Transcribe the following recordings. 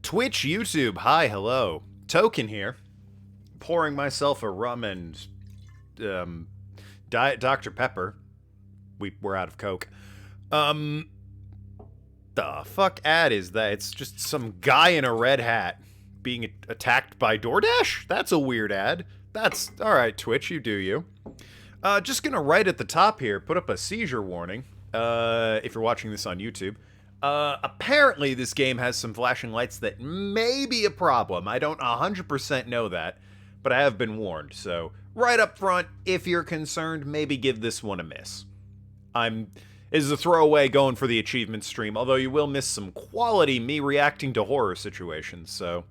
Twitch, YouTube, hi, hello. Token here, pouring myself a rum and Diet Dr. Pepper. We're out of Coke. The fuck ad is that? It's just some guy in a red hat being attacked by DoorDash? That's a weird ad. That's alright, Twitch, you do you. Just gonna right at the top here, put up a seizure warning, if you're watching this on YouTube. Apparently this game has some flashing lights that may be a problem. I don't 100% know that, but I have been warned. So, right up front, if you're concerned, maybe give this one a miss. This is a throwaway going for the achievement stream, although you will miss some quality me reacting to horror situations, so...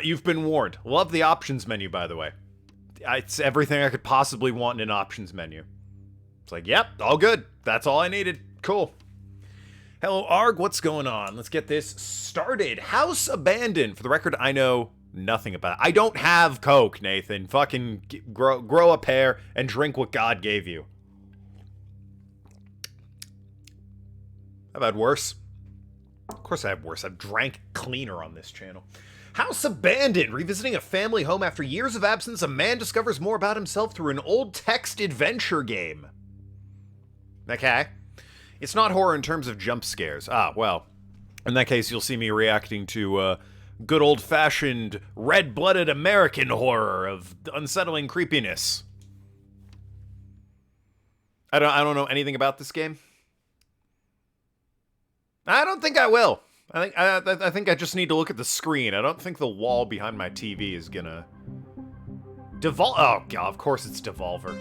you've been warned. Love the options menu, by the way. It's everything I could possibly want in an options menu. It's like, yep, all good. That's all I needed. Cool. Hello, Arg, what's going on? Let's get this started. House Abandoned. For the record, I know nothing about it. I don't have Coke, Nathan. Fucking grow a pair and drink what God gave you. I've had worse. Of course I have worse. I've drank cleaner on this channel. House Abandoned. Revisiting a family home after years of absence, a man discovers more about himself through an old text adventure game. Okay. It's not horror in terms of jump scares. Ah, well. In that case, you'll see me reacting to good old-fashioned, red-blooded American horror of unsettling creepiness. I don't know anything about this game. I don't think I will. I think I just need to look at the screen. I don't think the wall behind my TV is gonna... Oh, God, of course it's Devolver.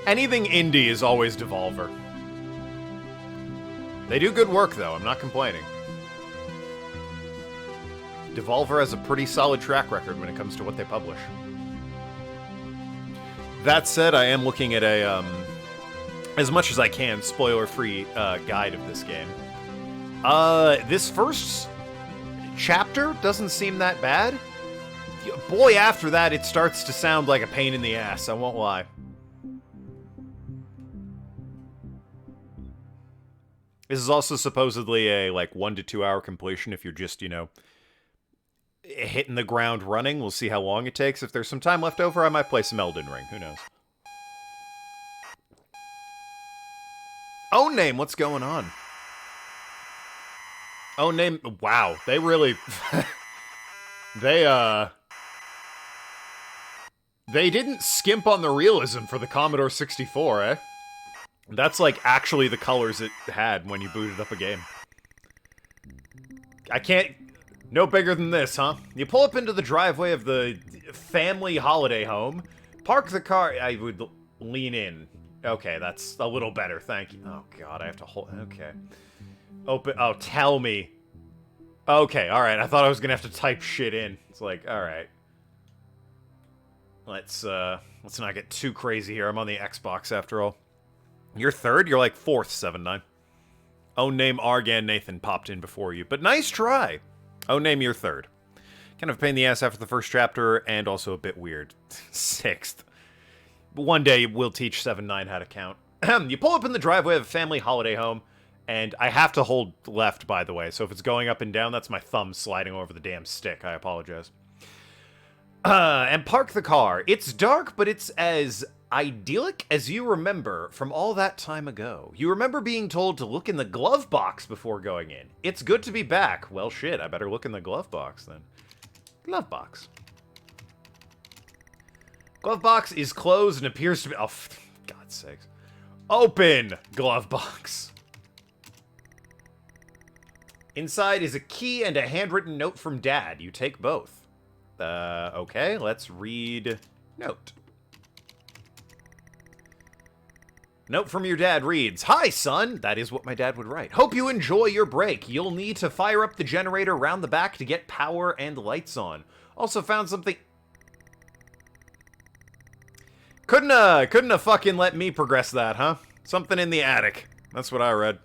Anything indie is always Devolver. They do good work, though. I'm not complaining. Devolver has a pretty solid track record when it comes to what they publish. That said, I am looking at a, as much as I can, spoiler-free guide of this game. This first chapter doesn't seem that bad. Boy, after that, it starts to sound like a pain in the ass, I won't lie. This is also supposedly a, 1 to 2 hour completion if you're just, hitting the ground running. We'll see how long it takes. If there's some time left over, I might play some Elden Ring. Who knows? Own Name, what's going on? Own Name, wow, they really... They didn't skimp on the realism for the Commodore 64, eh? That's, actually the colors it had when you booted up a game. I can't... No bigger than this, huh? You pull up into the driveway of the family holiday home, park the car... I would lean in. Okay, that's a little better, thank you. Oh, God, I have to hold... Okay. Open... Oh, tell me. Okay, alright, I thought I was gonna have to type shit in. It's like, alright. Let's not get too crazy here. I'm on the Xbox, after all. You're third? You're like fourth, 7-9. Own Name Argan Nathan popped in before you, but nice try. Own Name, you're third. Kind of a pain in the ass after the first chapter, and also a bit weird. Sixth. But one day we'll teach 7-9 how to count. You pull up in the driveway of a family holiday home, and I have to hold left, by the way, so if it's going up and down, that's my thumb sliding over the damn stick. I apologize. And park the car. It's dark, but it's as idyllic as you remember from all that time ago. You remember being told to look in the glove box before going in. It's good to be back. Well, shit, I better look in the glove box, then. Glove box. Glove box is closed and appears to be... Oh, God's sakes. Open glove box. Inside is a key and a handwritten note from Dad. You take both. Okay, let's read note. Note from your dad reads, "Hi, son." That is what my dad would write. "Hope you enjoy your break. You'll need to fire up the generator round the back to get power and lights on. Also found something... Couldn't have fucking let me progress that, huh? Something in the attic. That's what I read.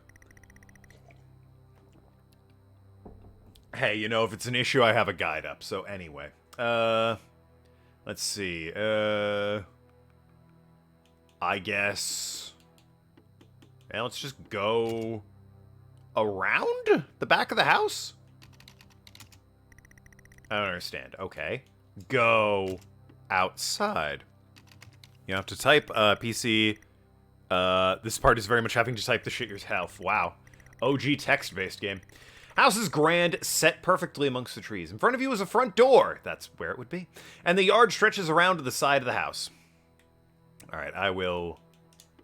Hey, you know, if it's an issue, I have a guide up. So anyway, let's see. I guess... Yeah, let's just go... around the back of the house? I don't understand. Okay. Go outside. You have to type PC. This part is very much having to type the shit yourself. Wow. OG text-based game. House is grand, set perfectly amongst the trees. In front of you is a front door. That's where it would be. And the yard stretches around to the side of the house. Alright, I will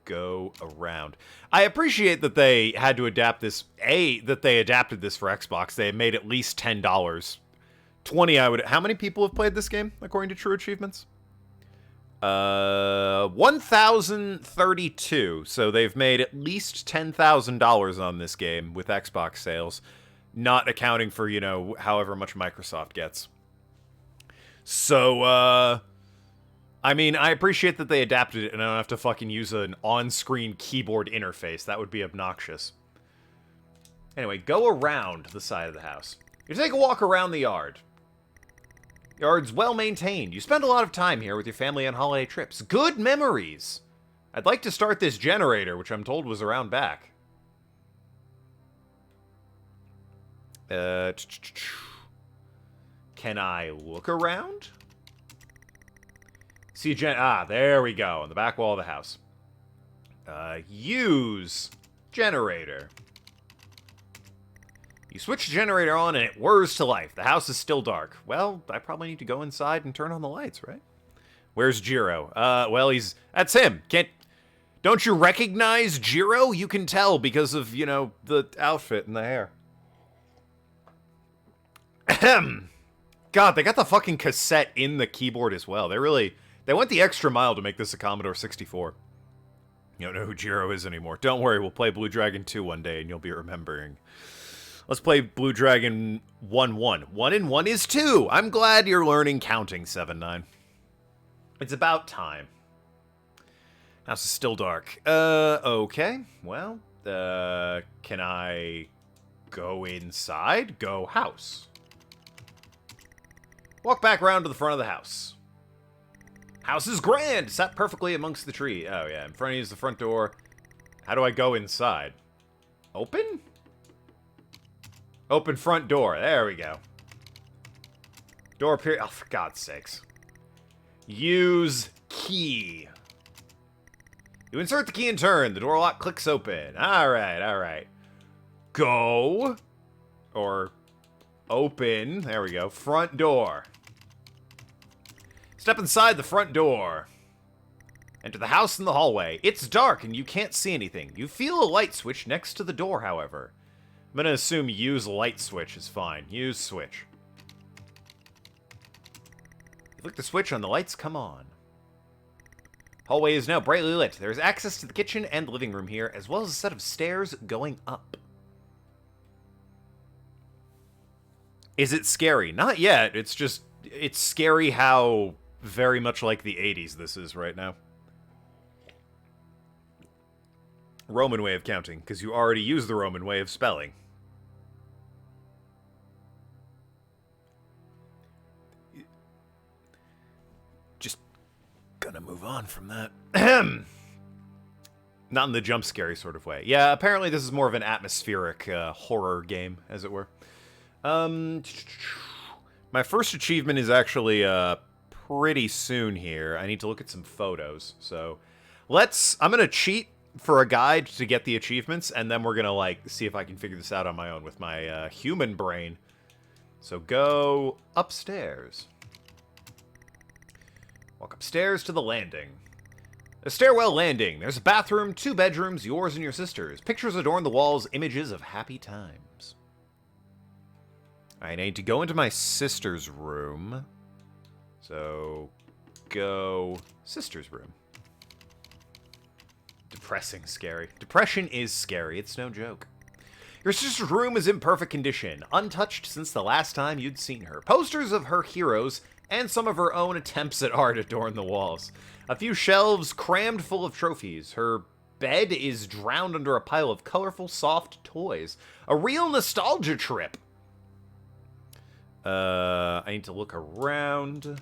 go around. I appreciate that they had to adapt this. That they adapted this for Xbox. They made at least $10. 20, I would... How many people have played this game, according to True Achievements? 1,032. So they've made at least $10,000 on this game with Xbox sales. Not accounting for, you know, however much Microsoft gets. So, I mean, I appreciate that they adapted it and I don't have to fucking use an on-screen keyboard interface. That would be obnoxious. Anyway, go around the side of the house. You take a walk around the yard. Yard's well-maintained. You spend a lot of time here with your family on holiday trips. Good memories! I'd like to start this generator, which I'm told was around back. Can I look around? See there we go, on the back wall of the house. Use generator. You switch the generator on and it whirs to life. The house is still dark. Well, I probably need to go inside and turn on the lights, right? Where's Jiro? Well, that's him. Don't you recognize Jiro? You can tell because of, you know, the outfit and the hair. Ahem. God, they got the fucking cassette in the keyboard as well. They went the extra mile to make this a Commodore 64. You don't know who Jiro is anymore. Don't worry, we'll play Blue Dragon 2 one day and you'll be remembering. Let's play Blue Dragon 1-1. 1 and 1 is 2. I'm glad you're learning counting, 7-9. It's about time. House is still dark. Okay. Well, can I go inside? Go house. Walk back around to the front of the house. House is grand, sat perfectly amongst the tree. Oh, yeah, in front of you is the front door. How do I go inside? Open? Open front door. There we go. Door period. Oh, for God's sakes. Use key. You insert the key and turn. The door lock clicks open. Alright, alright. Go. Or open. There we go. Front door. Step inside the front door. Enter the house in the hallway. It's dark and you can't see anything. You feel a light switch next to the door, however. I'm gonna assume use light switch is fine. Use switch. Flick the switch and the lights come on. Hallway is now brightly lit. There is access to the kitchen and living room here, as well as a set of stairs going up. Is it scary? Not yet. It's just... It's scary how very much like the 80s this is right now. Roman way of counting, because you already used the Roman way of spelling. Just gonna move on from that. Not in the jump scary sort of way. Yeah, apparently this is more of an atmospheric horror game, as it were. My first achievement is actually pretty soon here. I need to look at some photos. So I'm gonna cheat for a guide to get the achievements, and then we're gonna like see if I can figure this out on my own with my human brain. So go upstairs. Walk upstairs to the landing. A stairwell landing. There's a bathroom, 2 bedrooms, yours and your sister's. Pictures adorn the walls, images of happy times. I need to go into my sister's room. So, go sister's room. Depressing scary. Depression is scary, it's no joke. Your sister's room is in perfect condition, untouched since the last time you'd seen her. Posters of her heroes and some of her own attempts at art adorn the walls. A few shelves crammed full of trophies. Her bed is drowned under a pile of colorful, soft toys. A real nostalgia trip. I need to look around. There's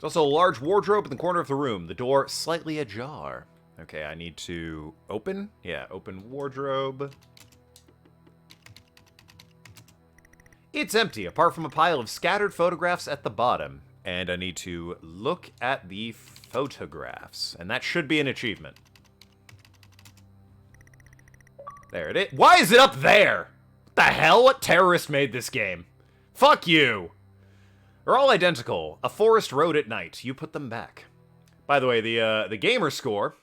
also a large wardrobe in the corner of the room. The door slightly ajar. Okay, I need to open. Yeah, open wardrobe. It's empty, apart from a pile of scattered photographs at the bottom. And I need to look at the photographs. And that should be an achievement. There it is. Why is it up there? What the hell? What terrorist made this game? Fuck you! They're all identical. A forest road at night. You put them back. By the way, the gamer score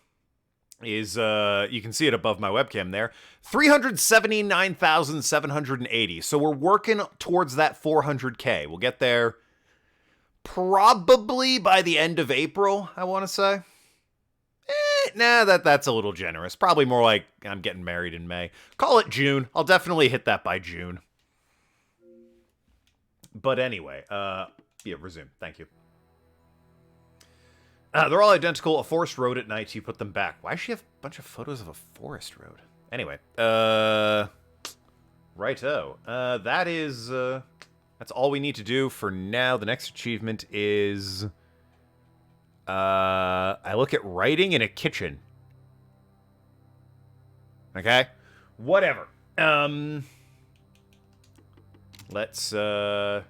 is, you can see it above my webcam there, 379,780. So we're working towards that 400K. We'll get there probably by the end of April, I want to say. Nah, that's a little generous. Probably more like I'm getting married in May. Call it June. I'll definitely hit that by June. But anyway, yeah, resume. Thank you. They're all identical. A forest road at night. You put them back. Why does she have a bunch of photos of a forest road? Anyway, righto. That is, that's all we need to do for now. The next achievement is, I look at writing in a kitchen. Okay? Whatever. Let's, I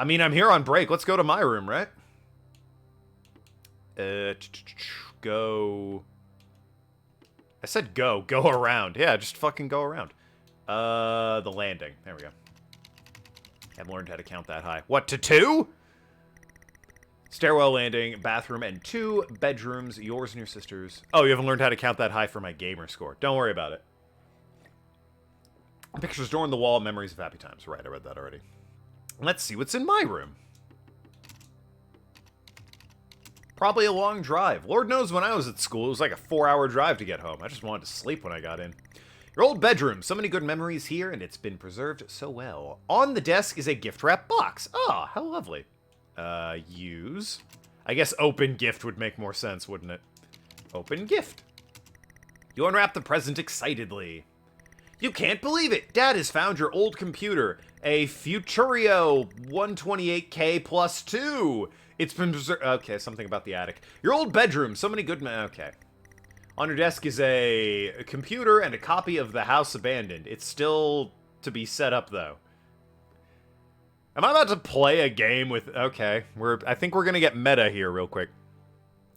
mean, I'm here on break. Let's go to my room, right? Go. I said go. Go around. Yeah, just fucking go around. The landing. There we go. Haven't learned how to count that high. What, to 2? Stairwell landing, bathroom, and 2 bedrooms. Yours and your sister's. Oh, you haven't learned how to count that high for my gamer score. Don't worry about it. Pictures adorn the wall. Memories of happy times. Right, I read that already. Let's see what's in my room. Probably a long drive. Lord knows when I was at school, it was like a 4-hour drive to get home. I just wanted to sleep when I got in. Your old bedroom. So many good memories here, and it's been preserved so well. On the desk is a gift wrap box. Ah, how lovely. Use. I guess open gift would make more sense, wouldn't it? Open gift. You unwrap the present excitedly. You can't believe it! Dad has found your old computer. A Futurio 128K plus 2. It's been preserved. Okay, something about the attic. Your old bedroom. So many good okay. On your desk is a computer and a copy of The House Abandoned. It's still to be set up, though. Am I about to play a game with... Okay, I think we're gonna get meta here real quick.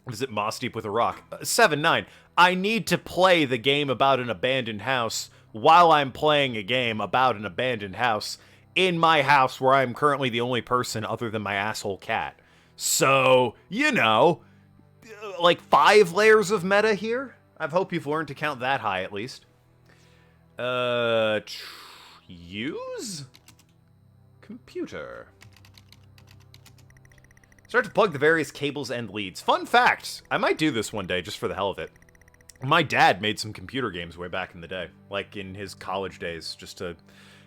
Visit Moss Deep with a Rock. 7-9. I need to play the game about an abandoned house while I'm playing a game about an abandoned house in my house where I'm currently the only person other than my asshole cat. So, you know, like 5 layers of meta here? I hope you've learned to count that high at least. Use? Computer. Start to plug the various cables and leads. Fun fact, I might do this one day just for the hell of it. My dad made some computer games way back in the day, like in his college days, just to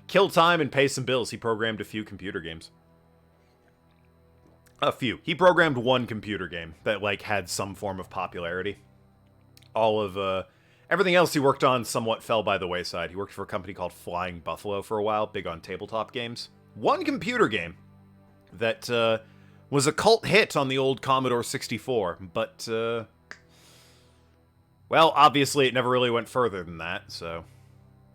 kill time and pay some bills. He programmed a few computer games. A few. He programmed one computer game that, like, had some form of popularity. All of, everything else he worked on somewhat fell by the wayside. He worked for a company called Flying Buffalo for a while, big on tabletop games. One computer game that, was a cult hit on the old Commodore 64, but, well, obviously it never really went further than that, so...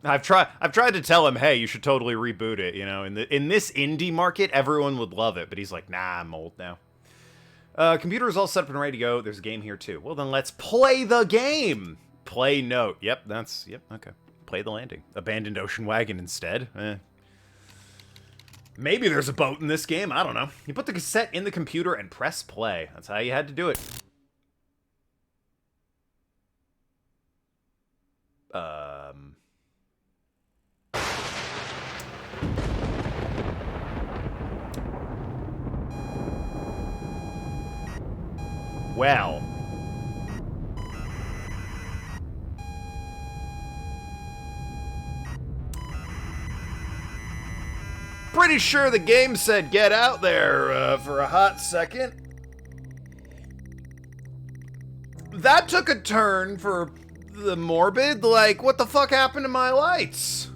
I've tried to tell him, hey, you should totally reboot it, you know. In this indie market, everyone would love it, but he's like, nah, I'm old now. Computer is all set up and ready to go. There's a game here too. Well, then let's play the game. Play note. Yep, okay. Play the landing. Abandoned ocean wagon instead. Maybe there's a boat in this game. I don't know. You put the cassette in the computer and press play. That's how you had to do it. Well. Pretty sure the game said get out there for a hot second. That took a turn for the morbid. Like, what the fuck happened to my lights?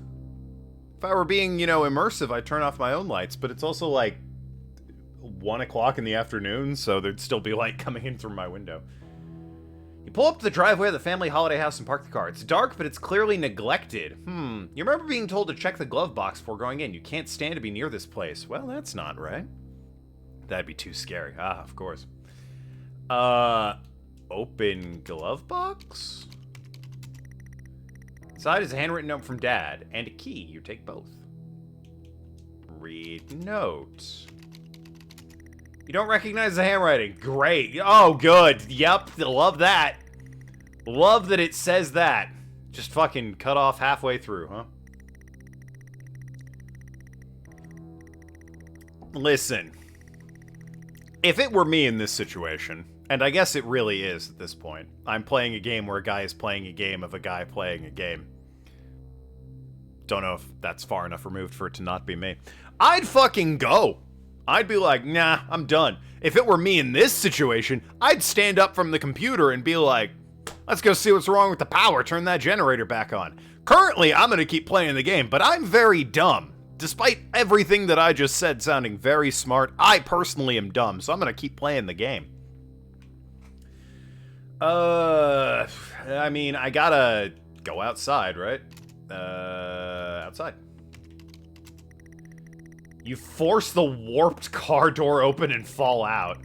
If I were being, you know, immersive, I'd turn off my own lights, but it's also like 1 o'clock in the afternoon, so there'd still be light coming in through my window. You pull up to the driveway of the family holiday house and park the car. It's dark, but it's clearly neglected. You remember being told to check the glove box before going in. You can't stand to be near this place. Well, that's not right. That'd be too scary. Ah, of course. Open glove box? Inside is a handwritten note from Dad and a key. You take both. Read note. You don't recognize the handwriting. Great. Oh, good. Yep. Love that. Love that it says that. Just fucking cut off halfway through, huh? Listen. If it were me in this situation, and I guess it really is at this point, I'm playing a game where a guy is playing a game of a guy playing a game. Don't know if that's far enough removed for it to not be me. I'd fucking go. I'd be like, nah, I'm done. If it were me in this situation, I'd stand up from the computer and be like, let's go see what's wrong with the power, turn that generator back on. Currently, I'm gonna keep playing the game, but I'm very dumb. Despite everything that I just said sounding very smart, I personally am dumb, so I'm gonna keep playing the game. I mean, I gotta go outside, right? Outside. You force the warped car door open and fall out.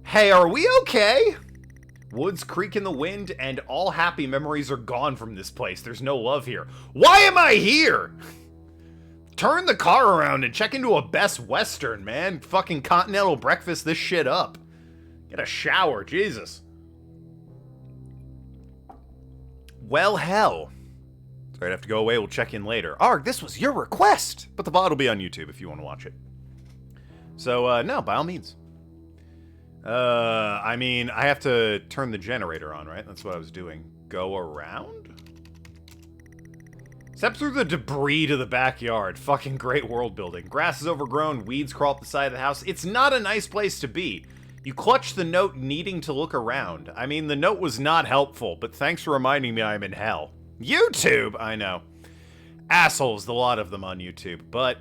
Hey, are we okay? Woods creak in the wind, and all happy memories are gone from this place. There's no love here. Why am I here? Turn the car around and check into a Best Western, man. Fucking continental breakfast this shit up. Get a shower, Jesus. Well, hell. So I'd have to go away, we'll check in later. Arg, this was your request! But the VOD will be on YouTube if you want to watch it. So, no, by all means. I mean, I have to turn the generator on, right? That's what I was doing. Go around? Step through the debris to the backyard. Fucking great world building. Grass is overgrown, weeds crawl up the side of the house. It's not a nice place to be. You clutch the note needing to look around. I mean, the note was not helpful, but thanks for reminding me I'm in hell. YouTube! I know. Assholes, the lot of them on YouTube, but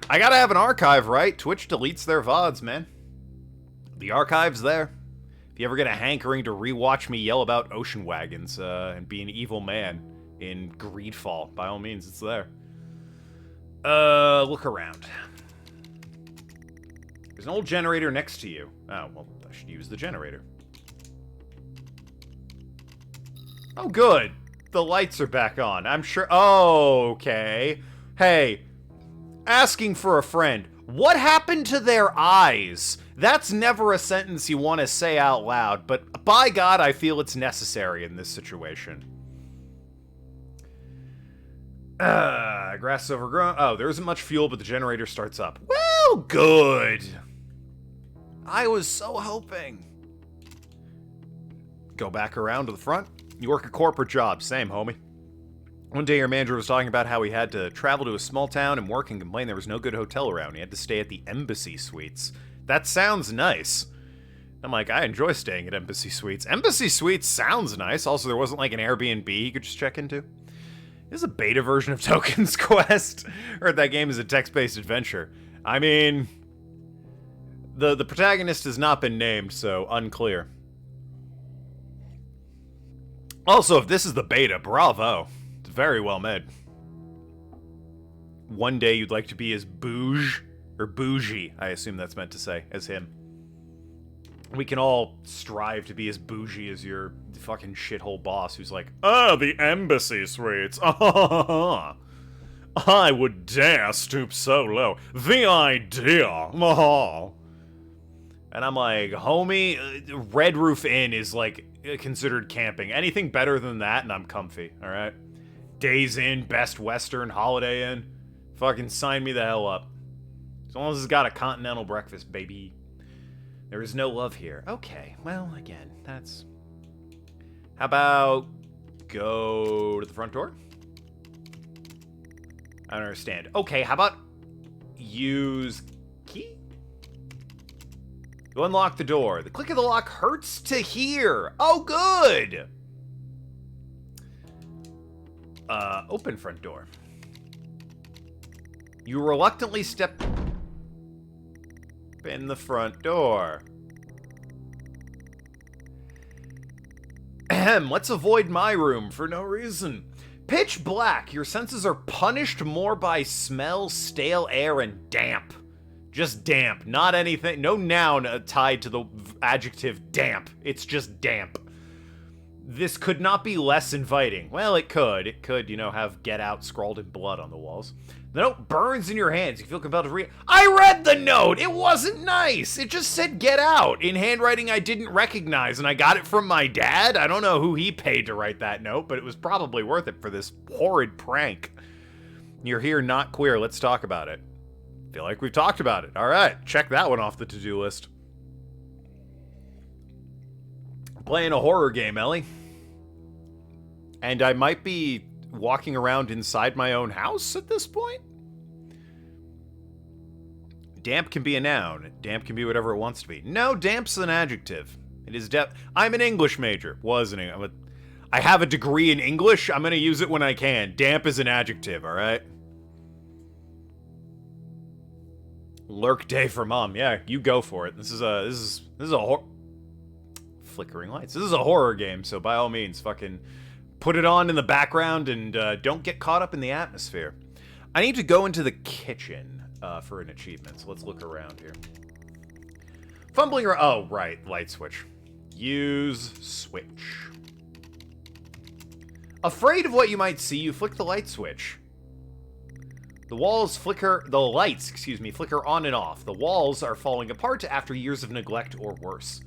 I gotta have an archive, right? Twitch deletes their VODs, man. The archive's there. If you ever get a hankering to rewatch me yell about ocean wagons and be an evil man in Greedfall, by all means, it's there. Look around. There's an old generator next to you. Oh, well, I should use the generator. Oh, good. The lights are back on. I'm sure... Oh, okay. Hey, asking for a friend. What happened to their eyes? That's never a sentence you want to say out loud, but by God, I feel it's necessary in this situation. Grass is overgrown. Oh, there isn't much fuel, but the generator starts up. Well, good. I was so hoping. Go back around to the front. You work a corporate job. Same, homie. One day your manager was talking about how he had to travel to a small town and work and complain there was no good hotel around. He had to stay at the Embassy Suites. That sounds nice. I'm like, I enjoy staying at Embassy Suites. Embassy Suites sounds nice. Also, there wasn't like an Airbnb you could just check into. This is a beta version of Token's Quest. Heard that game is a text-based adventure. I mean, the protagonist has not been named, so unclear. Also, if this is the beta, bravo. It's very well made. One day you'd like to be as bougie, I assume that's meant to say, as him. We can all strive to be as bougie as your fucking shithole boss who's like, the Embassy Suites. I would dare stoop so low. The idea. And I'm like, homie, Red Roof Inn is like considered camping. Anything better than that and I'm comfy, alright? Days Inn, Best Western, Holiday Inn. Fucking sign me the hell up. As long as it's got a continental breakfast, baby. There is no love here. Okay, well, again, that's... How about go to the front door? I don't understand. Okay, how about use key? You unlock the door. The click of the lock hurts to hear. Oh, good! Open front door. You reluctantly step in the front door. Ahem, let's avoid my room for no reason. Pitch black. Your senses are punished more by smell, stale air, and damp. Just damp. Not anything. No noun tied to the adjective damp. It's just damp. This could not be less inviting. Well, it could. It could, you know, have get out scrawled in blood on the walls. The note burns in your hands. You feel compelled to read. I read the note! It wasn't nice! It just said get out in handwriting I didn't recognize, and I got it from my dad. I don't know who he paid to write that note, but it was probably worth it for this horrid prank. You're here, not queer. Let's talk about it. Feel like we've talked about it. All right, check that one off the to-do list. Playing a horror game, Ellie. And I might be walking around inside my own house at this point? Damp can be a noun. Damp can be whatever it wants to be. No, damp's an adjective. It is I'm an English major. I have a degree in English. I'm gonna use it when I can. Damp is an adjective, alright? Lurk day for mom. Yeah, you go for it. This is a flickering lights. This is a horror game, so by all means, fucking put it on in the background and don't get caught up in the atmosphere. I need to go into the kitchen for an achievement, so let's look around here. Fumbling around. Oh, right. Light switch. Use switch. Afraid of what you might see, you flick the light switch. The lights flicker on and off. The walls are falling apart after years of neglect or worse.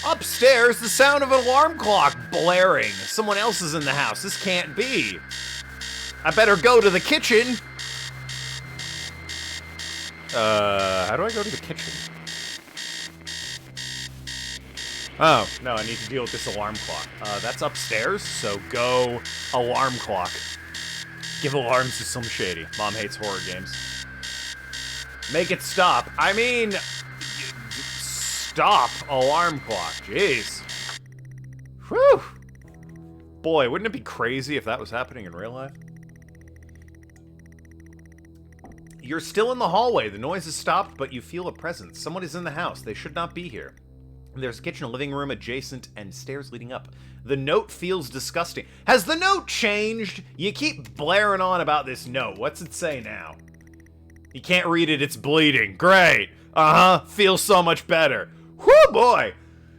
Upstairs, the sound of an alarm clock blaring. Someone else is in the house. This can't be. I better go to the kitchen. How do I go to the kitchen? Oh, no, I need to deal with this alarm clock. That's upstairs, so go alarm clock. Give alarms to some shady. Mom hates horror games. Make it stop. I mean... Stop, alarm clock. Jeez. Whew. Boy, wouldn't it be crazy if that was happening in real life? You're still in the hallway. The noise has stopped, but you feel a presence. Someone is in the house. They should not be here. There's a kitchen and living room adjacent and stairs leading up. The note feels disgusting. Has the note changed? You keep blaring on about this note. What's it say now? You can't read it. It's bleeding. Great. Uh-huh. Feels so much better. Whew, boy.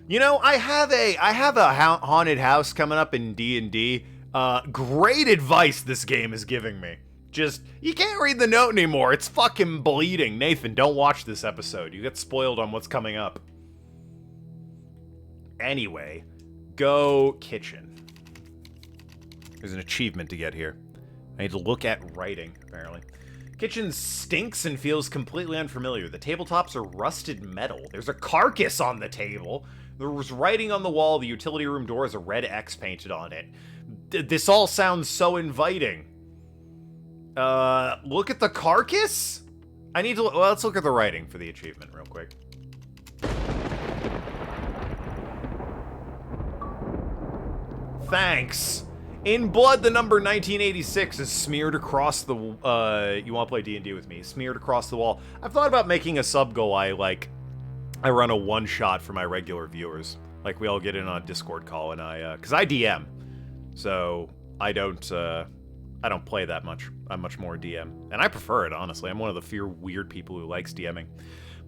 You know, I have a haunted house coming up in D&D. Great advice this game is giving me. Just, you can't read the note anymore. It's fucking bleeding. Nathan, don't watch this episode. You get spoiled on what's coming up. Anyway, go kitchen. There's an achievement to get here. I need to look at writing, apparently. Kitchen stinks and feels completely unfamiliar. The tabletops are rusted metal. There's a carcass on the table. There was writing on the wall. The utility room door has a red X painted on it. This all sounds so inviting. Look at the carcass? I need to... Well, let's look at the writing for the achievement real quick. Thanks. In blood, the number 1986 is smeared across the, you want to play D&D with me? Smeared across the wall. I've thought about making a sub goal. I run a one-shot for my regular viewers. Like, we all get in on a Discord call, and because I DM. So, I don't play that much. I'm much more DM. And I prefer it, honestly. I'm one of the few weird people who likes DMing.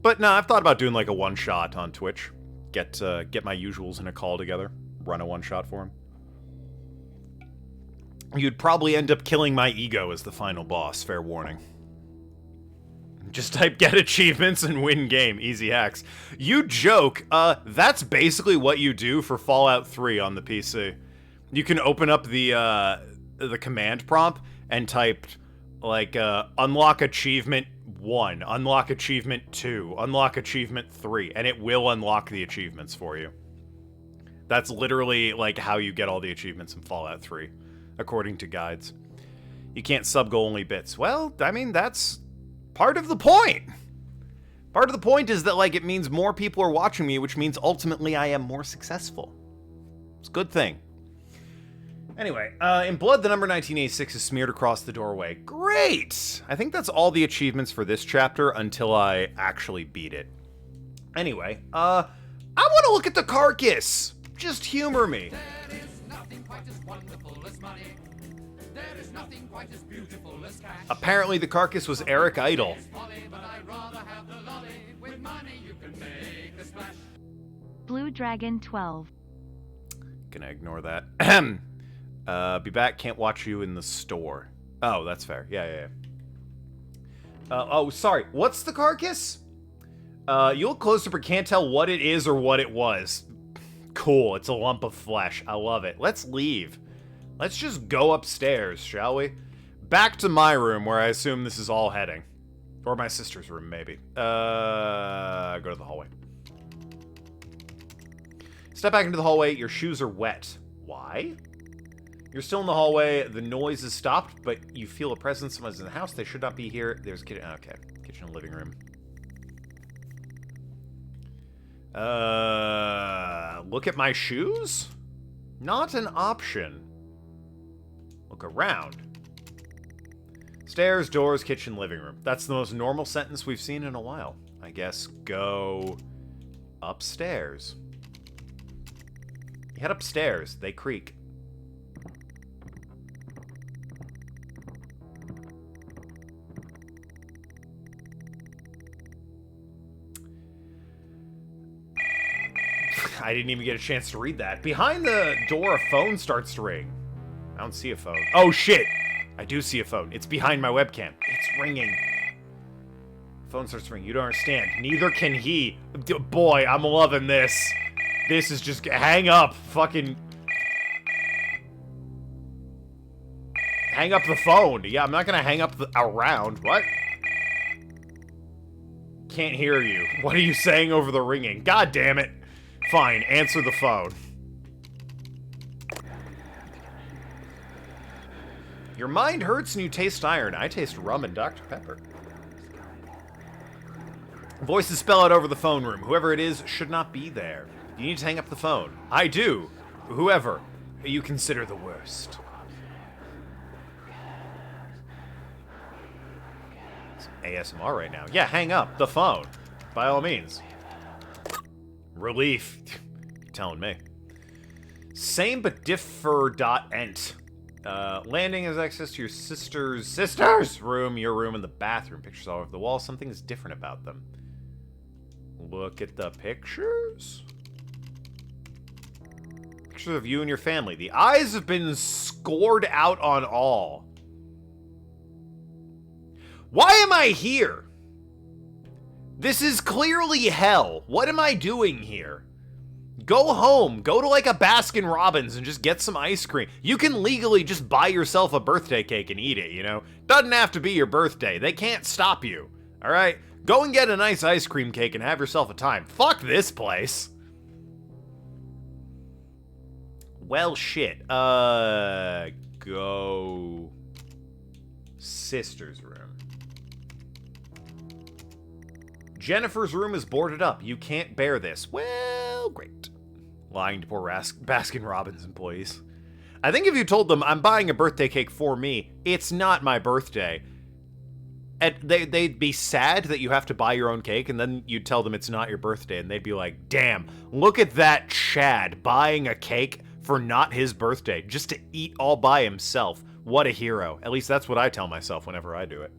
But, no, I've thought about doing, like, a one-shot on Twitch. Get my usuals in a call together. Run a one-shot for them. You'd probably end up killing my ego as the final boss, fair warning. Just type get achievements and win game, easy hacks. You joke, that's basically what you do for Fallout 3 on the PC. You can open up the command prompt and type, like, unlock achievement 1, unlock achievement 2, unlock achievement 3, and it will unlock the achievements for you. That's literally, like, how you get all the achievements in Fallout 3. According to guides. You can't sub-goal only bits. Well, I mean, that's part of the point. Part of the point is that, like, it means more people are watching me, which means ultimately I am more successful. It's a good thing. Anyway, in blood, the number 1986 is smeared across the doorway. Great! I think that's all the achievements for this chapter until I actually beat it. Anyway, I want to look at the carcass! Just humor me. There is nothing quite as wonderful as money. There is nothing quite as beautiful as cash. Apparently the carcass was Eric Idle. Folly, but I'd rather have the lolly. With money you can make a splash. Blue Dragon 12. Gonna ignore that. Be back, can't watch you in the store. Oh, that's fair. Yeah. Oh, sorry. What's the carcass? You look closer but can't tell what it is or what it was. Cool, it's a lump of flesh. I love it. Let's leave. Let's just go upstairs, shall we? Back to my room, where I assume this is all heading. Or my sister's room, maybe. Go to the hallway. Step back into the hallway. Your shoes are wet. Why? You're still in the hallway. The noise has stopped, but you feel a presence. Someone's in the house. They should not be here. There's a kitchen. Okay. Kitchen and living room. Look at my shoes? Not an option. Look around. Stairs, doors, kitchen, living room. That's the most normal sentence we've seen in a while. I guess go upstairs. You head upstairs. They creak. I didn't even get a chance to read that. Behind the door, a phone starts to ring. I don't see a phone. Oh, shit! I do see a phone. It's behind my webcam. It's ringing. Phone starts to ring. You don't understand. Neither can he. Boy, I'm loving this. This is just... Hang up. Fucking... Hang up the phone. Yeah, I'm not gonna hang up around. What? Can't hear you. What are you saying over the ringing? God damn it. Fine, answer the phone. Your mind hurts and you taste iron. I taste rum and Dr. Pepper. Voices spell out over the phone room. Whoever it is should not be there. You need to hang up the phone. I do. Whoever you consider the worst. It's ASMR right now. Yeah, hang up the phone. By all means. Relief. You're telling me. Same but differ.ent. Landing has access to your sister's room, your room, and the bathroom. Pictures all over the wall. Something is different about them. Look at the pictures. Pictures of you and your family. The eyes have been scored out on all. Why am I here? This is clearly hell. What am I doing here? Go home. Go to like a Baskin Robbins and just get some ice cream. You can legally just buy yourself a birthday cake and eat it, you know? Doesn't have to be your birthday. They can't stop you. All right? Go and get a nice ice cream cake and have yourself a time. Fuck this place. Well, shit. Go... Sister's room. Jennifer's room is boarded up. You can't bear this. Well, great. Lying to poor Baskin Robbins employees. I think if you told them, I'm buying a birthday cake for me, it's not my birthday, and they'd be sad that you have to buy your own cake, and then you'd tell them it's not your birthday, and they'd be like, damn, look at that Chad buying a cake for not his birthday, just to eat all by himself. What a hero. At least that's what I tell myself whenever I do it.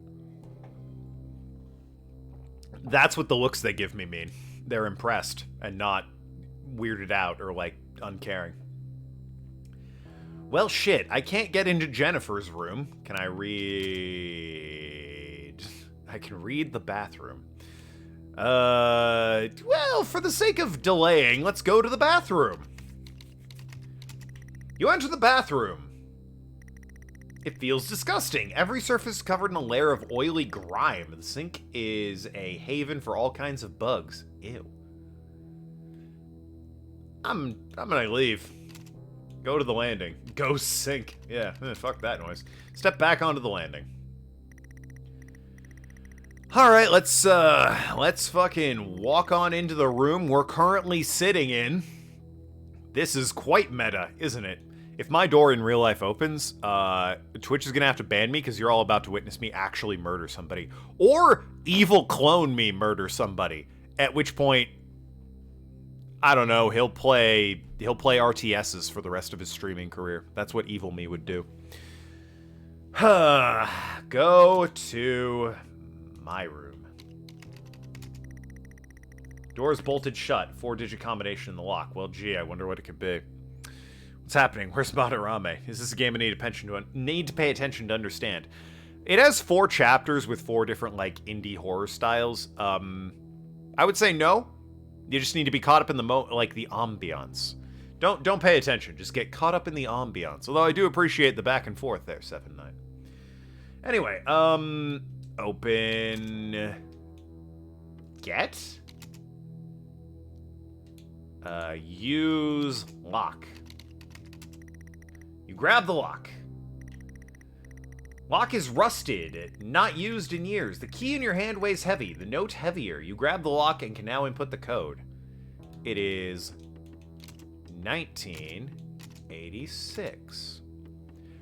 That's what the looks they give me mean. They're impressed and not weirded out or, like, uncaring. Well, shit. I can't get into Jennifer's room. Can I read? I can read the bathroom. Well, for the sake of delaying, let's go to the bathroom. You enter the bathroom. It feels disgusting. Every surface is covered in a layer of oily grime. The sink is a haven for all kinds of bugs. Ew. I'm gonna leave. Go to the landing. Go sink. Yeah, fuck that noise. Step back onto the landing. Alright, let's fucking walk on into the room we're currently sitting in. This is quite meta, isn't it? If my door in real life opens, Twitch is gonna have to ban me because you're all about to witness me actually murder somebody. Or evil clone me murder somebody. At which point, I don't know, he'll play RTSs for the rest of his streaming career. That's what evil me would do. Go to my room. Door's bolted shut. 4-digit combination in the lock. Well, gee, I wonder what it could be. What's happening? Where's Madarame? Is this a game I need to pay attention to understand? It has 4 chapters with 4 different, like, indie horror styles. I would say no. You just need to be caught up in the the ambiance. Don't pay attention. Just get caught up in the ambiance. Although I do appreciate the back and forth there, 7-9. Anyway, open... Get? Use lock. You grab the lock. Lock is rusted, not used in years. The key in your hand weighs heavy, the note heavier. You grab the lock and can now input the code. It is 1986.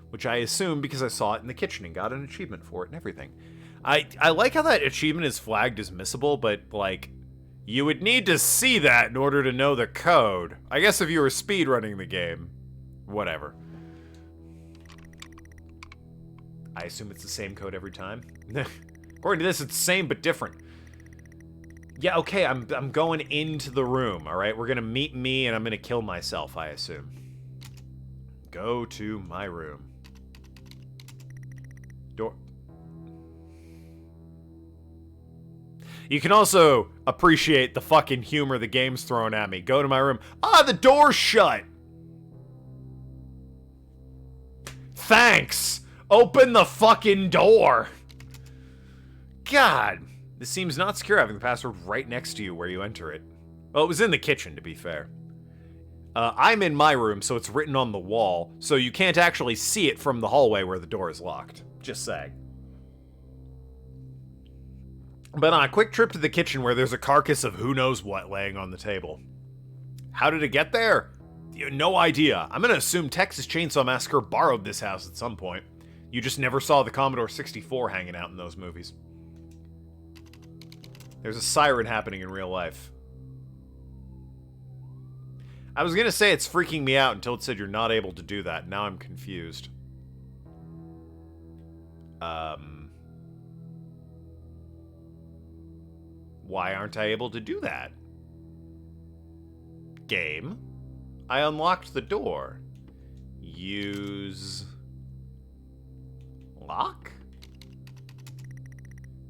Which I assume because I saw it in the kitchen and got an achievement for it and everything. I like how that achievement is flagged as missable, but, like, you would need to see that in order to know the code. I guess if you were speedrunning the game. Whatever. I assume it's the same code every time. According to this, it's the same but different. Yeah, okay, I'm going into the room, alright? We're gonna meet me and I'm gonna kill myself, I assume. Go to my room. Door. You can also appreciate the fucking humor the game's throwing at me. Go to my room. Ah, the door's shut! Thanks! Open the fucking door! God, this seems not secure having the password right next to you where you enter it. Well, it was in the kitchen, to be fair. I'm in my room, so it's written on the wall, so you can't actually see it from the hallway where the door is locked. Just saying. But on a quick trip to the kitchen where there's a carcass of who knows what laying on the table. How did it get there? No idea. I'm gonna assume Texas Chainsaw Massacre borrowed this house at some point. You just never saw the Commodore 64 hanging out in those movies. There's a siren happening in real life. I was gonna say it's freaking me out until it said you're not able to do that. Now I'm confused. Why aren't I able to do that? Game. I unlocked the door. Use... lock?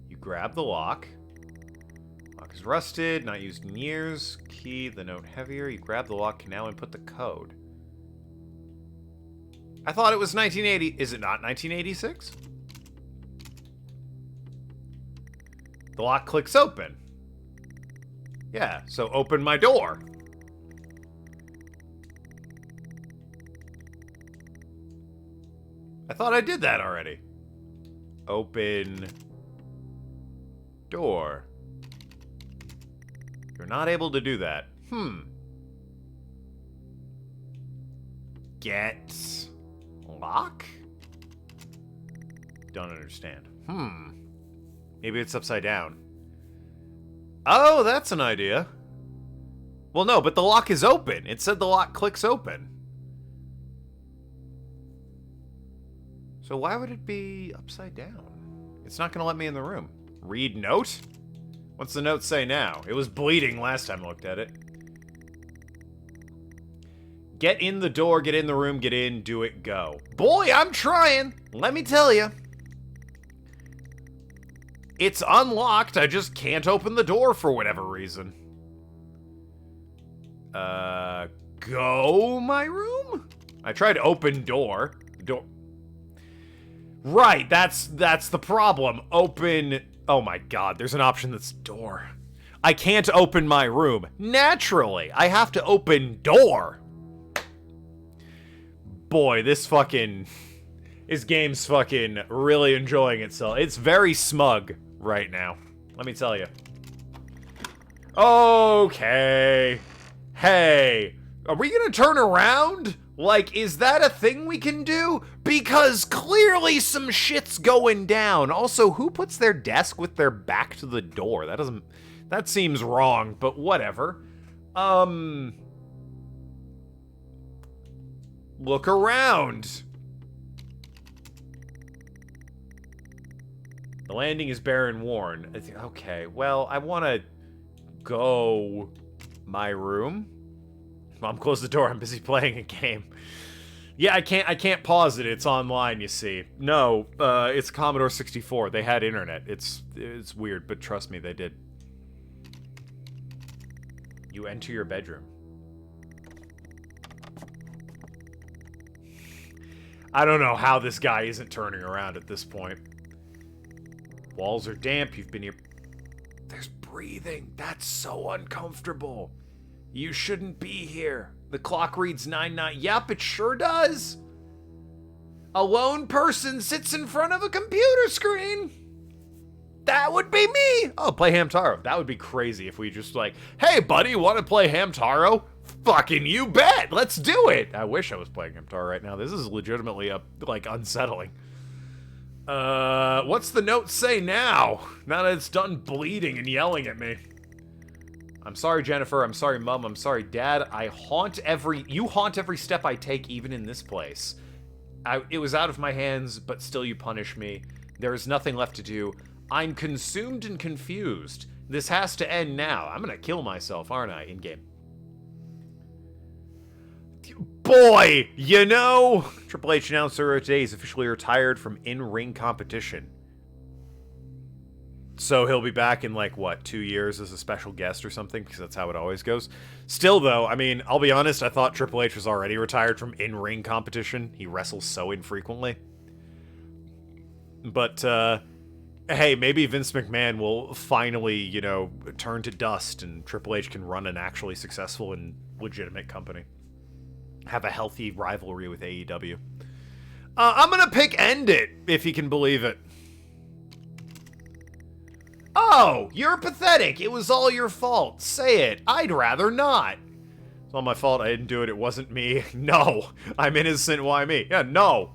You grab the lock. Lock is rusted, not used in years. Key, the note heavier. You grab the lock, can now input the code. I thought it was 1980. Is it not 1986? The lock clicks open. Yeah, so open my door. I thought I did that already. Open door. You're not able to do that. Get lock? Don't understand. Maybe it's upside down. Oh, that's an idea. Well, no, but the lock is open. It said the lock clicks open. So why would it be upside down? It's not going to let me in the room. Read note? What's the note say now? It was bleeding last time I looked at it. Get in the door, get in the room, get in, do it, go. Boy, I'm trying. Let me tell you. It's unlocked. I just can't open the door for whatever reason. Go my room? I tried open door. Door. Right, that's the problem. Open... Oh my god, there's an option that's door. I can't open my room. Naturally, I have to open door. Boy, this game's fucking really enjoying itself. It's very smug right now. Let me tell you. Okay. Hey, are we gonna turn around? Like, is that a thing we can do? Because clearly some shit's going down. Also, who puts their desk with their back to the door? That seems wrong, but whatever. Look around. The landing is bare and worn. Okay, well, I want to go my room. Mom, close the door. I'm busy playing a game. Yeah, I can't pause it. It's online, you see. No, it's Commodore 64. They had internet. It's weird, but trust me, they did. You enter your bedroom. I don't know how this guy isn't turning around at this point. Walls are damp. You've been here. There's breathing. That's so uncomfortable. You shouldn't be here. The clock reads 9:09. Yep, it sure does. A lone person sits in front of a computer screen. That would be me. Oh, play Hamtaro. That would be crazy if we just like, hey, buddy, want to play Hamtaro? Fucking you bet. Let's do it. I wish I was playing Hamtaro right now. This is legitimately like unsettling. What's the note say now? Now that it's done bleeding and yelling at me. I'm sorry, Jennifer. I'm sorry, Mom. I'm sorry, Dad. You haunt every step I take, even in this place. It was out of my hands, but still you punish me. There is nothing left to do. I'm consumed and confused. This has to end now. I'm gonna kill myself, aren't I, in-game? Boy, you know, Triple H announced earlier today he's officially retired from in-ring competition. So he'll be back in, like, what, 2 years as a special guest or something? Because that's how it always goes. Still, though, I mean, I'll be honest, I thought Triple H was already retired from in-ring competition. He wrestles so infrequently. But, hey, maybe Vince McMahon will finally, you know, turn to dust and Triple H can run an actually successful and legitimate company. Have a healthy rivalry with AEW. I'm gonna pick End It, if you can believe it. Oh, you're pathetic. It was all your fault. Say it. I'd rather not. It's all my fault. I didn't do it. It wasn't me. No. I'm innocent. Why me? Yeah, no.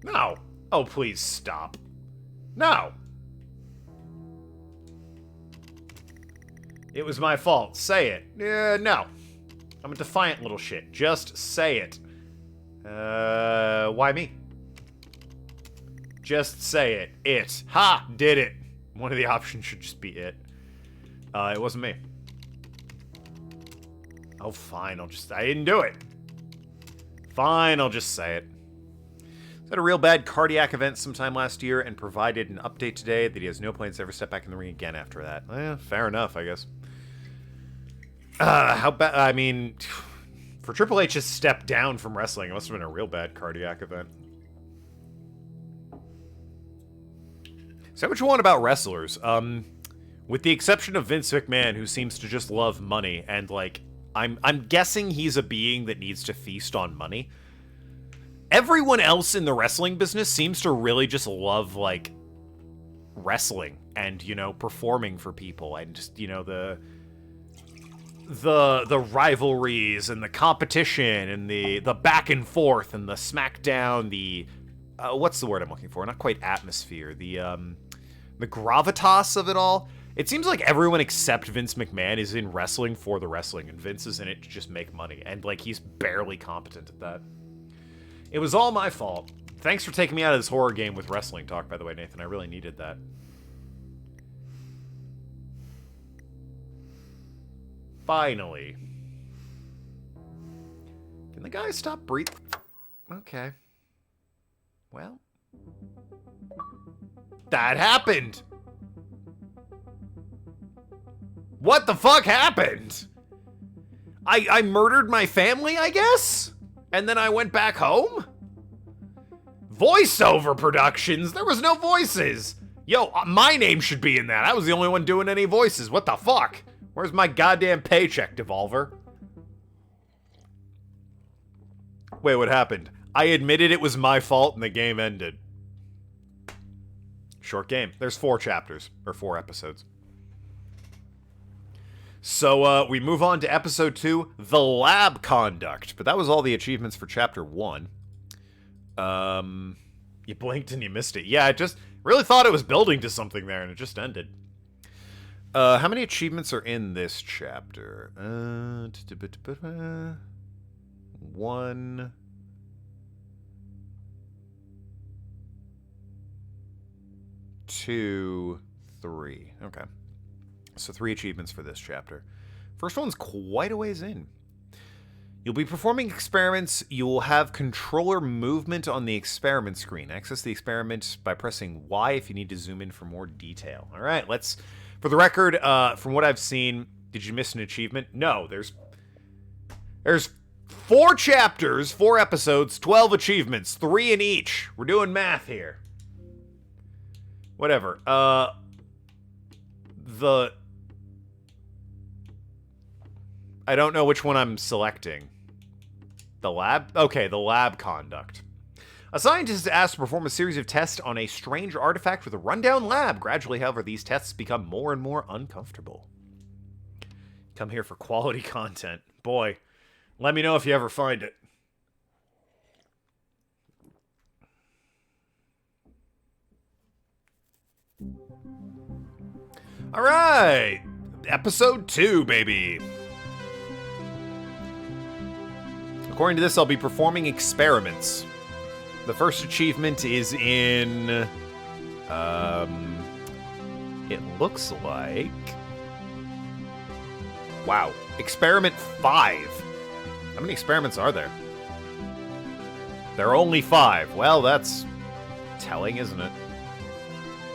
No. Oh, please stop. No. It was my fault. Say it. No. I'm a defiant little shit. Just say it. Why me? Just say it. It. Ha! Did it. One of the options should just be it. It wasn't me. Oh, fine. I didn't do it. Fine, I'll just say it. He had a real bad cardiac event sometime last year and provided an update today that he has no plans to ever step back in the ring again after that. Fair enough, I guess. How bad? I mean, for Triple H to step down from wrestling, it must have been a real bad cardiac event. Say what you want about wrestlers. With the exception of Vince McMahon, who seems to just love money, and like, I'm guessing he's a being that needs to feast on money. Everyone else in the wrestling business seems to really just love, like, wrestling and, you know, performing for people and just, you know, the rivalries and the competition and the back and forth and the smackdown, the what's the word I'm looking for? Not quite atmosphere. The gravitas of it all. It seems like everyone except Vince McMahon is in wrestling for the wrestling, and Vince is in it to just make money, and like he's barely competent at that. It was all my fault. Thanks for taking me out of this horror game with wrestling talk, by the way, Nathan. I really needed that. Finally. Can the guy stop breathing? Okay. Well. That happened! What the fuck happened? I murdered my family, I guess? And then I went back home? Voiceover productions? There was no voices! Yo, my name should be in that. I was the only one doing any voices. What the fuck? Where's my goddamn paycheck, Devolver? Wait, what happened? I admitted it was my fault and the game ended. Short game. There's 4 chapters, or 4 episodes. So we move on to episode 2, the lab conduct. But that was all the achievements for chapter 1. You blinked and you missed it. Yeah, I just really thought it was building to something there, and it just ended. How many achievements are in this chapter? 1, 2, 3. Okay. So 3 achievements for this chapter. First one's quite a ways in. You'll be performing experiments. You will have controller movement on the experiment screen. Access the experiment by pressing Y if you need to zoom in for more detail. All right, let's... For the record, from what I've seen, did you miss an achievement? No, there's 4 chapters, 4 episodes, 12 achievements, 3 in each. We're doing math here. Whatever. I don't know which one I'm selecting. The lab? Okay, the lab conduct. A scientist is asked to perform a series of tests on a strange artifact with a rundown lab. Gradually, however, these tests become more and more uncomfortable. Come here for quality content. Boy, let me know if you ever find it. All right, episode 2, baby. According to this, I'll be performing experiments. The first achievement is in, it looks like, wow, experiment 5. How many experiments are there? There are only 5. Well, that's telling, isn't it?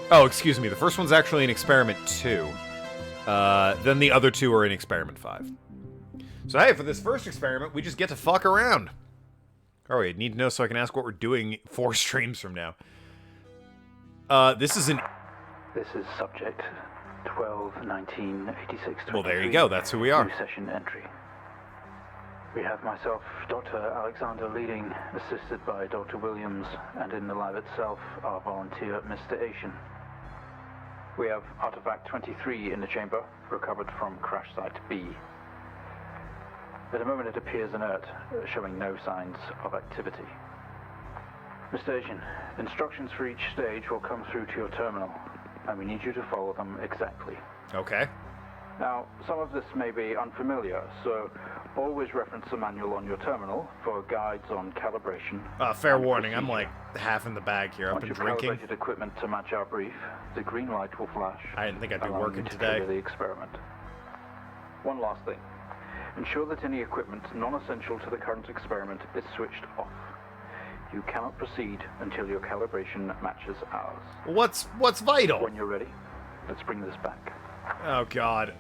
Oh, excuse me. The first one's actually in experiment 2. Then the other 2 are in experiment 5. So hey, for this first experiment, we just get to fuck around. Oh, wait, need to know so I can ask what we're doing 4 streams from now. This is subject 12-19-86. Well, there you go. That's who we are. New session entry. We have myself, Dr. Alexander leading, assisted by Dr. Williams, and in the lab itself, our volunteer, Mr. Asian. We have artifact 23 in the chamber, recovered from crash site B. At the moment it appears inert, showing no signs of activity. Mr. Asian, instructions for each stage will come through to your terminal, and we need you to follow them exactly. Okay. Now, some of this may be unfamiliar, so always reference the manual on your terminal for guides on calibration. Fair warning, I'm like half in the bag here. I've been drinking. Once you've calibrated equipment to match our brief, the green light will flash. I didn't think I'd be allowing working you to today. trigger the experiment. One last thing. Ensure that any equipment non-essential to the current experiment is switched off. You cannot proceed until your calibration matches ours. What's vital? When you're ready, let's bring this back. Oh god.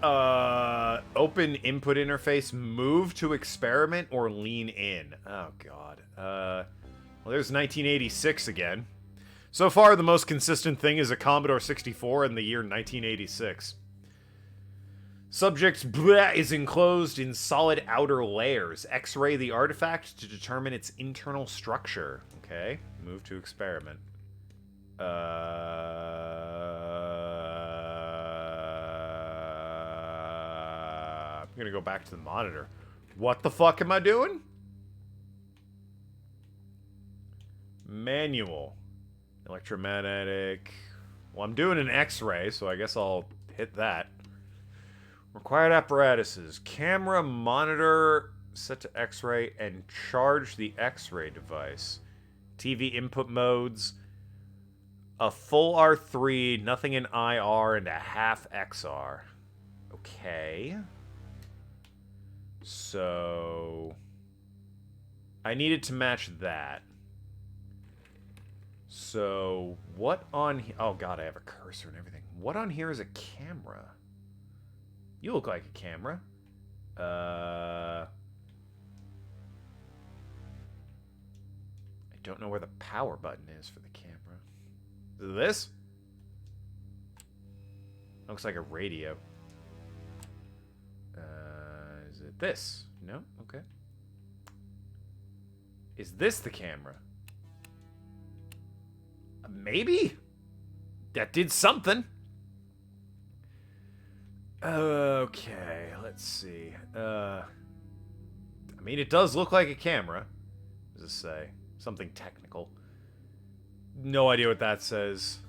Open input interface, move to experiment, or lean in. Oh god. Well, there's 1986 again. So far, the most consistent thing is a Commodore 64 in the year 1986. Subject is enclosed in solid outer layers. X-ray the artifact to determine its internal structure. Okay, move to experiment. I'm gonna go back to the monitor. What the fuck am I doing? Manual. Electromagnetic. Well, I'm doing an X-ray, so I guess I'll hit that. Required apparatuses. Camera, monitor, set to X-ray, and charge the X-ray device. TV input modes. A full R3, nothing in IR, and a half XR. Okay. So... I needed to match that. So, what on... Oh god, I have a cursor and everything. What on here is a camera? You look like a camera. I don't know where the power button is for the camera. Is it this? Looks like a radio. Is it this? No? Okay. Is this the camera? Maybe? That did something. Okay, let's see. I mean, it does look like a camera. What does it say? Something technical. No idea what that says.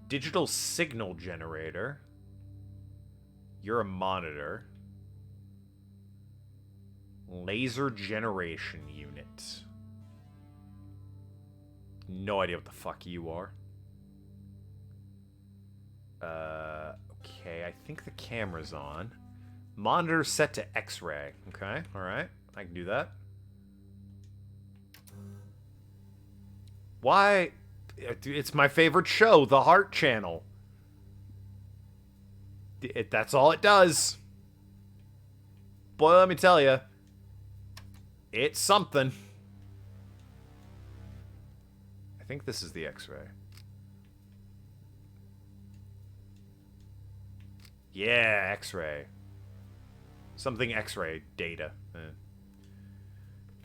Digital signal generator. You're a monitor. Laser generation unit. No idea what the fuck you are. Okay, I think the camera's on. Monitor set to X-ray. Okay, alright. I can do that. Why? It's my favorite show, The Heart Channel. That's all it does. Boy, let me tell you. It's something. I think this is the X-ray. Yeah, X-ray. Something X-ray data.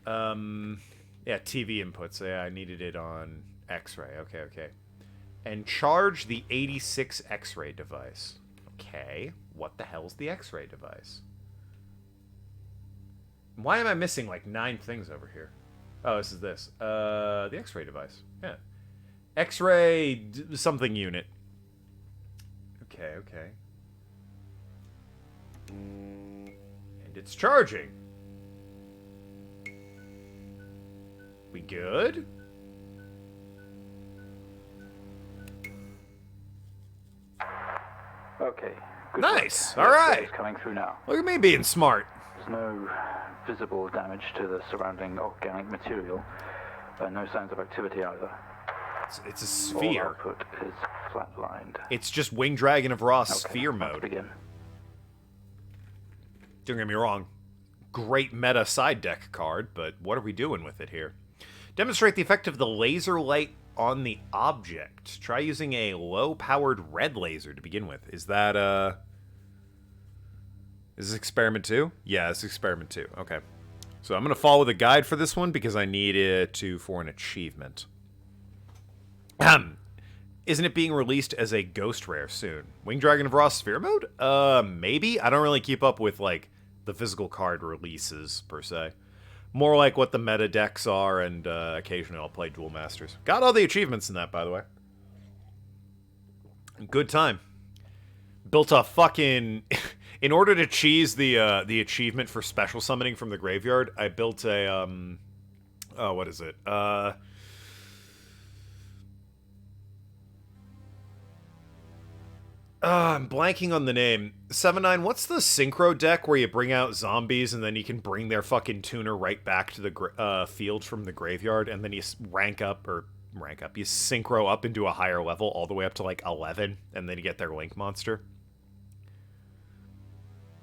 Yeah, TV inputs. Yeah, I needed it on X-ray. Okay, okay. And charge the 86 X-ray device. Okay, what the hell's the X-ray device? Why am I missing like 9 things over here? Oh, this is this. The X-ray device. Yeah. X-ray something unit. Okay, okay. And it's charging. We good? Okay. Good Nice. work. All The right. X-ray is coming through now. Look at me being smart. There's no visible damage to the surrounding organic material. No signs of activity either. It's a All sphere. output is flatlined. It's just Winged Dragon of Ross Okay, sphere let's mode. begin. Don't get me wrong. Great meta side deck card, but what are we doing with it here? Demonstrate the effect of the laser light on the object. Try using a low-powered red laser to begin with. Is that, Is this experiment 2? Yeah, it's experiment 2. Okay. So I'm going to follow the guide for this one because I need it for an achievement. Isn't it being released as a ghost rare soon? Winged Dragon of Ross sphere mode? Maybe? I don't really keep up with, like, the physical card releases, per se. More like what the meta decks are, and occasionally I'll play Duel Masters. Got all the achievements in that, by the way. Good time. Built a fucking... In order to cheese the achievement for special summoning from the graveyard, I built a, oh, what is it? I'm blanking on the name. 7-9, what's the synchro deck where you bring out zombies and then you can bring their fucking tuner right back to the field from the graveyard, and then you rank up, you synchro up into a higher level all the way up to like 11, and then you get their link monster?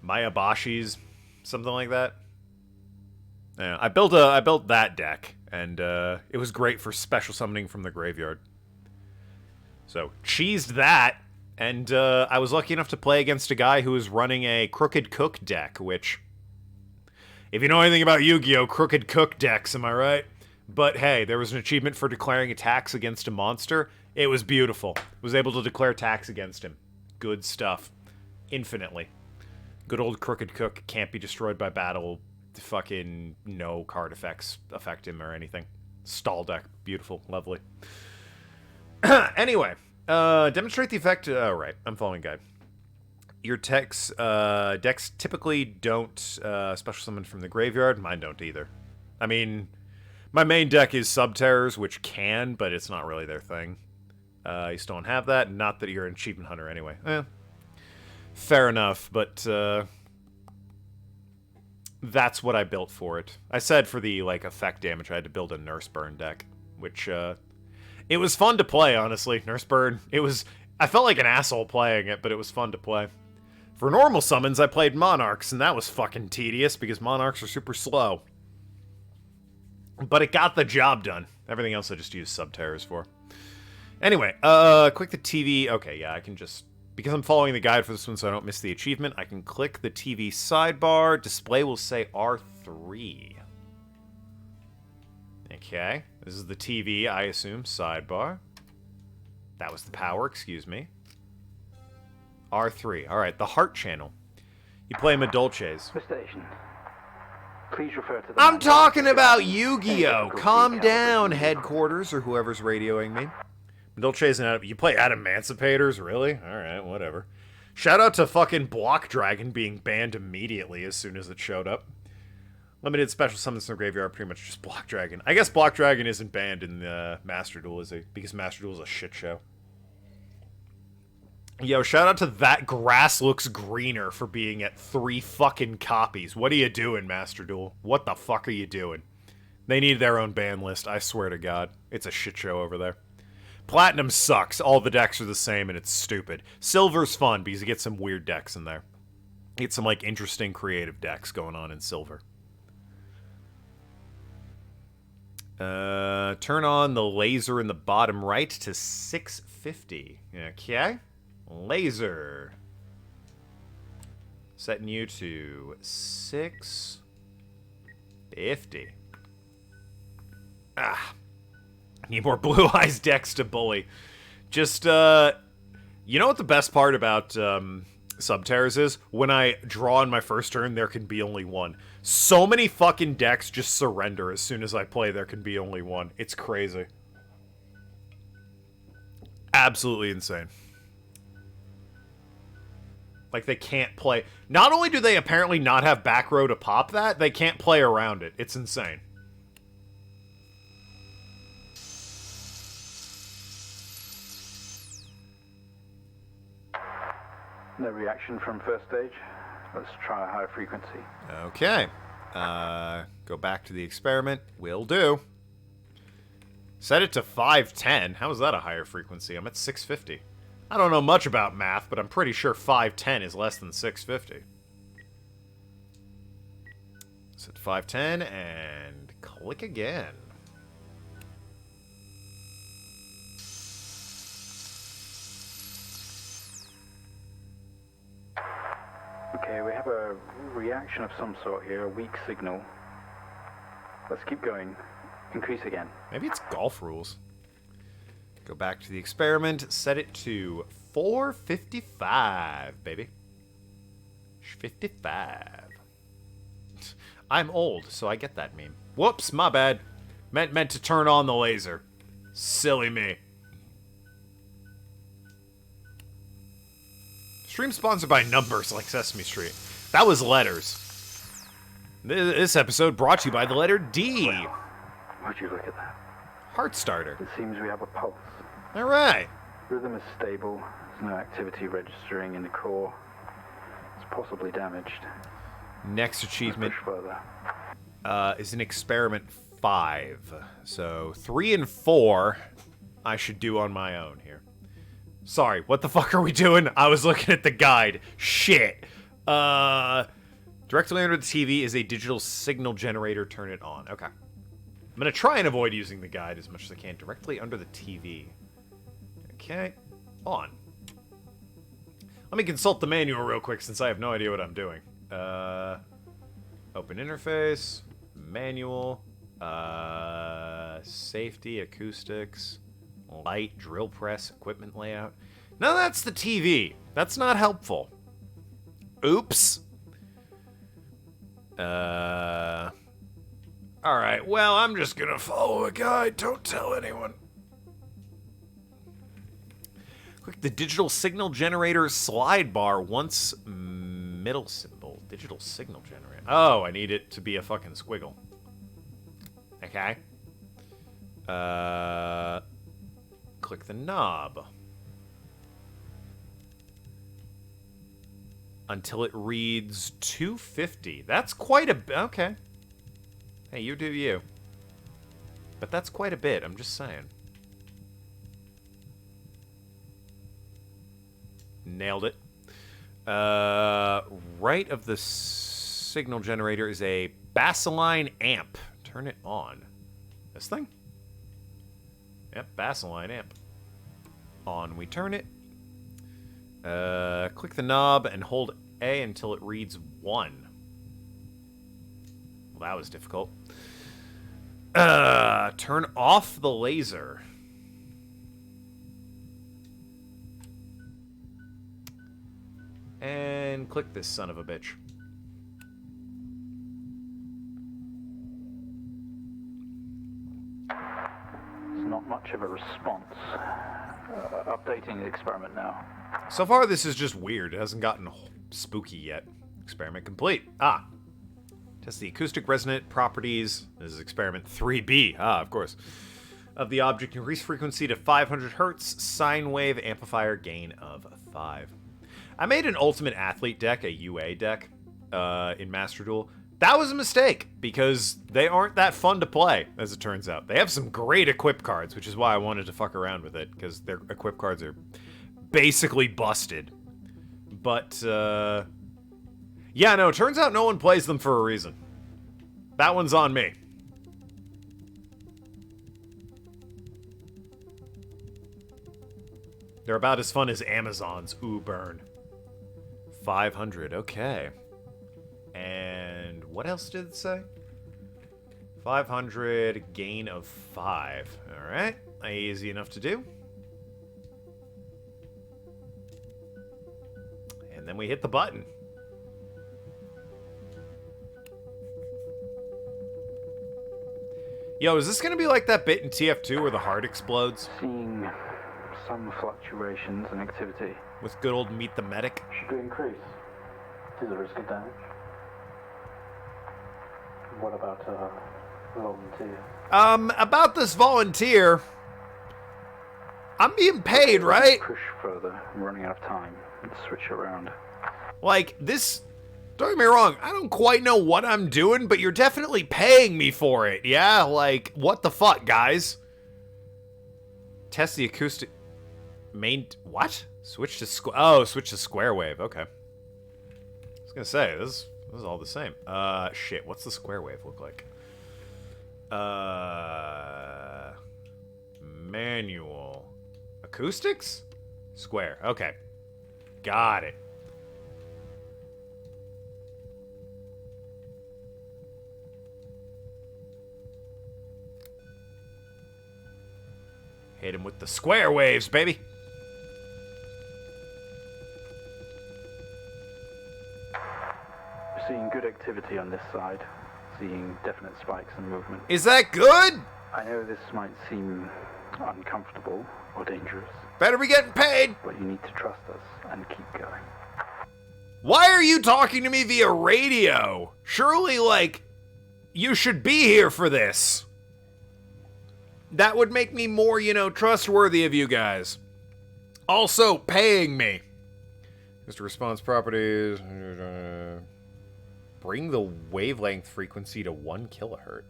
Mayabashi's, something like that. Yeah, I built that deck, and it was great for special summoning from the graveyard. So cheesed that, and I was lucky enough to play against a guy who was running a Crooked Cook deck, which, if you know anything about Yu-Gi-Oh, Crooked Cook decks, am I right? But hey, there was an achievement for declaring attacks against a monster. It was beautiful. Was able to declare attacks against him. Good stuff. Infinitely. Good old Crooked Cook can't be destroyed by battle. Fucking no card effects affect him or anything. Stall deck. Beautiful. Lovely. Anyway. Demonstrate the effect... Oh, right. I'm following guide. Your decks typically don't special summon from the graveyard. Mine don't either. I mean, my main deck is Subterrors, which can, but it's not really their thing. You still don't have that. Not that you're an achievement hunter anyway. Fair enough, but that's what I built for it. I said for the like effect damage, I had to build a Nurse Burn deck, which it was fun to play. Honestly, Nurse Burn. I felt like an asshole playing it, but it was fun to play. For normal summons, I played Monarchs, and that was fucking tedious because Monarchs are super slow. But it got the job done. Everything else I just used Subterrors for. Anyway, click the TV. Okay, yeah, I can just... Because I'm following the guide for this one so I don't miss the achievement, I can click the TV sidebar. Display will say R3. Okay. This is the TV, I assume. Sidebar. That was the power, excuse me. R3. All right, the heart channel. You play Medolces. Mr. Asian, please refer to the... I'm talking about Yu-Gi-Oh! Calm down, headquarters, or whoever's radioing me. Medolces and Adam... You play Adamancypators? Really? Alright, whatever. Shout out to fucking Block Dragon being banned immediately as soon as it showed up. Limited special summons from the graveyard, pretty much just Block Dragon. I guess Block Dragon isn't banned in the Master Duel, is he? Because Master Duel is a shit show. Yo, shout out to That Grass Looks Greener for being at 3 fucking copies. What are you doing, Master Duel? What the fuck are you doing? They need their own ban list, I swear to God. It's a shit show over there. Platinum sucks. All the decks are the same and it's stupid. Silver's fun because you get some weird decks in there. You get some, like, interesting creative decks going on in Silver. Turn on the laser in the bottom right to 650. Okay. Laser. Setting you to 650. Ah. Need more Blue Eyes decks to bully. Just, you know what the best part about Subterrors is? When I draw on my first turn, there can be only one. So many fucking decks just surrender as soon as I play there can be only one. It's crazy. Absolutely insane. Like, they can't play... Not only do they apparently not have back row to pop that, they can't play around it. It's insane. No reaction from first stage. Let's try a higher frequency. Okay. Go back to the experiment. Will do. Set it to 510. How is that a higher frequency? I'm at 650. I don't know much about math, but I'm pretty sure 510 is less than 650. Set 510 and click again. Okay, we have a reaction of some sort here, a weak signal. Let's keep going. Increase again. Maybe it's golf rules. Go back to the experiment, set it to 455, baby. 55. I'm old, so I get that meme. Whoops, my bad. Meant to turn on the laser. Silly me. Stream sponsored by numbers like Sesame Street. That was letters. This episode brought to you by the letter D. Well, would you look at that? Heart starter. It seems we have a pulse. All right. Rhythm is stable. There's no activity registering in the core. It's possibly damaged. Next Let's achievement push further. is an experiment 5. So 3 and 4 I should do on my own here. Sorry, what the fuck are we doing? I was looking at the guide. Shit. Directly under the TV is a digital signal generator. Turn it on. Okay. I'm going to try and avoid using the guide as much as I can. Directly under the TV. Okay. On. Let me consult the manual real quick since I have no idea what I'm doing. Open interface. Manual. Safety, acoustics, light, drill press, equipment layout. Now that's the TV. That's not helpful. Oops. Alright, well, I'm just gonna follow a guide. Don't tell anyone. Click the digital signal generator slide bar once middle symbol. Digital signal generator. Oh, I need it to be a fucking squiggle. Okay. Click the knob. Until it reads 250. That's quite a bit. Okay. Hey, you do you. But that's quite a bit, I'm just saying. Nailed it. Right of the signal generator is a Basiline amp. Turn it on. This thing? Yep, Basiline amp. On we turn it. Click the knob and hold A until it reads 1. Well, that was difficult. Turn off the laser. click this son of a bitch. There's not much of a response. Updating the experiment now. So far, this is just weird. It hasn't gotten spooky yet. Experiment complete. Ah. Test the acoustic resonant properties. This is experiment 3B. Ah, of course. Of the object, increase frequency to 500 hertz, sine wave amplifier gain of 5. I made an Ultimate Athlete deck, a UA deck, in Master Duel. That was a mistake, because they aren't that fun to play, as it turns out. They have some great equip cards, which is why I wanted to fuck around with it, because their equip cards are basically busted. But, yeah, no, it turns out no one plays them for a reason. That one's on me. They're about as fun as Amazon's. Ooh, burn. 500, okay. And what else did it say? 500, gain of 5. Alright, easy enough to do. And then we hit the button. Yo, is this gonna be like that bit in TF2 where the heart explodes? Seeing some fluctuations in activity. With good old Meet the Medic? Should we increase? Is the risk of damage? What about volunteer? About this volunteer... I'm being paid, right? Push further. I'm running out of time. Let's switch around. Like, this... Don't get me wrong, I don't quite know what I'm doing, but you're definitely paying me for it, yeah? Like, what the fuck, guys? Test the acoustic... What? Switch to switch to square wave, okay. I was gonna say, this is all the same. Shit, what's the square wave look like? Manual. Acoustics? Square, okay. Got it. Hit him with the square waves, baby. We're seeing good activity on this side. Seeing definite spikes in movement. Is that good? I know this might seem uncomfortable or dangerous. Better be getting paid. But you need to trust us and keep going. Why are you talking to me via radio? Surely, like, you should be here for this. That would make me more, you know, trustworthy of you guys. Also, paying me. Mr. Response properties. Bring the wavelength frequency to 1 kilohertz.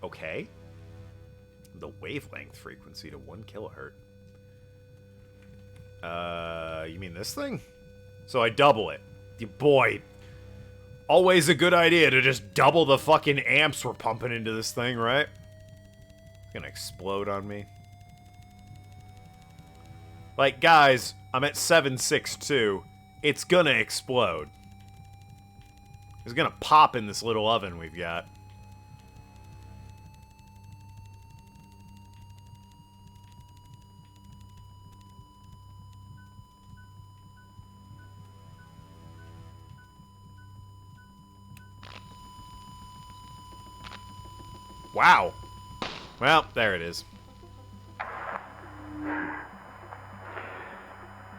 Okay. The wavelength frequency to 1 kilohertz. You mean this thing? So I double it. Boy. Always a good idea to just double the fucking amps we're pumping into this thing, right? It's gonna explode on me. Like, guys, I'm at 762. It's gonna explode. It's gonna pop in this little oven we've got. Wow. Well, there it is.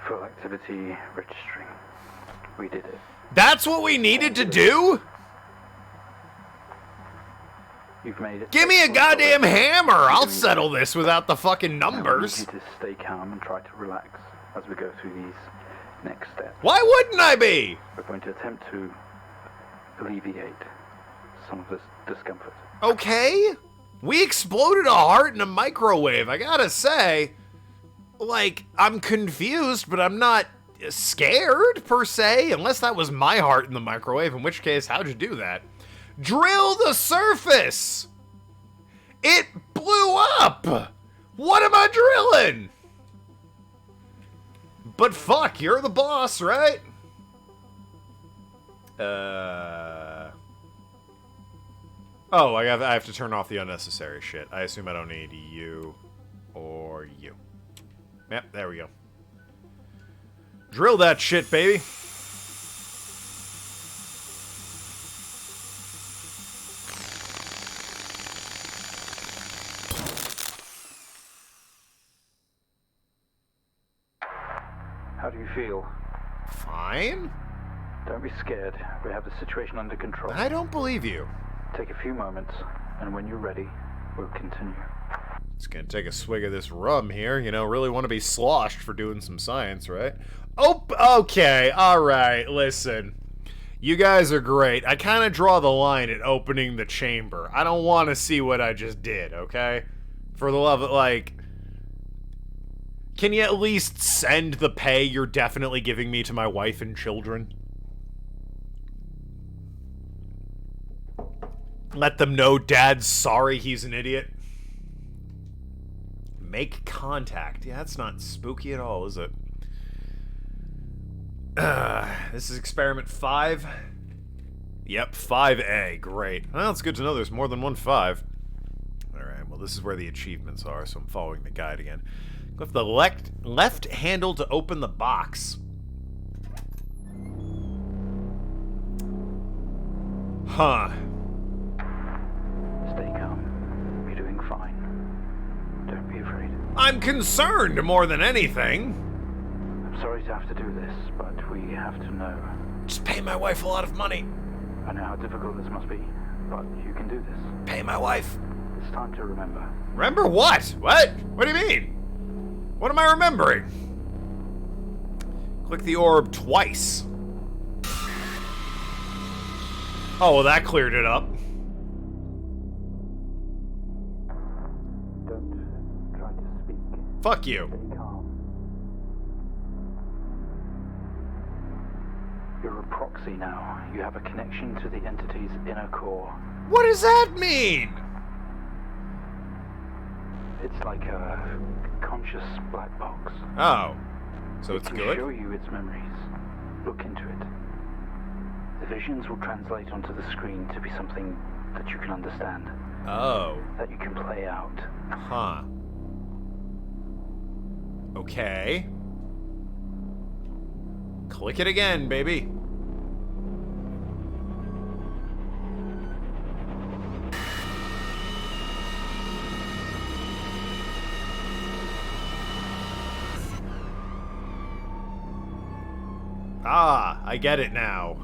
Full activity registering. We did it. That's what we needed to do? You've made it. Give me a goddamn hammer! I'll settle this without the fucking numbers. I need you to stay calm and try to relax as we go through these next steps. Why wouldn't I be? We're going to attempt to alleviate some of this discomfort. Okay. We exploded a heart in a microwave. I gotta say, like, I'm confused, but I'm not scared, per se. Unless that was my heart in the microwave, in which case, how'd you do that? Drill the surface! It blew up! What am I drilling? But fuck, you're the boss, right? Oh, I have to turn off the unnecessary shit. I assume I don't need you or or you. Yep, there we go. Drill that shit, baby. How do you feel? Fine. Don't be scared. We have the situation under control. I don't believe you. Take a few moments, and when you're ready, we'll continue. Just gonna take a swig of this rum here. You know, really want to be sloshed for doing some science, right? Oh, okay. All right. Listen. You guys are great. I kind of draw the line at opening the chamber. I don't want to see what I just did, okay? For the love of, like... Can you at least send the pay you're definitely giving me to my wife and children? Let them know Dad's sorry he's an idiot. Make contact. Yeah, that's not spooky at all, is it? This is experiment 5. Yep, 5A. Great. Well, it's good to know there's more than one 5. Alright, well, this is where the achievements are, so I'm following the guide again. Lift the left handle to open the box. Huh. Stay calm. You're doing fine. Don't be afraid. I'm concerned more than anything. I'm sorry to have to do this, but we have to know. Just pay my wife a lot of money. I know how difficult this must be, but you can do this. Pay my wife. It's time to remember. Remember what? What? What do you mean? What am I remembering? Click the orb twice. Oh, well, that cleared it up. Don't try to speak. Fuck you. Stay calm. You're a proxy now. You have a connection to the entity's inner core. What does that mean? It's like a conscious black box. Oh. So it's It can good? show you its memories. Look into it. The visions will translate onto the screen to be something that you can understand. Oh. That you can play out. Huh. Okay. Click it again, baby. Ah, I get it now.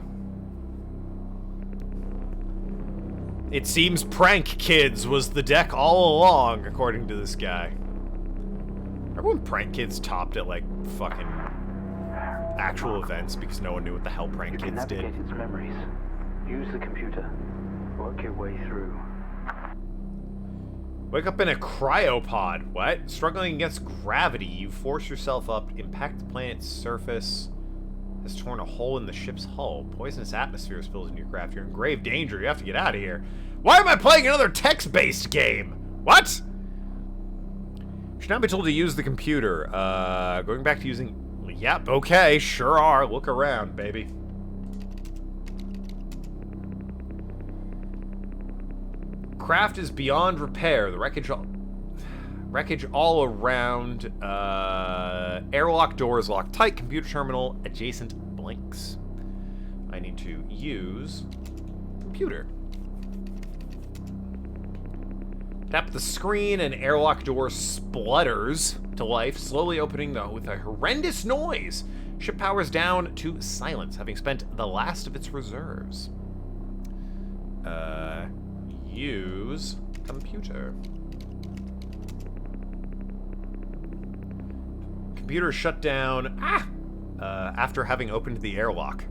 It seems Prank Kids was the deck all along, according to this guy. Remember when Prank Kids topped at, like, fucking actual events because no one knew what the hell Prank You can Kids did? navigate its memories. Use the computer. Work your way through. Wake up in a cryopod. What? Struggling against gravity. You force yourself up, impact the planet's surface. Has torn a hole in the ship's hull. Poisonous atmosphere spills into your craft. You're in grave danger. You have to get out of here. Why am I playing another text-based game? What? You should now be told to use the computer. Going back to using... Yep, okay, sure are. Look around, baby. Craft is beyond repair. The wreckage all around. Airlock doors locked tight. Computer terminal adjacent blinks. I need to use computer. Tap the screen and airlock door splutters to life, slowly opening with a horrendous noise. Ship powers down to silence, having spent the last of its reserves. Use computer. Computer shut down after having opened the airlock.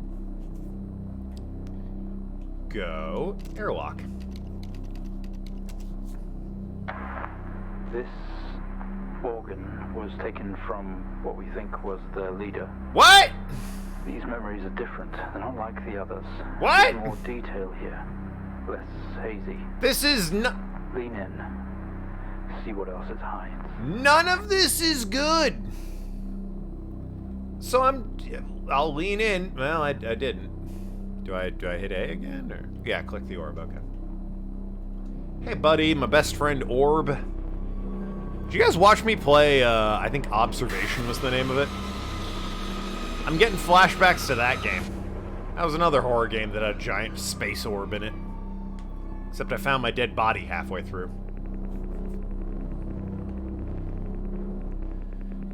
Go airlock. This organ was taken from what we think was the leader. What? These memories are different. They're not like the others. What? There's more detail here. Less hazy. This is not... Lean in. See what else it hides. None of this is good. So I'll lean in. Well, I didn't. Do I hit A again? Or yeah, click the orb. Okay. Hey, buddy, my best friend Orb. Did you guys watch me play, I think Observation was the name of it? I'm getting flashbacks to that game. That was another horror game that had a giant space orb in it. Except I found my dead body halfway through.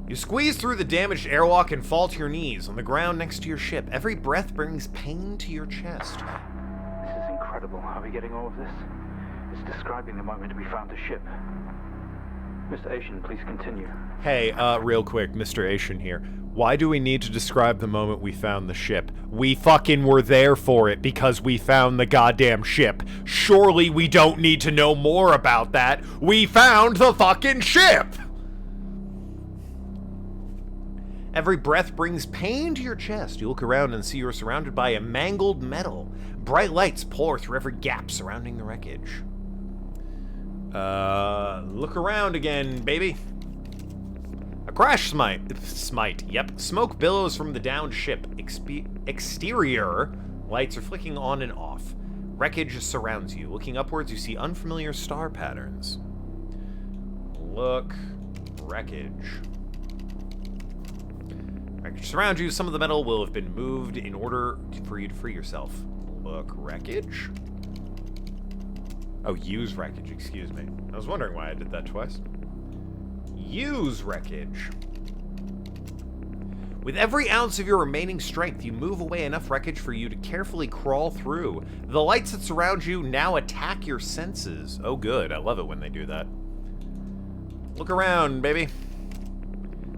You squeeze through the damaged airlock and fall to your knees on the ground next to your ship. Every breath brings pain to your chest. This is incredible. Are we getting all of this? It's describing the moment we found the ship. Mr. Asian, please continue. Hey, real quick, Mr. Asian here. Why do we need to describe the moment we found the ship? We fucking were there for it because we found the goddamn ship. Surely we don't need to know more about that. We found the fucking ship! Every breath brings pain to your chest. You look around and see you're surrounded by a mangled metal. Bright lights pour through every gap surrounding the wreckage. Look around again, baby. A crash smite. Yep. Smoke billows from the downed ship. Exterior lights are flicking on and off. Wreckage surrounds you. Looking upwards, you see unfamiliar star patterns. Look. Wreckage. Wreckage surrounds you. Some of the metal will have been moved in order for you to free yourself. Look. Wreckage. Oh, use wreckage. Excuse me. I was wondering why I did that twice. Use wreckage. With every ounce of your remaining strength, you move away enough wreckage for you to carefully crawl through. The lights that surround you now attack your senses. Oh good, I love it when they do that. Look around, baby.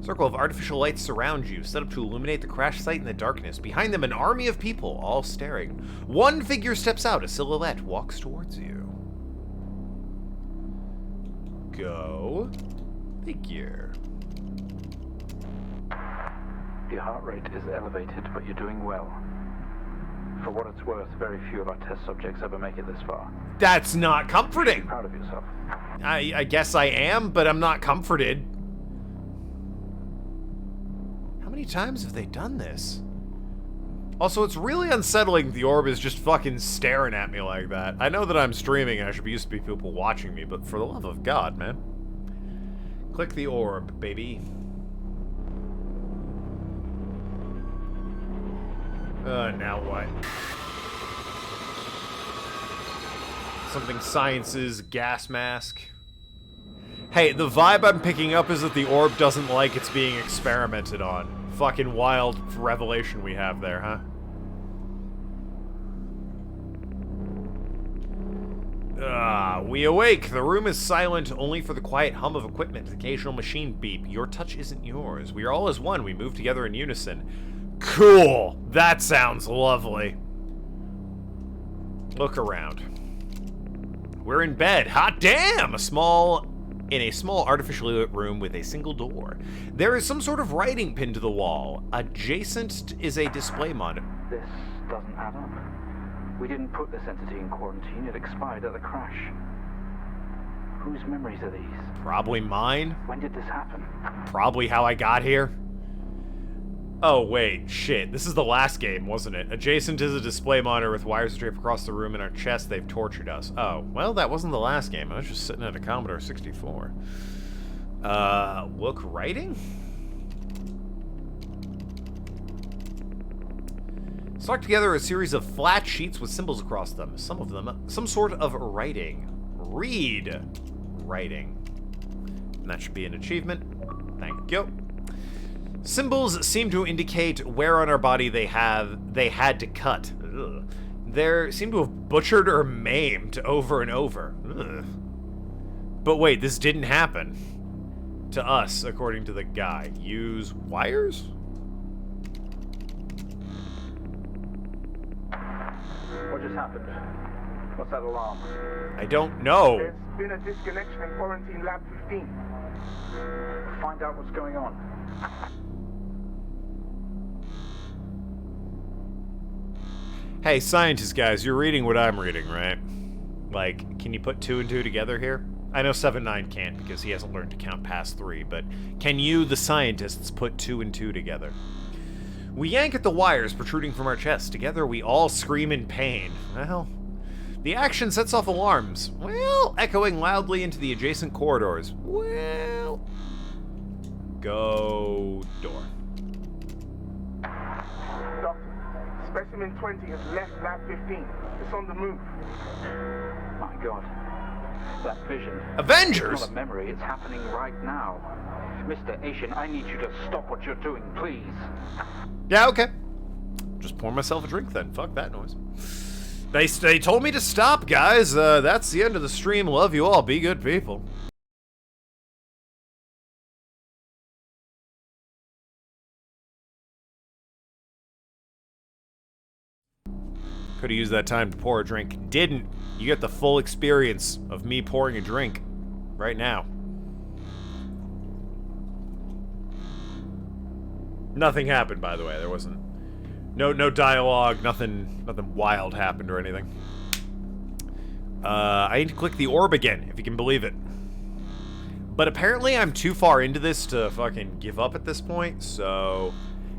A circle of artificial lights surround you, set up to illuminate the crash site in the darkness. Behind them, an army of people, all staring. One figure steps out, a silhouette walks towards you. Go. Figure. Your heart rate is elevated, but you're doing well. For what it's worth, very few of our test subjects ever make it this far. That's not Be comforting. proud of yourself. I guess I am, but I'm not comforted. How many times have they done this? Also, it's really unsettling the orb is just fucking staring at me like that. I know that I'm streaming and I should be used to be people watching me, but for the love of God, man. Click the orb, baby. Now what? Something sciences, gas mask. Hey, the vibe I'm picking up is that the orb doesn't like it's being experimented on. Fucking wild revelation we have there, huh? We awake. The room is silent, only for the quiet hum of equipment, the occasional machine beep. Your touch isn't yours. We are all as one. We move together in unison. Cool. That sounds lovely. Look around. We're in bed. Hot damn! In a small artificially lit room with a single door. There is some sort of writing pinned to the wall. Adjacent is a display monitor. This doesn't add up. We didn't put this entity in quarantine. It expired at the crash. Whose memories are these? Probably mine. When did this happen? Probably how I got here. Oh, wait. Shit. This is the last game, wasn't it? Adjacent is a display monitor with wires draped across the room. In our chest, they've tortured us. Oh, well, that wasn't the last game. I was just sitting at a Commodore 64. Look writing? Stuck together a series of flat sheets with symbols across them. Some of them, some sort of writing. Read. Writing. And that should be an achievement. Thank you. Symbols seem to indicate where on our body they had to cut. Ugh. They seem to have butchered or maimed over and over. Ugh. But wait, this didn't happen. To us, according to the guy. Use wires? What just happened? What's that alarm? I don't know. There's been a disconnection in quarantine lab 15. Find out what's going on. Hey, scientist guys, you're reading what I'm reading, right? Like, can you put 2 and 2 together here? I know 7-9 can't because he hasn't learned to count past 3, but can you, the scientists, put 2 and 2 together? We yank at the wires protruding from our chests. Together, we all scream in pain. Well, the action sets off alarms. Well, echoing loudly into the adjacent corridors. Well, Go door. Doctor, specimen 20 has left lab 15. It's on the move. My God. That vision. Avengers! It's not a memory, it's happening right now. Mr. Asian, I need you to stop what you're doing, please. Yeah, okay. Just pour myself a drink then. They told me to stop, guys. That's the end of the stream. Love you all. Be good people. Could have used that time to pour a drink. Didn't. You get the full experience of me pouring a drink right now. Nothing happened, by the way. There wasn't no dialogue, nothing wild happened or anything. I need to click the orb again, if you can believe it. But apparently I'm too far into this to fucking give up at this point, so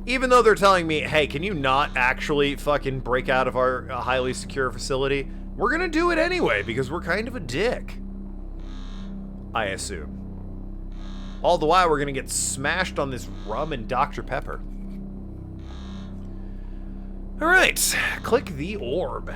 even though they're telling me, hey, can you not actually fucking break out of our highly secure facility? We're gonna do it anyway, because we're kind of a dick. I assume. All the while, we're gonna get smashed on this rum and Dr. Pepper. Alright, click the orb.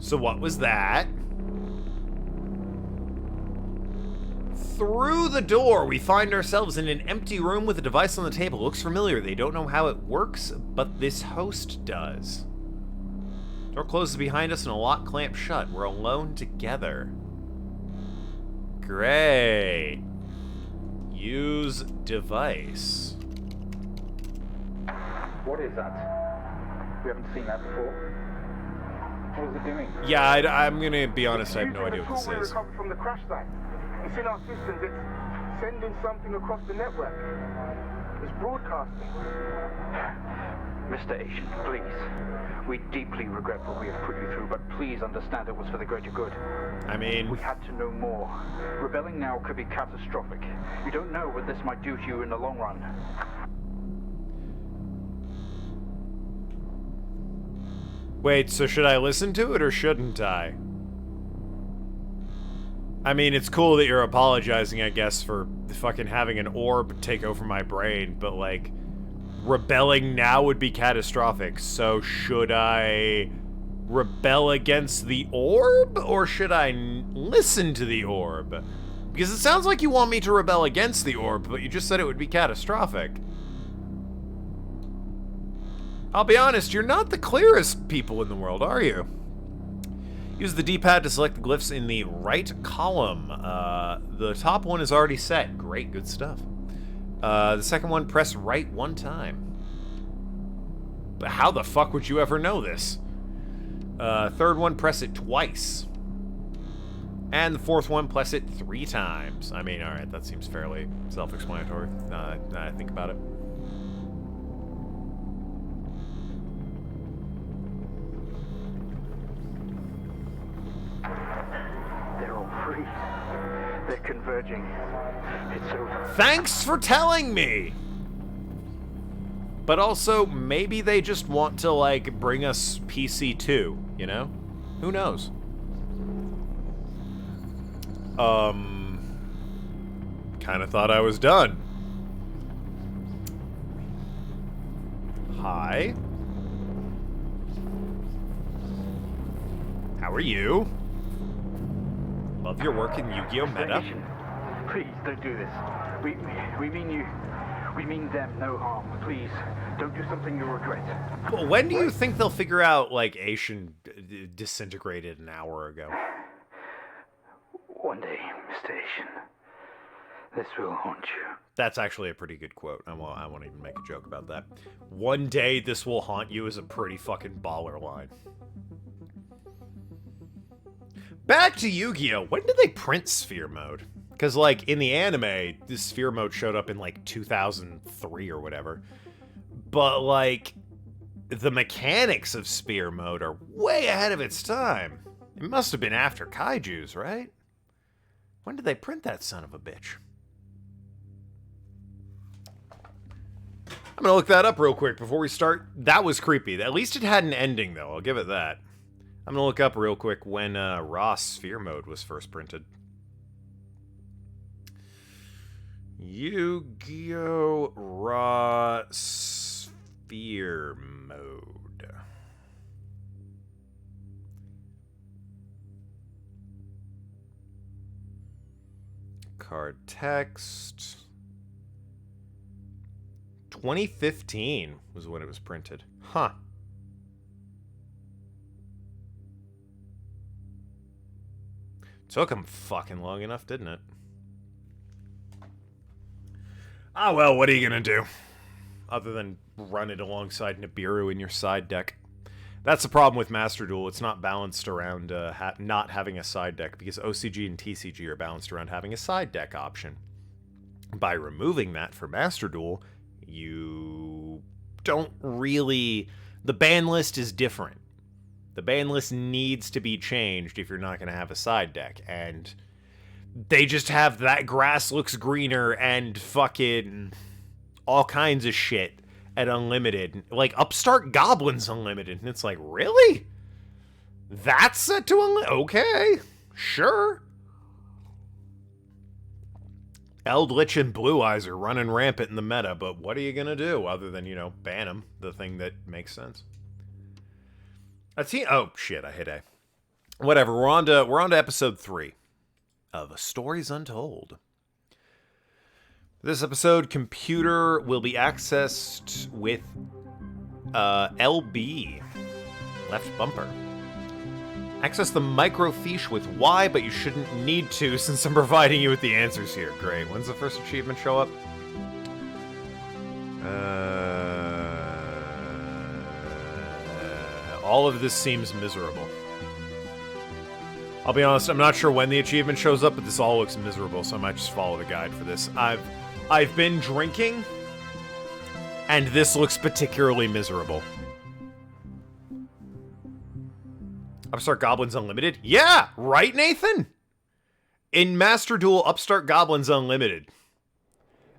So what was that? Through the door, we find ourselves in an empty room with a device on the table. Looks familiar. They don't know how it works, but this host does. Door closes behind us and a lock clamps shut. We're alone together. Great. Use device. What is that? We haven't seen that before. What is it doing? Yeah, I'm gonna be honest, I have no idea what this We is. recovered from the crash site. It's in our systems. It's sending something across the network. It's broadcasting. Mr. Asian, please. We deeply regret what we have put you through, but please understand it was for the greater good. I mean, We had to know more. Rebelling now could be catastrophic. You don't know what this might do to you in the long run. wait, so should I listen to it or shouldn't I? I mean, it's cool that you're apologizing, I guess, for fucking having an orb take over my brain, but like, rebelling now would be catastrophic, so should I rebel against the orb, or should I listen to the orb? Because it sounds like you want me to rebel against the orb, but you just said it would be catastrophic. I'll be honest, you're not the clearest people in the world, are you? Use the D-pad to select the glyphs in the right column. The top one is already set. Great, good stuff. The second one, press right one time. But how the fuck would you ever know this? Third one, press it twice. And the fourth one, press it 3 times. I mean, alright, that seems fairly self-explanatory. Now that I think about it. They're all free. They're converging. It's over. Thanks for telling me! But also, maybe they just want to, like, bring us PC2, you know? Who knows? Kinda thought I was done. Hi. How are you? Love your work in Yu-Gi-Oh! Meta. Please don't do this. We mean you. We mean them no harm. Please don't do something you'll regret. Well, when do you think they'll figure out, like, Asian disintegrated an hour ago? One day, Mr. Asian, this will haunt you. That's actually a pretty good quote. I won't even make a joke about that. One day this will haunt you is a pretty fucking baller line. Back to Yu-Gi-Oh! When did they print Sphere Mode? Because, like, in the anime, this Sphere Mode showed up in, like, 2003 or whatever. But, like, the mechanics of spear mode are way ahead of its time. It must have been after Kaijus, right? When did they print that son of a bitch? I'm gonna look that up real quick before we start. That was creepy. At least it had an ending, though. I'll give it that. I'm gonna look up real quick when Raw Sphere Mode was first printed. Yu-Gi-Oh! Raw Sphere Mode. Card text. 2015 was when it was printed. Huh. Took him fucking long enough, didn't it? Ah, well, what are you gonna do? Other than run it alongside Nibiru in your side deck. That's the problem with Master Duel. It's not balanced around not having a side deck, because OCG and TCG are balanced around having a side deck option. By removing that for Master Duel, you don't really... The ban list is different. The ban list needs to be changed if you're not going to have a side deck, and they just have that grass looks greener and fucking all kinds of shit at Unlimited. Like, Upstart Goblins Unlimited, and it's like, really? That's set to Unlimited? Okay, sure. Eldritch and Blue Eyes are running rampant in the meta, but what are you gonna do other than, you know, ban them? The thing that makes sense. Oh shit! I hit A. Whatever. We're on to episode 3 of Stories Untold. This episode, computer will be accessed with LB, left bumper. Access the microfiche with Y, but you shouldn't need to since I'm providing you with the answers here. Great. When's the first achievement show up? All of this seems miserable. I'll be honest, I'm not sure when the achievement shows up, but this all looks miserable, so I might just follow the guide for this. I've been drinking, and this looks particularly miserable. Upstart Goblins Unlimited? Yeah! Right, Nathan? In Master Duel, Upstart Goblins Unlimited.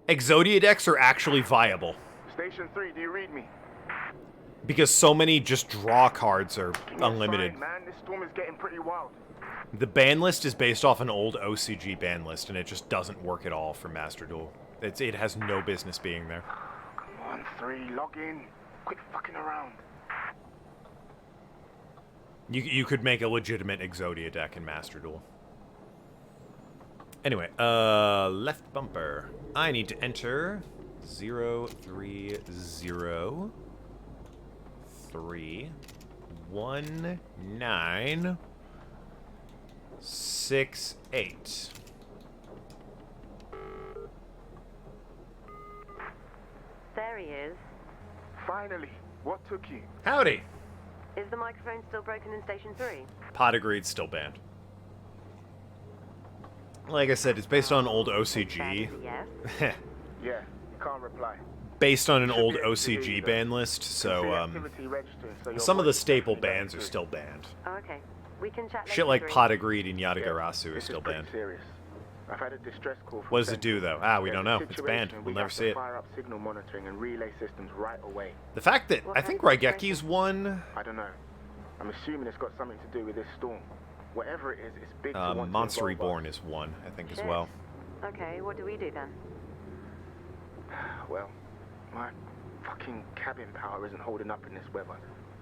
Exodia decks are actually viable. Station 3, do you read me? Because so many just draw cards are unlimited. Sign, man. This storm is getting pretty wild. The ban list is based off an old OCG ban list, and it just doesn't work at all for Master Duel. It has no business being there. Come on, 3, log in. Quit fucking around. You could make a legitimate Exodia deck in Master Duel. Anyway, left bumper. I need to enter 030 31968. There he is. Finally, what took you? Howdy. Is the microphone still broken in Station 3? Pot agreed, still banned. Like I said, it's based on old OCG. Yes. Yeah, you can't reply. Based on an old OCG ban list, so some of the staple bans are still banned. Oh, okay. We can chat Shit later, like 3. Pot agreed and Yatagarasu is still banned. Serious. I've had a distress call from What does it do though? Ah, we don't know. There's a It's banned. situation We'll we never have see to it. Fire up signal monitoring and relay systems right away. The fact that I think Raigeki's won. I don't know. I'm assuming it's got something to do with this storm. Whatever it is, it's big. to want to Monster involve Reborn us. is one, I think, as Shit. well. Okay, what do we do then? Well, my fucking cabin power isn't holding up in this weather,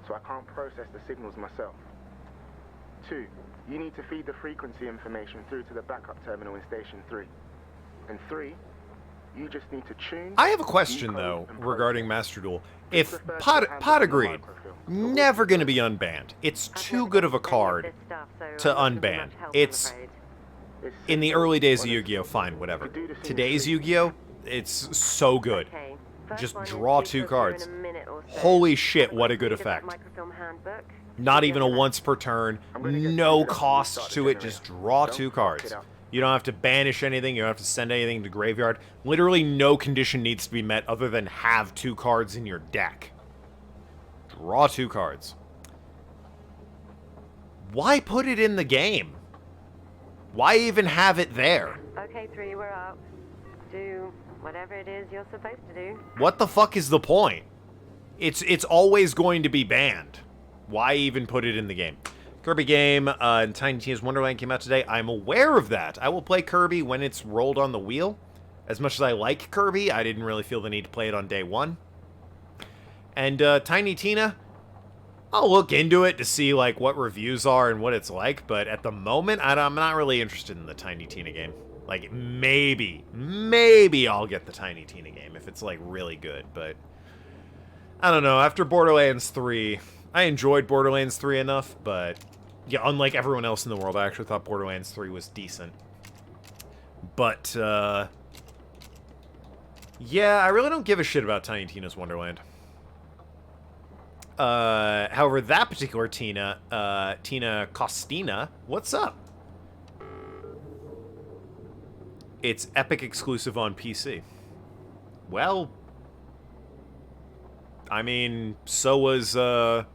so I can't process the signals myself. 2, you need to feed the frequency information through to the backup terminal in Station 3. And 3, you just need to tune... I have a question decode, though and regarding process. Master Duel. It's If the first Pot hand Pot of the agreed, microfilm. never going to be unbanned. It's I've too never good of a got any card this stuff, so to I'm not gonna be unban. much help, I'm It's afraid. It's in the simple, early days of honestly. Yu-Gi-Oh, fine, whatever. You could do this in Today's your sleep. Yu-Gi-Oh, it's so good. Okay. First Just one is draw due 2 to appear cards. in a minute or so. Holy shit, I've what a got good read that effect. microfilm handbook. Not Should even be a enough. once per turn, I'm gonna get no started cost on the to it, generator. just draw Don't 2 fuck cards. it up. You don't have to banish anything, you don't have to send anything to graveyard. Literally no condition needs to be met other than have 2 cards in your deck. Draw 2 cards. Why put it in the game? Why even have it there? Okay, 3, we're up. Do whatever it is you're supposed to do. What the fuck is the point? It's always going to be banned. Why even put it in the game? Kirby game and Tiny Tina's Wonderland came out today. I'm aware of that. I will play Kirby when it's rolled on the wheel. As much as I like Kirby, I didn't really feel the need to play it on day 1. And Tiny Tina, I'll look into it to see like what reviews are and what it's like, but at the moment, I'm not really interested in the Tiny Tina game. Like, maybe I'll get the Tiny Tina game if it's like really good, but I don't know. After Borderlands 3, I enjoyed Borderlands 3 enough, but yeah, unlike everyone else in the world, I actually thought Borderlands 3 was decent. But, yeah, I really don't give a shit about Tiny Tina's Wonderland. However, that particular Tina, Tina Costina, what's up? It's Epic exclusive on PC. Well, I mean, so was, it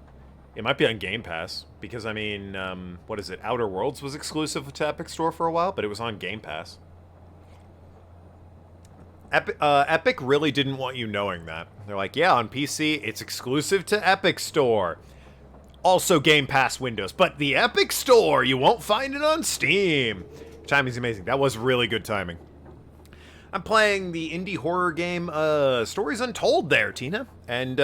might be on Game Pass, because, I mean, what is it? Outer Worlds was exclusive to Epic Store for a while, but it was on Game Pass. Epic really didn't want you knowing that. They're like, yeah, on PC, it's exclusive to Epic Store. Also Game Pass Windows, but the Epic Store, you won't find it on Steam. Timing's amazing. That was really good timing. I'm playing the indie horror game, Stories Untold there, Tina. And,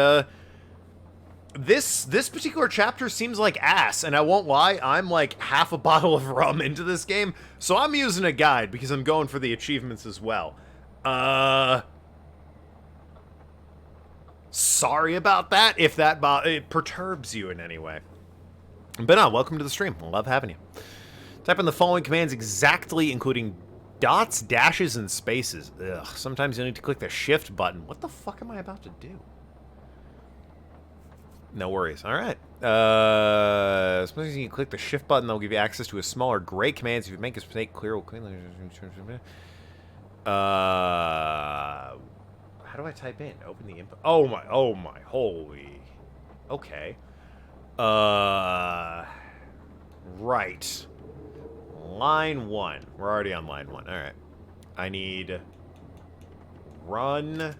this particular chapter seems like ass, and I won't lie, I'm like half a bottle of rum into this game, so I'm using a guide because I'm going for the achievements as well. Sorry about that if that it perturbs you in any way. But no, welcome to the stream. Love having you. Type in the following commands exactly, including dots, dashes, and spaces. Ugh, sometimes you need to click the shift button. What the fuck am I about to do? No worries. All right. Suppose you can click the shift button. That'll give you access to a smaller gray commands. If you make a mistake, clear will clean. How do I type in? Open the input. Oh my, holy. Okay. Right. Line 1. We're already on line 1. All right. I need run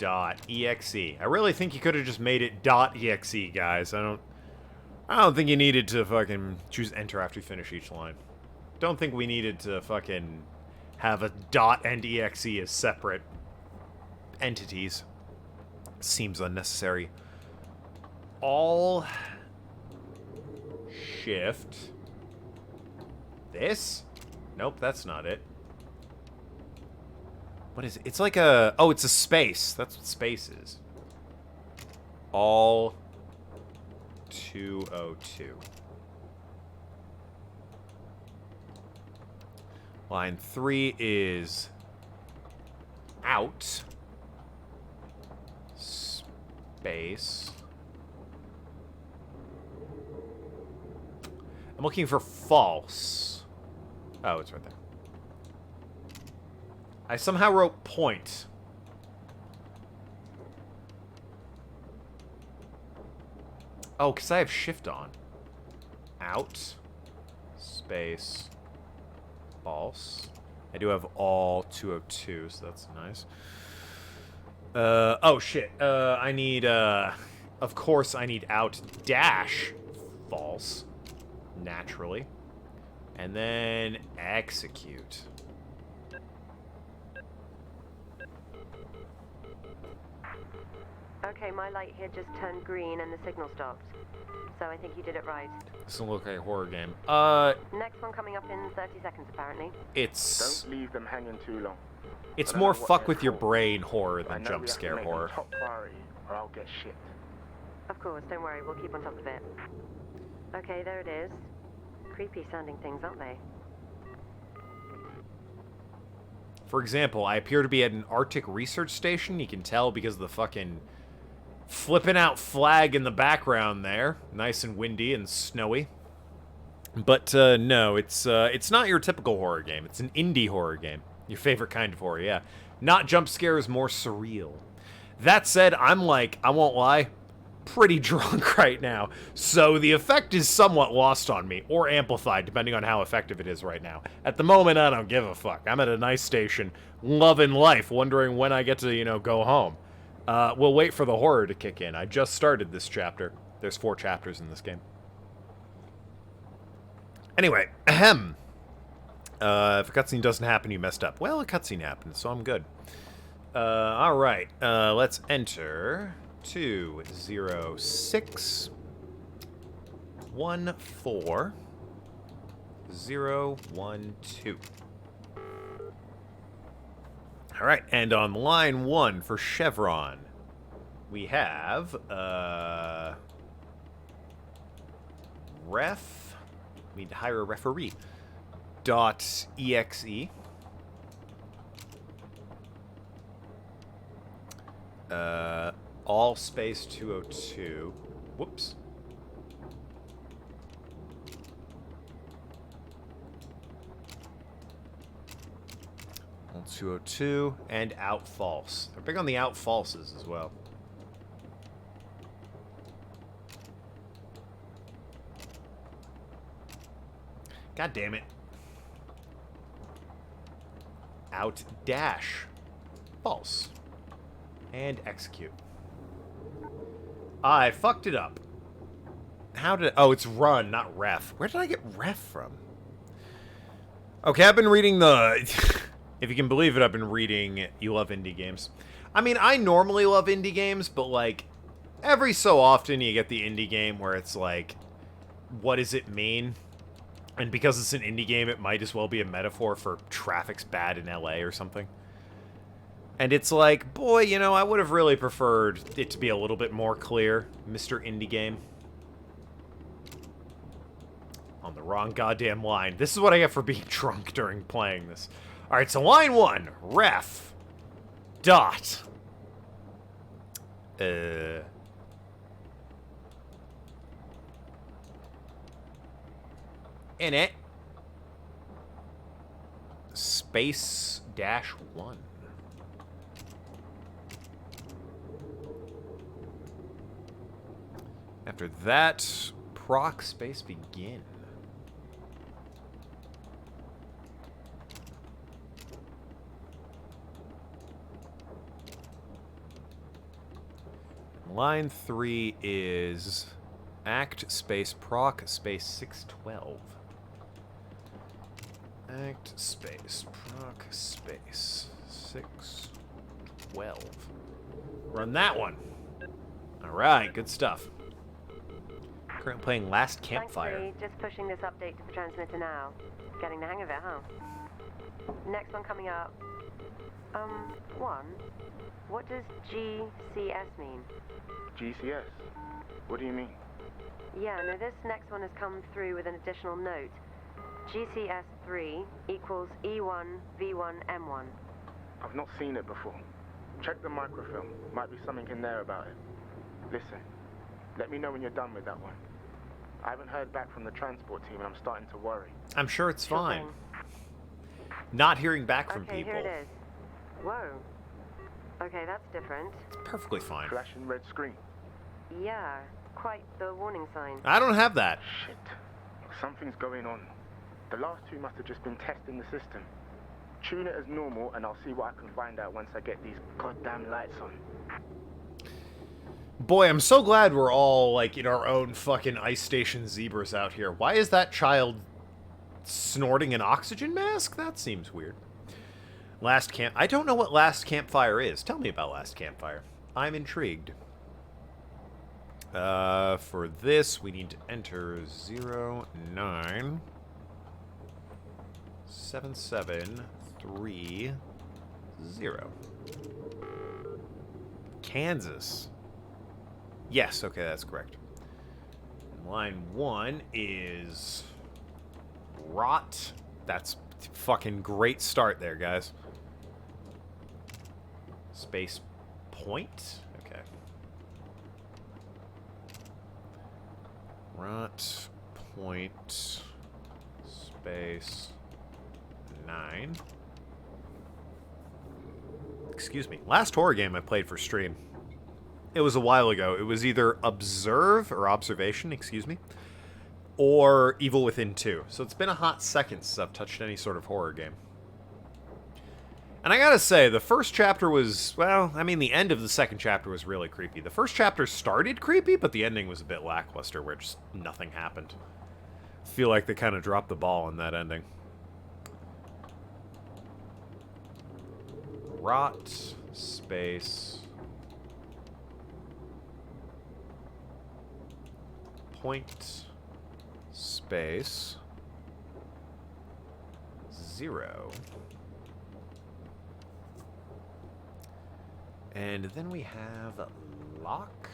.exe. I really think you could have just made it .exe, guys. I don't think you needed to fucking choose enter after you finish each line. Don't think we needed to fucking have a dot and exe as separate entities. Seems unnecessary. All shift this? Nope, that's not it. What is it? It's like a... Oh, it's a space. That's what space is. All 202. Line 3 is out. Space. I'm looking for false. Oh, it's right there. I somehow wrote point. Oh, because I have shift on. Out. Space. False. I do have all 202, so that's nice. Oh shit. I need, of course I need out dash false. Naturally. And then execute. Okay, my light here just turned green and the signal stopped. So I think you did it right. This doesn't look like a horror game. Next one coming up in 30 seconds, apparently. It's... Don't leave them hanging too long. It's I don't more know what fuck they're with your for, brain horror but I than know jump we have to scare make them horror. top priority, or I'll get shit. Of course, don't worry, we'll keep on top of it. Okay, there it is. Creepy sounding things, aren't they? For example, I appear to be at an Arctic research station. You can tell because of the fucking flipping out flag in the background there. Nice and windy and snowy. But no, it's not your typical horror game. It's an indie horror game. Your favorite kind of horror, yeah. Not jump scares, more surreal. That said, I'm like, I won't lie, pretty drunk right now. So the effect is somewhat lost on me, or amplified, depending on how effective it is right now. At the moment, I don't give a fuck. I'm at a nice station, loving life, wondering when I get to, you know, go home. We'll wait for the horror to kick in. I just started this chapter. There's 4 chapters in this game. Anyway, ahem. If a cutscene doesn't happen, you messed up. Well, a cutscene happened, so I'm good. Alright. Let's enter 206 14 012. Alright, and on line 1 for Chevron, we have, ref. We need to hire a referee. .exe. All space 202. Whoops. All 202 and out false. They're big on the out falses as well. God damn it. Out dash. False. And execute. I fucked it up. How did... Oh, it's run, not ref. Where did I get ref from? Okay, I've been reading the... If you can believe it, I've been reading You Love Indie Games. I mean, I normally love indie games, but, like, every so often you get the indie game where it's like, what does it mean? And because it's an indie game, it might as well be a metaphor for traffic's bad in LA or something. And it's like, boy, you know, I would have really preferred it to be a little bit more clear, Mr. Indie Game. On the wrong goddamn line. This is what I get for being drunk during playing this. Alright, so line 1, ref. Dot. In it. Space dash 1. After that, proc space begin. Line 3 is act space proc space 612. Act space proc space 612. Run that one. Alright, good stuff. Currently playing Last Campfire. Thankfully, just pushing this update to the transmitter now. Getting the hang of it, huh? Next one coming up. One. What does GCS mean? GCS? What do you mean? Yeah, no, this next one has come through with an additional note. GCS3 equals E1V1M1. I've not seen it before. Check the microfilm. Might be something in there about it. Listen, let me know when you're done with that one. I haven't heard back from the transport team and I'm starting to worry. I'm sure it's Sure fine. thing. Not hearing back from Okay, people. here it is. Whoa. Okay, that's different. It's perfectly fine. Flashing red screen. Yeah, quite the warning sign. I don't have that. Shit. Something's going on. The last two must have just been testing the system. Tune it as normal and I'll see what I can find out once I get these goddamn lights on. Boy, I'm so glad we're all, like, in our own fucking ice station zebras out here. Why is that child snorting an oxygen mask? That seems weird. I don't know what Last Campfire is. Tell me about Last Campfire. I'm intrigued. For this, we need to enter 09 7730. Kansas. Yes, okay, that's correct. Line 1 is Rot. That's fucking great start there, guys. Space point? Okay. Rot point space 9. Excuse me. Last horror game I played for stream. It was a while ago. It was either Observation, excuse me, or Evil Within 2. So it's been a hot second since I've touched any sort of horror game. And I gotta say, the first chapter was, well, I mean, the end of the second chapter was really creepy. The first chapter started creepy, but the ending was a bit lackluster, where just nothing happened. I feel like they kind of dropped the ball in that ending. Rot, space, point, space, 0. And then we have lock.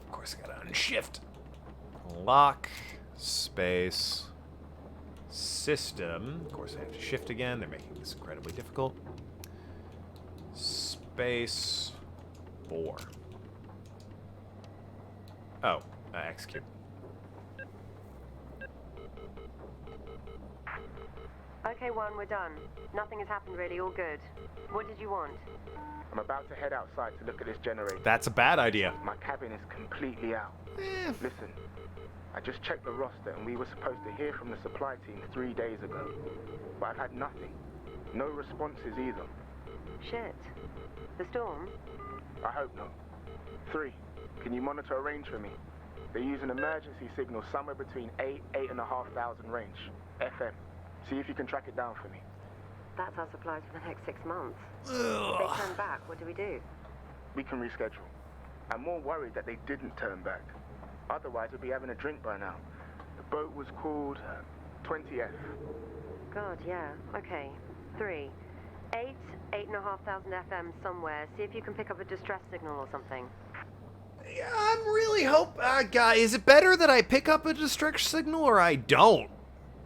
Of course, I gotta unshift. Lock, space, system. Of course, I have to shift again. They're making this incredibly difficult. Space 4. Oh, execute. Okay, one, we're done. Nothing has happened really, all good. What did you want? I'm about to head outside to look at this generator. That's a bad idea. My cabin is completely out. Listen, I just checked the roster and we were supposed to hear from the supply team 3 days ago. But I've had nothing. No responses either. Shit. The storm? I hope not. 3, can you monitor a range for me? They use an emergency signal somewhere between 8,500 range. FM. See if you can track it down for me. That's our supplies for the next 6 months. If they turn back, what do we do? We can reschedule. I'm more worried that they didn't turn back. Otherwise, we'd be having a drink by now. The boat was called 20F. God, yeah. Okay. 3. 8,500 FM somewhere. See if you can pick up a distress signal or something. Yeah, I'm really guy, is it better that I pick up a distress signal or I don't?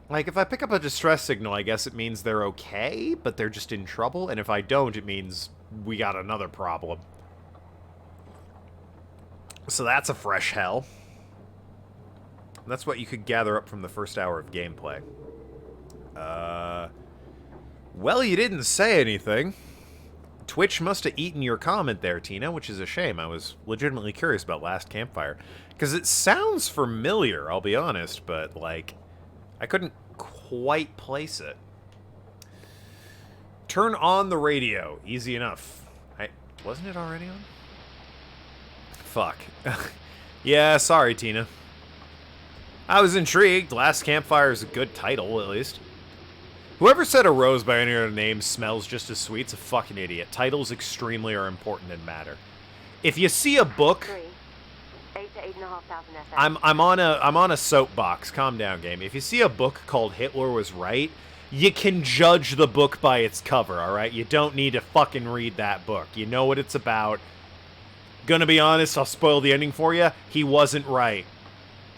Like, if I pick up a distress signal, I guess it means they're okay, but they're just in trouble. And if I don't, it means we got another problem. So that's a fresh hell. That's what you could gather up from the first hour of gameplay. Well, you didn't say anything. Twitch must have eaten your comment there, Tina, which is a shame. I was legitimately curious about Last Campfire. Because it sounds familiar, I'll be honest, but, like, I couldn't quite place it. Turn on the radio. Easy enough. Wasn't it already on? Fuck. Yeah, sorry, Tina. I was intrigued. Last Campfire is a good title, at least. Whoever said a rose by any other name smells just as sweet's a fucking idiot. Titles extremely are important and matter. If you see a book... 3. 8 to 8,500 FM. I'm on a soapbox. Calm down, game. If you see a book called Hitler Was Right, you can judge the book by its cover, alright? You don't need to fucking read that book. You know what it's about. Gonna be honest, I'll spoil the ending for you. He wasn't right.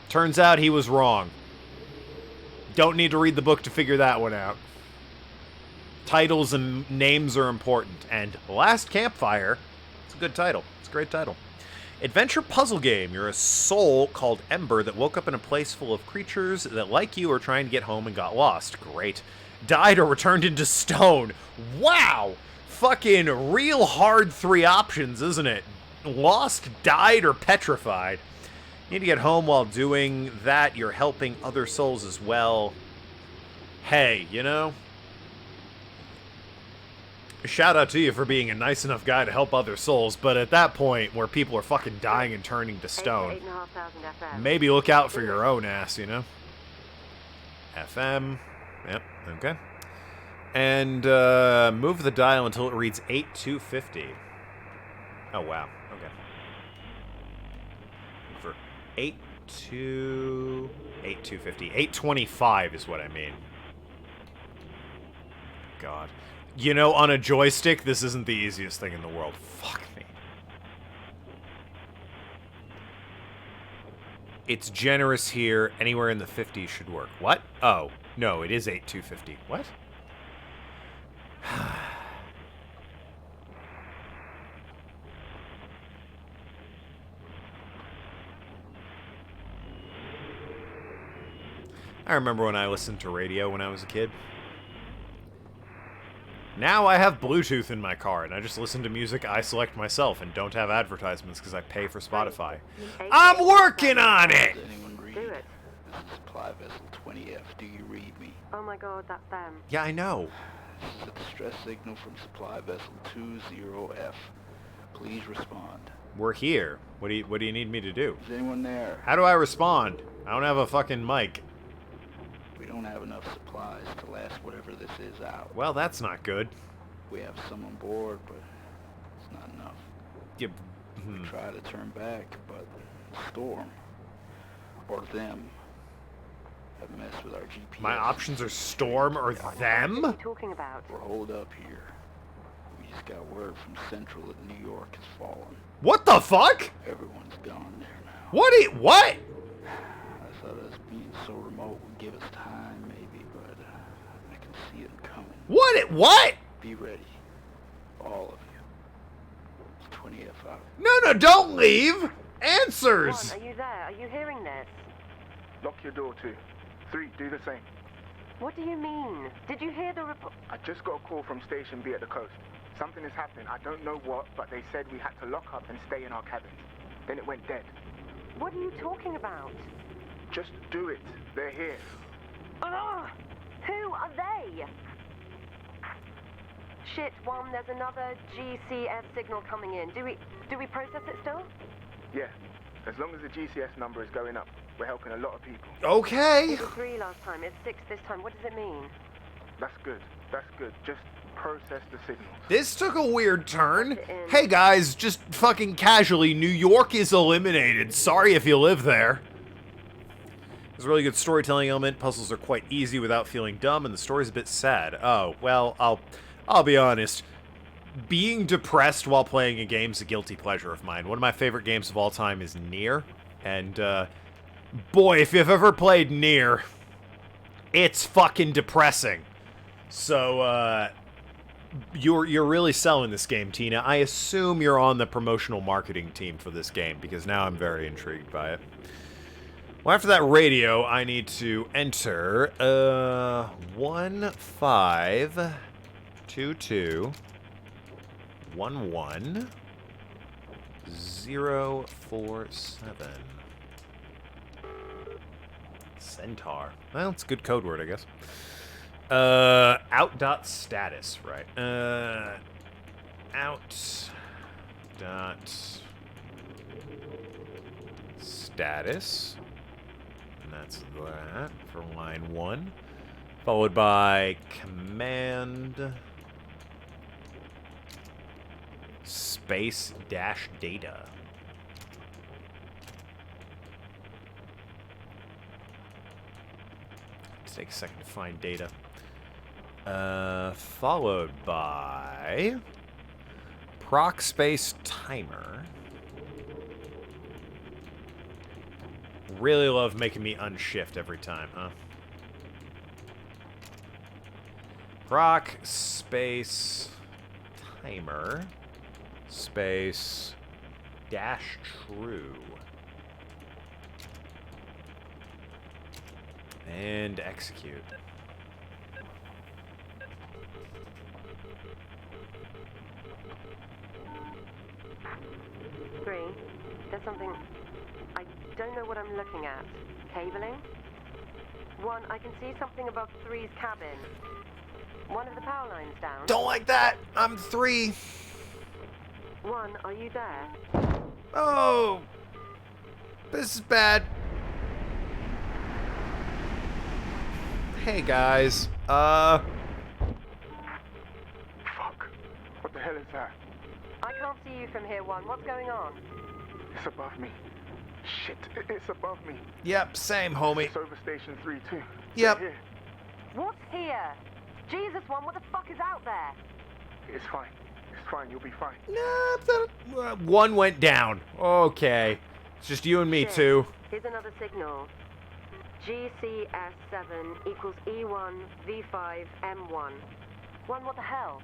Turns out he was wrong. Don't need to read the book to figure that one out. Titles and names are important. And Last Campfire, it's a good title. It's a great title. Adventure puzzle game. You're a soul called Ember that woke up in a place full of creatures that, like you, are trying to get home and got lost. Great. Died or returned into stone. Wow! Fucking real hard 3 options, isn't it? Lost, died, or petrified. You need to get home while doing that. You're helping other souls as well. Hey, you know? Shout out to you for being a nice enough guy to help other souls, but at that point, where people are fucking dying and turning to stone, 8,500 FM. maybe look out for your own ass, you know? FM. Yep, okay. And move the dial until it reads 8250. Oh, wow. Okay. For 8250. 825 is what I mean. God. You know, on a joystick, this isn't the easiest thing in the world. Fuck me. It's generous here. Anywhere in the 50s should work. What? Oh, no, it is 8250. What? I remember when I listened to radio when I was a kid. Now I have Bluetooth in my car, and I just listen to music I select myself and don't have advertisements because I pay for Spotify. I'm working on it! Does anyone read? Do it. This is supply vessel 20F. Do you read me? Oh my god, that's them. Yeah, I know. This is a distress signal from supply vessel 20F. Please respond. We're here. What do you need me to do? Is anyone there? How do I respond? I don't have a fucking mic. We don't have enough supplies to last whatever this is out. Well, that's not good. We have some on board, but it's not enough. You, We try to turn back, but Storm, or them, have messed with our GPS. my options are Storm or What are them? you talking about? We're holed up here. We just got word from Central that New York has fallen. What the fuck? Everyone's gone there now. What? I thought us being so remote would give us time, maybe, but I can see it coming. What? Be ready. All of you. It's 20F out. No, don't leave! One, Answers! are you there? Are you hearing this? Lock your door, 2. 3, do the same. What do you mean? Did you hear the report? I just got a call from Station B at the coast. Something is happening. I don't know what, but they said we had to lock up and stay in our cabins. Then it went dead. What are you talking about? Just do it. They're here. Ugh! Who are they? Shit, One, there's another GCS signal coming in. Do we process it still? Yeah. As long as the GCS number is going up, we're helping a lot of people. Okay. It was 3 last time, it's 6 this time. What does it mean? That's good. That's good. Just process the signals. This took a weird turn. Hey guys, just fucking casually, New York is eliminated. Sorry if you live there. There's a really good storytelling element. Puzzles are quite easy without feeling dumb, and the story's a bit sad. Oh, well, I'll be honest. Being depressed while playing a game's a guilty pleasure of mine. One of my favorite games of all time is Nier, and boy, if you've ever played Nier, it's fucking depressing. So, you're really selling this game, Tina. I assume you're on the promotional marketing team for this game, because now I'm very intrigued by it. Well, after that radio, I need to enter 1522 11047. Centaur. Well, it's a good code word, I guess. Out.status, right. Out dot status. And that's that for line 1. Followed by command space dash data. Take a second to find data. Followed by proc space timer. Really love making me unshift every time, huh? Proc space timer space dash true. And execute. Three, there's something... I don't know what I'm looking at. Cabling? 1, I can see something above 3's cabin. One of the power lines down. Don't like that! I'm 3. 1, are you there? Oh! This is bad. Hey guys, Fuck. What the hell is that? I can't see you from here, 1. What's going on? It's above me. Shit, it's above me. Yep, same, homie. It's over Station 3, too. Yep. They're here. What's here? Jesus, 1, what the fuck is out there? It's fine. It's fine. You'll be fine. Nah, 1 went down. Okay. It's just you and me, Shit. 2. Here's another signal. GCS7 equals E1 V5 M1. 1, what the hell?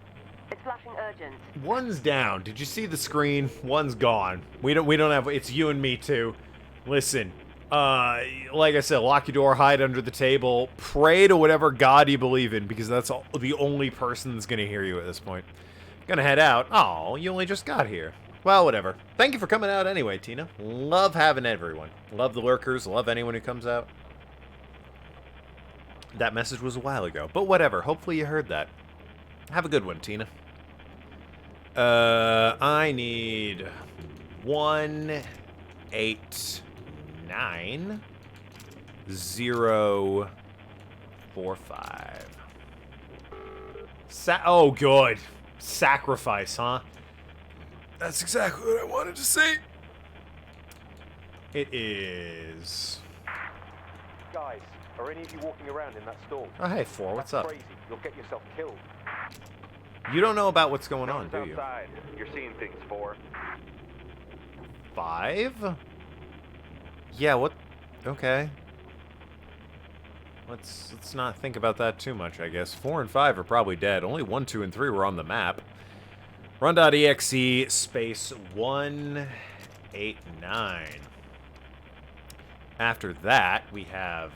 It's flashing urgent. 1's down. Did you see the screen? 1's gone. We don't have. It's you and me, 2. Listen, Like I said, lock your door, hide under the table, pray to whatever god you believe in, because that's the only person that's gonna hear you at this point. Gonna head out. Oh, you only just got here. Well, whatever. Thank you for coming out anyway, Tina. Love having everyone. Love the lurkers. Love anyone who comes out. That message was a while ago, but whatever. Hopefully you heard that. Have a good one, Tina. I need 1, 8, 9, 0, 4, 5. Oh, good. Sacrifice, huh? That's exactly what I wanted to say. It is. Guys, are any of you walking around in that storm? Oh, hey, 4, what's up? Crazy. You'll get yourself killed. You don't know about what's going on, do you? Outside. You're seeing things, 4. 5? Yeah, what? Okay. Let's not think about that too much, I guess. 4 and 5 are probably dead. Only 1, 2, and 3 were on the map. Run.exe space 189. After that, we have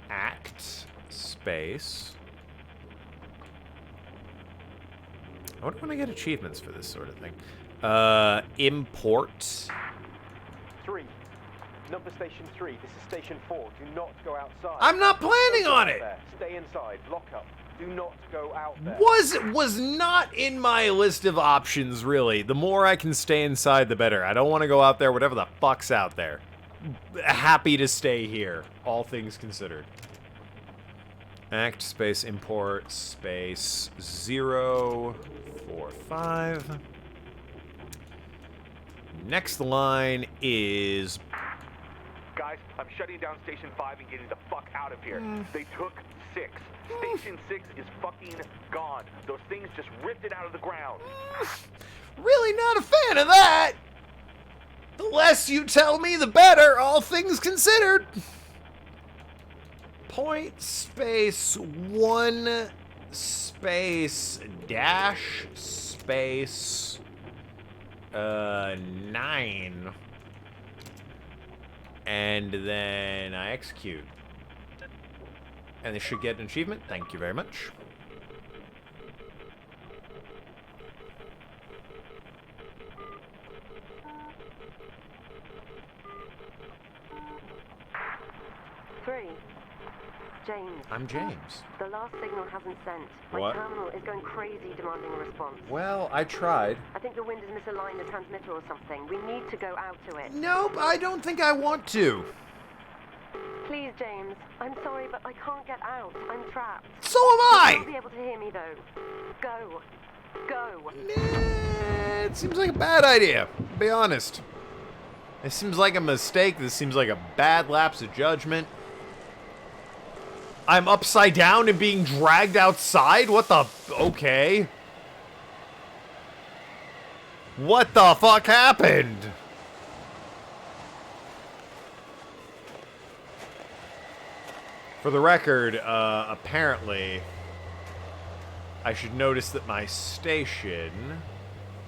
act space. I wonder when I get achievements for this sort of thing. Import. 3. Number station 3. This is station 4. Do not go outside. I'm not planning on it. Stay inside. Lock up. Do not go out there. Was not in my list of options, really. The more I can stay inside, the better. I don't want to go out there, whatever the fuck's out there. Happy to stay here, all things considered. Act space import space 0, 4, 5. Next line is... Guys, I'm shutting down Station 5 and getting the fuck out of here. They took 6. Station 6 is fucking gone. Those things just ripped it out of the ground. Really not a fan of that. The less you tell me, the better, all things considered. Point space 1 space dash space 9. And then I execute. And they should get an achievement. Thank you very much. James. I'm James. The last signal hasn't sent. My What? terminal is going crazy demanding a response. Well, I tried. I think the wind has misaligned the transmitter or something. We need to go out to it. Nope, I don't think I want to. Please, James. I'm sorry, but I can't get out. I'm trapped. So am You'll I! be able to hear me, though. Go. Go. It seems like a bad idea, to be honest. This seems like a mistake. This seems like a bad lapse of judgment. I'm upside down and being dragged outside? What the... Okay. What the fuck happened? For the record, apparently, I should notice that my station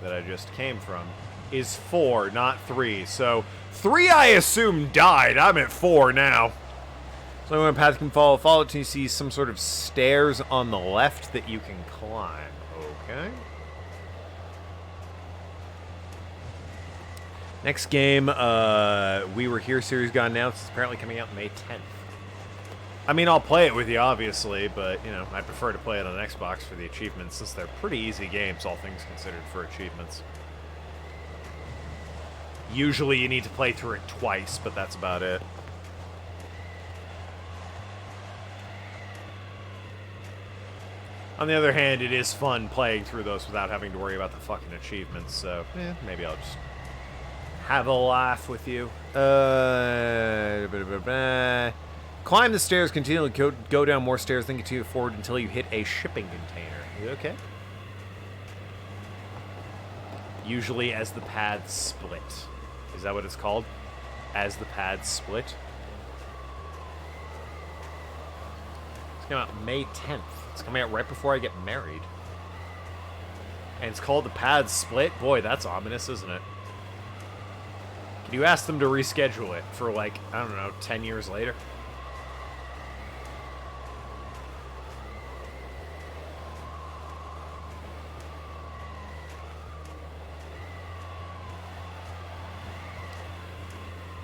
that I just came from is 4, not 3. So, 3 I assume died. I'm at 4 now. So when a path can follow it till you see some sort of stairs on the left that you can climb. Okay. Next game, We Were Here series got announced. It's apparently coming out May 10th. I mean, I'll play it with you, obviously, but, you know, I prefer to play it on Xbox for the achievements, since they're pretty easy games, all things considered, for achievements. Usually you need to play through it twice, but that's about it. On the other hand, it is fun playing through those without having to worry about the fucking achievements, so maybe I'll just have a laugh with you. Climb the stairs, continually go down more stairs, then continue forward until you hit a shipping container. You okay? Usually as the paths split. Is that what it's called? As the paths split? It's coming out May 10th. It's coming out right before I get married. And it's called The Paths Split? Boy, that's ominous, isn't it? Do you ask them to reschedule it for, like, I don't know, 10 years later?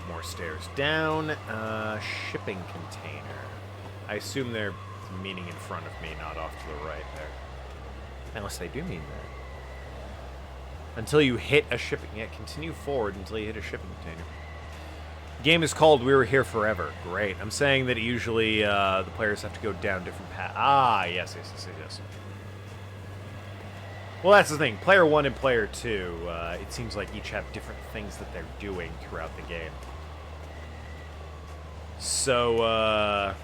More stairs down. Shipping container. I assume they're meaning in front of me, not off to the right there. Unless they do mean that. Until you hit a shipping... Yeah, continue forward until you hit a shipping container. The game is called We Were Here Forever. Great. I'm saying that usually the players have to go down different paths. Ah, yes. Well, that's the thing. Player 1 and Player 2, it seems like each have different things that they're doing throughout the game. So,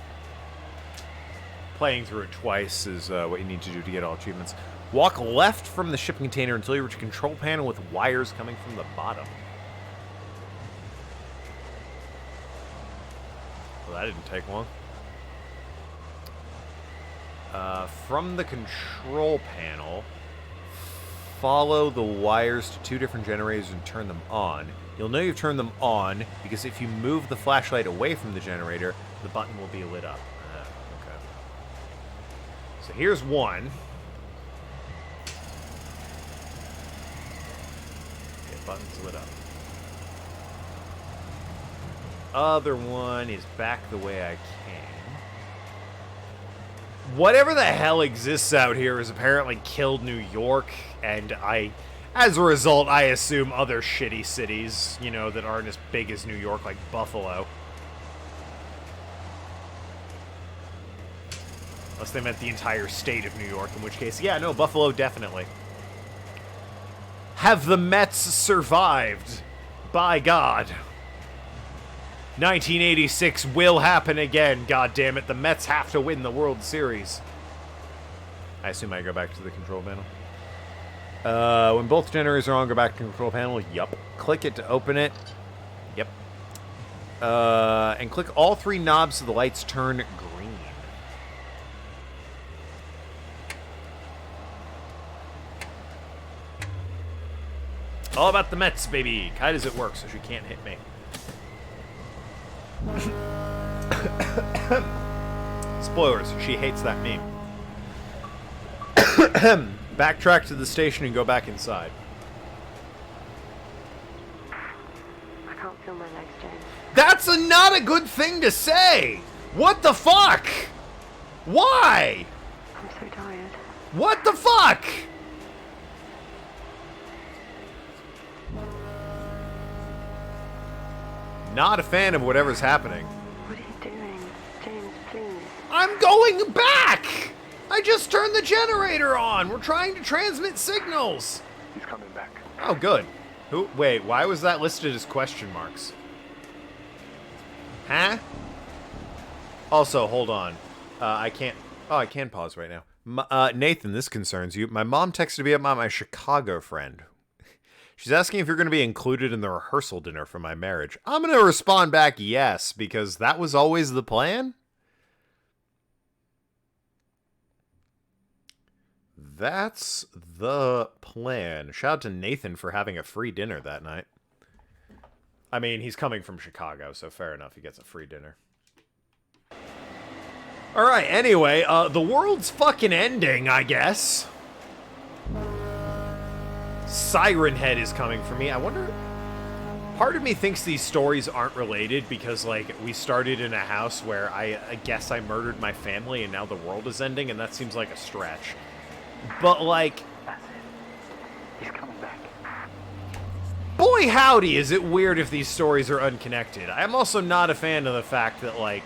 playing through it twice is what you need to do to get all achievements. Walk left from the shipping container until you reach a control panel with wires coming from the bottom. Well, that didn't take long. From the control panel, follow the wires to 2 different generators and turn them on. You'll know you've turned them on because if you move the flashlight away from the generator, the button will be lit up. Okay. So here's one. Okay, button's lit up. Other one is back the way I came. Whatever the hell exists out here has apparently killed New York, and as a result, I assume other shitty cities, you know, that aren't as big as New York, like Buffalo. Unless they meant the entire state of New York, in which case, yeah, no, Buffalo definitely. Have the Mets survived? By God. 1986 will happen again, God damn it. The Mets have to win the World Series. I assume I go back to the control panel. When both generators are on, go back to the control panel. Yup. Click it to open it. Yep. And click all 3 knobs so the lights turn green. All about the Mets, baby. Kite as it works, so she can't hit me. Spoilers, she hates that meme. Backtrack to the station and go back inside. I can't feel my legs, James. That's not a good thing to say! What the fuck? Why? I'm so tired. What the fuck? Not a fan of whatever's happening. What are you doing? James, please. I'm going back! I just turned the generator on! We're trying to transmit signals! He's coming back. Oh, good. Wait, why was that listed as question marks? Huh? Also, hold on. I can't... Oh, I can pause right now. Nathan, this concerns you. My mom texted me about my Chicago friend. She's asking if you're going to be included in the rehearsal dinner for my marriage. I'm going to respond back yes, because that was always the plan. That's the plan. Shout out to Nathan for having a free dinner that night. I mean, he's coming from Chicago, so fair enough. He gets a free dinner. Alright, anyway, the world's fucking ending, I guess. Siren Head is coming for me. I wonder... Part of me thinks these stories aren't related because, like, we started in a house where I guess I murdered my family and now the world is ending, and that seems like a stretch. But, like... That's it. He's coming back. Boy howdy, is it weird if these stories are unconnected. I'm also not a fan of the fact that, like,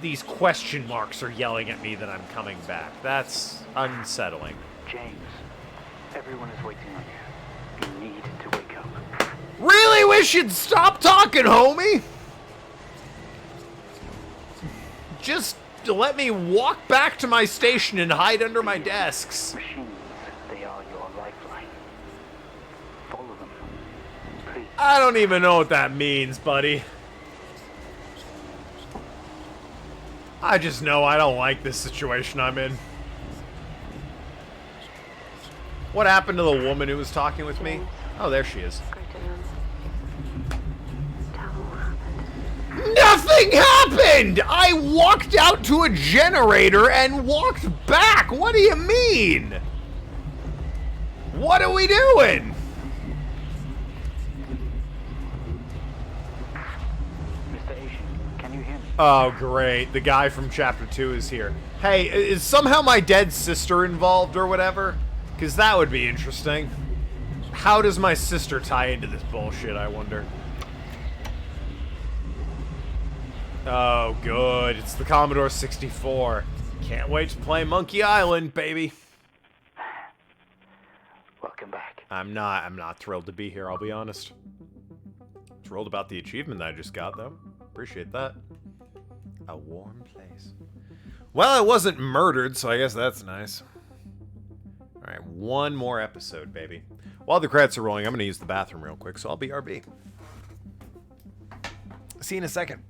these question marks are yelling at me that I'm coming back. That's unsettling. James, everyone is waiting on you. You need to wake up. Really wish you'd stop talking, homie! Just let me walk back to my station and hide under my desks. Machines, they are your lifeline. Follow them. Please. I don't even know what that means, buddy. I just know I don't like this situation I'm in. What happened to the woman who was talking with me? Oh, there she is. Go down. Nothing happened! I walked out to a generator and walked back! What do you mean? What are we doing? Mr. Asian, can you hear me? Oh, great. The guy from Chapter 2 is here. Hey, is somehow my dead sister involved or whatever? Because that would be interesting. How does my sister tie into this bullshit, I wonder? Oh, good. It's the Commodore 64. Can't wait to play Monkey Island, baby. Welcome back. I'm not thrilled to be here, I'll be honest. Thrilled about the achievement that I just got, though. Appreciate that. A warm place. Well, I wasn't murdered, so I guess that's nice. Alright, one more episode, baby. While the credits are rolling, I'm gonna use the bathroom real quick, so I'll BRB. See you in a second.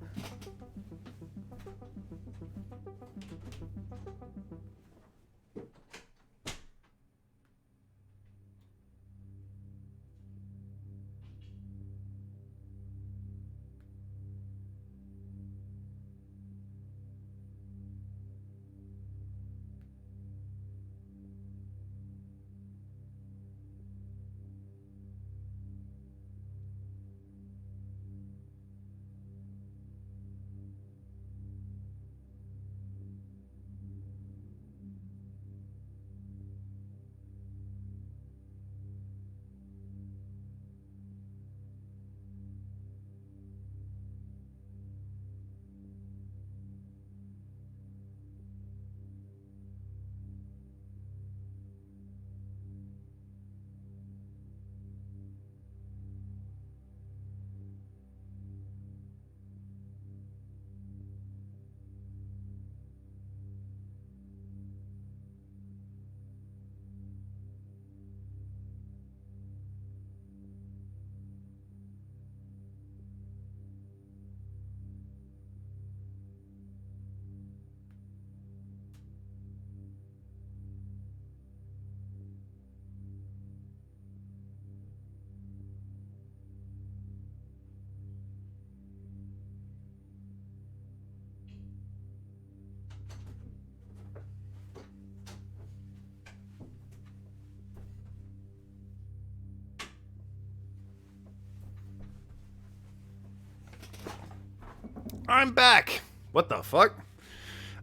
I'm back. What the fuck?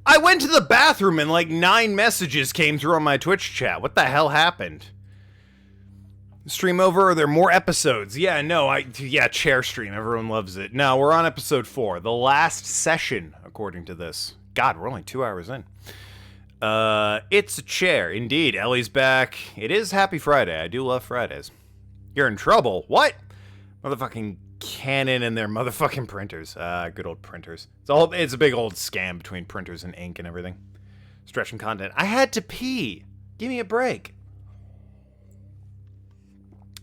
I went to the bathroom and like 9 messages came through on my Twitch chat. What the hell happened? Stream over? Are there more episodes? Yeah, no, yeah, chair stream. Everyone loves it. No, we're on episode 4. The last session, according to this. God, we're only 2 hours in. It's a chair. Indeed, Ellie's back. It is Happy Friday. I do love Fridays. You're in trouble. What? Motherfucking Canon and their motherfucking printers. Good old printers. It's a big old scam between printers and ink and everything. Stretching content. I had to pee. Give me a break.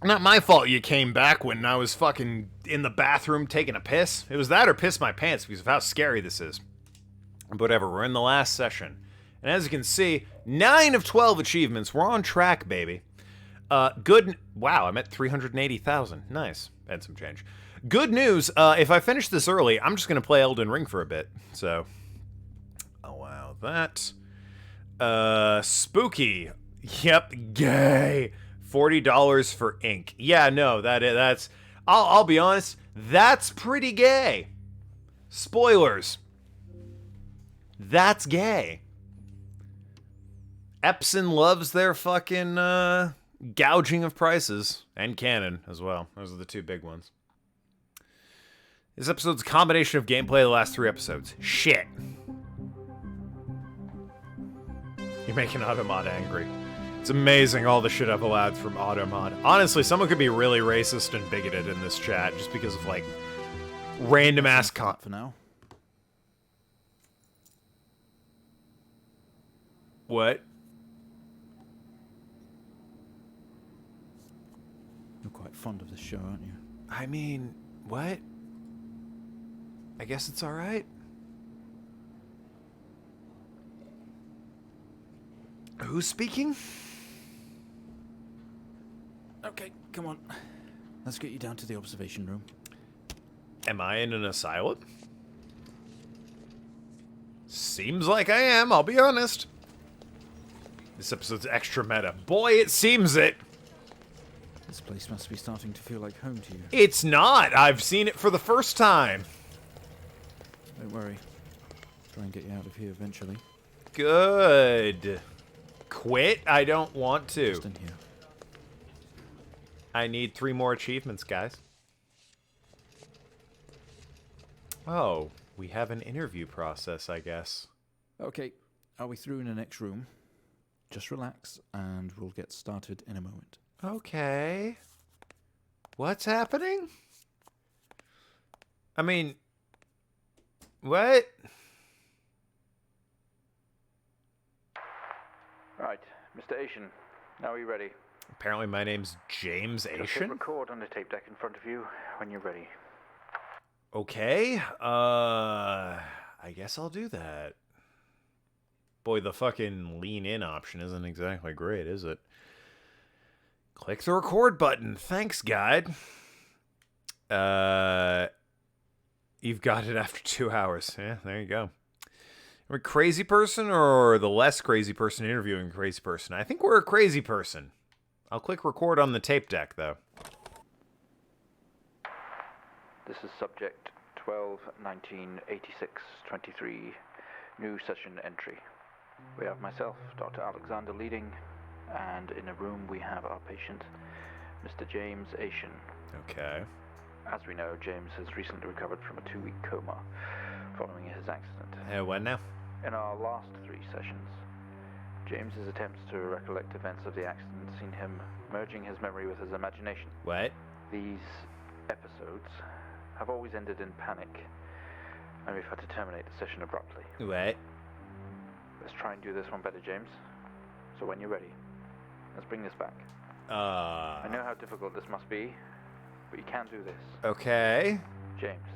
Not my fault you came back when I was fucking in the bathroom taking a piss. It was that or piss my pants because of how scary this is. But whatever, we're in the last session. And as you can see, 9 of 12 achievements. We're on track, baby. Wow, I'm at 380,000. Nice. And some change. Good news, if I finish this early, I'm just going to play Elden Ring for a bit. So, allow that. Spooky. Yep, gay. $40 for ink. Yeah, no, that's... I'll be honest, that's pretty gay. Spoilers. That's gay. Epson loves their fucking, gouging of prices. And Canon, as well. Those are the 2 big ones. This episode's a combination of gameplay of the last 3 episodes. Shit. You're making Automod angry. It's amazing all the shit I've allowed from Automod. Honestly, someone could be really racist and bigoted in this chat just because of, like, random-ass for now. What? You're quite fond of this show, aren't you? I mean, what? I guess it's alright. Who's speaking? Okay, come on. Let's get you down to the observation room. Am I in an asylum? Seems like I am, I'll be honest. This episode's extra meta. Boy, it seems it. This place must be starting to feel like home to you. It's not. I've seen it for the first time. Don't worry. Try and get you out of here eventually. Good. Quit? I don't want to. Just in here. I need 3 more achievements, guys. Oh, we have an interview process, I guess. Okay, are we through in the next room? Just relax, and we'll get started in a moment. Okay. What's happening? I mean, what? Right, Mr. Asian, now are you ready? Apparently my name's James Just hit Asian. record on the tape deck in front of you when you're ready. Okay. I guess I'll do that. Boy, the fucking lean in option isn't exactly great, is it? Click the record button. Thanks, guide. You've got it after 2 hours. Yeah, there you go. Are we a crazy person or the less crazy person interviewing a crazy person? I think we're a crazy person. I'll click record on the tape deck, though. This is subject 12-19-86-23, new session entry. We have myself, Dr. Alexander leading, and in a room we have our patient, Mr. James Asian. Okay. As we know, James has recently recovered from a 2-week coma following his accident. When now? In our last 3 sessions, James's attempts to recollect events of the accident seen him merging his memory with his imagination. What? These episodes have always ended in panic, and we've had to terminate the session abruptly. What? Let's try and do this one better, James. So when you're ready, let's bring this back. I know how difficult this must be, but you can do this. Okay. James,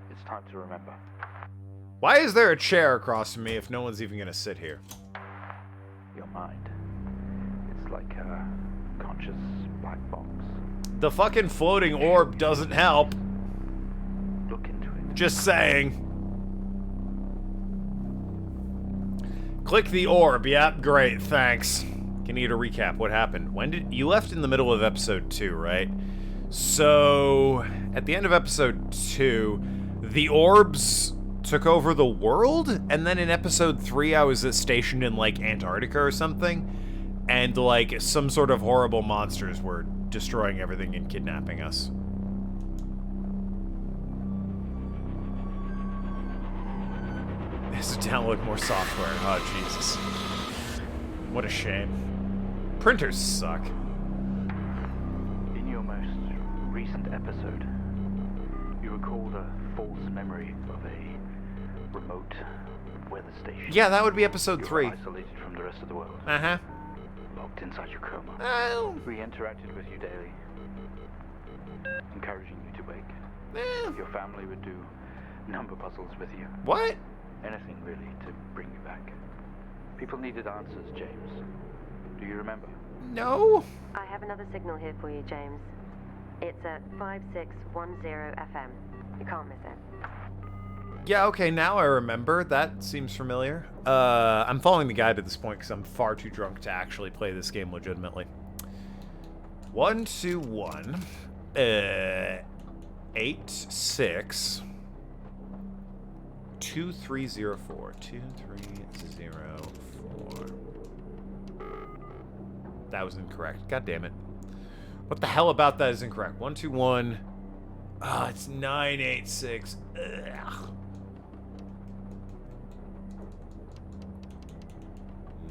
it's time to remember. Why is there a chair across from me if no one's even gonna sit here? Your mind. It's like a conscious black box. The fucking floating orb doesn't help. Look into it. Just saying. Click the orb. Yep, great, thanks. Can you get a recap? What happened? When did you left in the middle of episode 2, right? So at the end of episode 2, the orbs took over the world, and then in episode 3 I was stationed in like Antarctica or something, and like some sort of horrible monsters were destroying everything and kidnapping us. Has to download more software. Oh Jesus. What a shame. Printers suck. In your most recent episode, you recalled a false memory of a remote weather station. Yeah, that would be episode You 3. were isolated from the rest of the world. Uh-huh. Locked inside your coma. Oh. We interacted with you daily, encouraging you to wake. Your family would do number puzzles with you. What? Anything, really, to bring you back. People needed answers, James. Do you remember? No. I have another signal here for you, James. It's at 5610 FM. You can't miss it. Yeah, okay, now I remember. That seems familiar. I'm following the guide at this point because I'm far too drunk to actually play this game legitimately. 121 86 2304 2304. That was incorrect. God damn it. What the hell about that is incorrect? 121. Ah, it's 986. Ugh.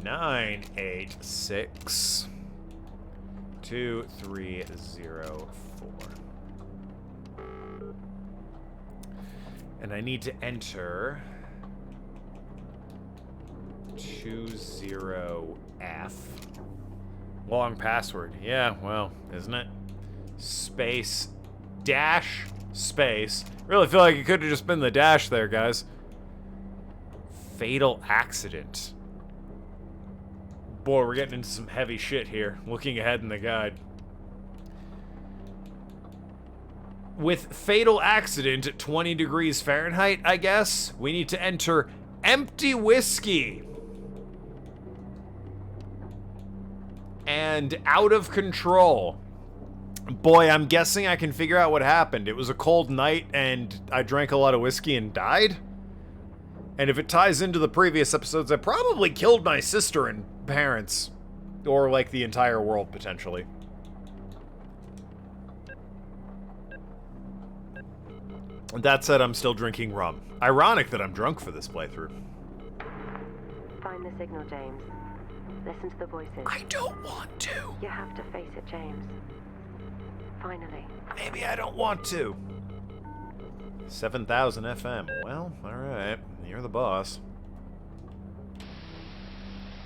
986 2304. And I need to enter 20F. Long password. Yeah, well, isn't it? Space dash space. Really feel like it could have just been the dash there, guys. Fatal accident. Boy, we're getting into some heavy shit here. Looking ahead in the guide. With fatal accident at 20 degrees Fahrenheit, I guess, we need to enter empty whiskey. And out of control. Boy, I'm guessing I can figure out what happened. It was a cold night and I drank a lot of whiskey and died? And if it ties into the previous episodes, I probably killed my sister and parents. Or, like, the entire world, potentially. That said, I'm still drinking rum. Ironic that I'm drunk for this playthrough. Find the signal, James. Listen to the voices. I don't want to. You have to face it, James. Finally. Maybe I don't want to. 7,000 FM. Well, alright. You're the boss.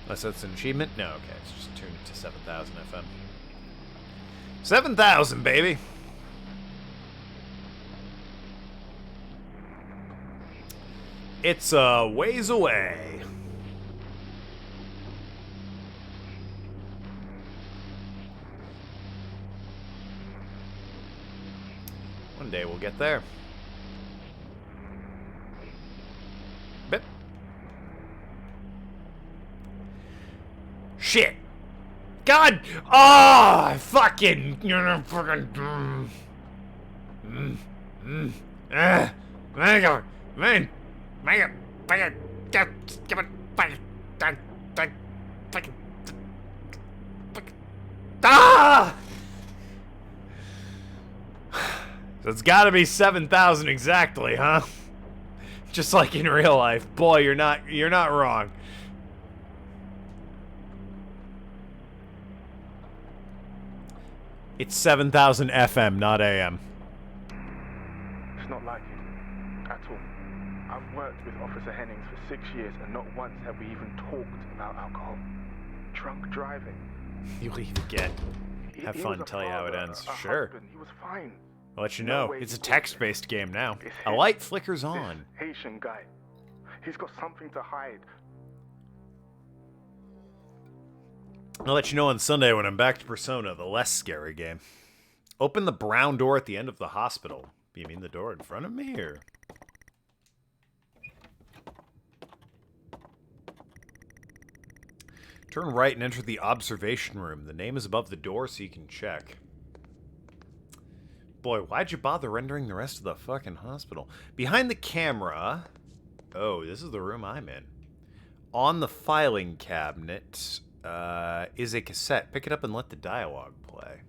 Unless that's an achievement? No, okay. Let's just tune it to 7,000 FM. 7,000, baby! It's a ways away. One day we'll get there. Bip. Shit. God. Oh, fucking. You're fucking. Man. Ah! So it's gotta be 7,000 exactly, huh? Just like in real life. Boy, you're not wrong. It's 7,000 FM, not AM. It's not like it. At all. I've worked with Officer Hennings for 6 years, and not once have we even talked about alcohol. Drunk driving. You'll even get. Have fun, tell you how it ends. Sure. He was fine. I'll let you know. It's a text-based game now. A light flickers on. This Haitian guy. He's got something to hide. I'll let you know on Sunday when I'm back to Persona, the less scary game. Open the brown door at the end of the hospital. You mean the door in front of me, or? Turn right and enter the observation room. The name is above the door so you can check. Boy, why'd you bother rendering the rest of the fucking hospital? Behind the camera... Oh, this is the room I'm in. On the filing cabinet is a cassette. Pick it up and let the dialogue play.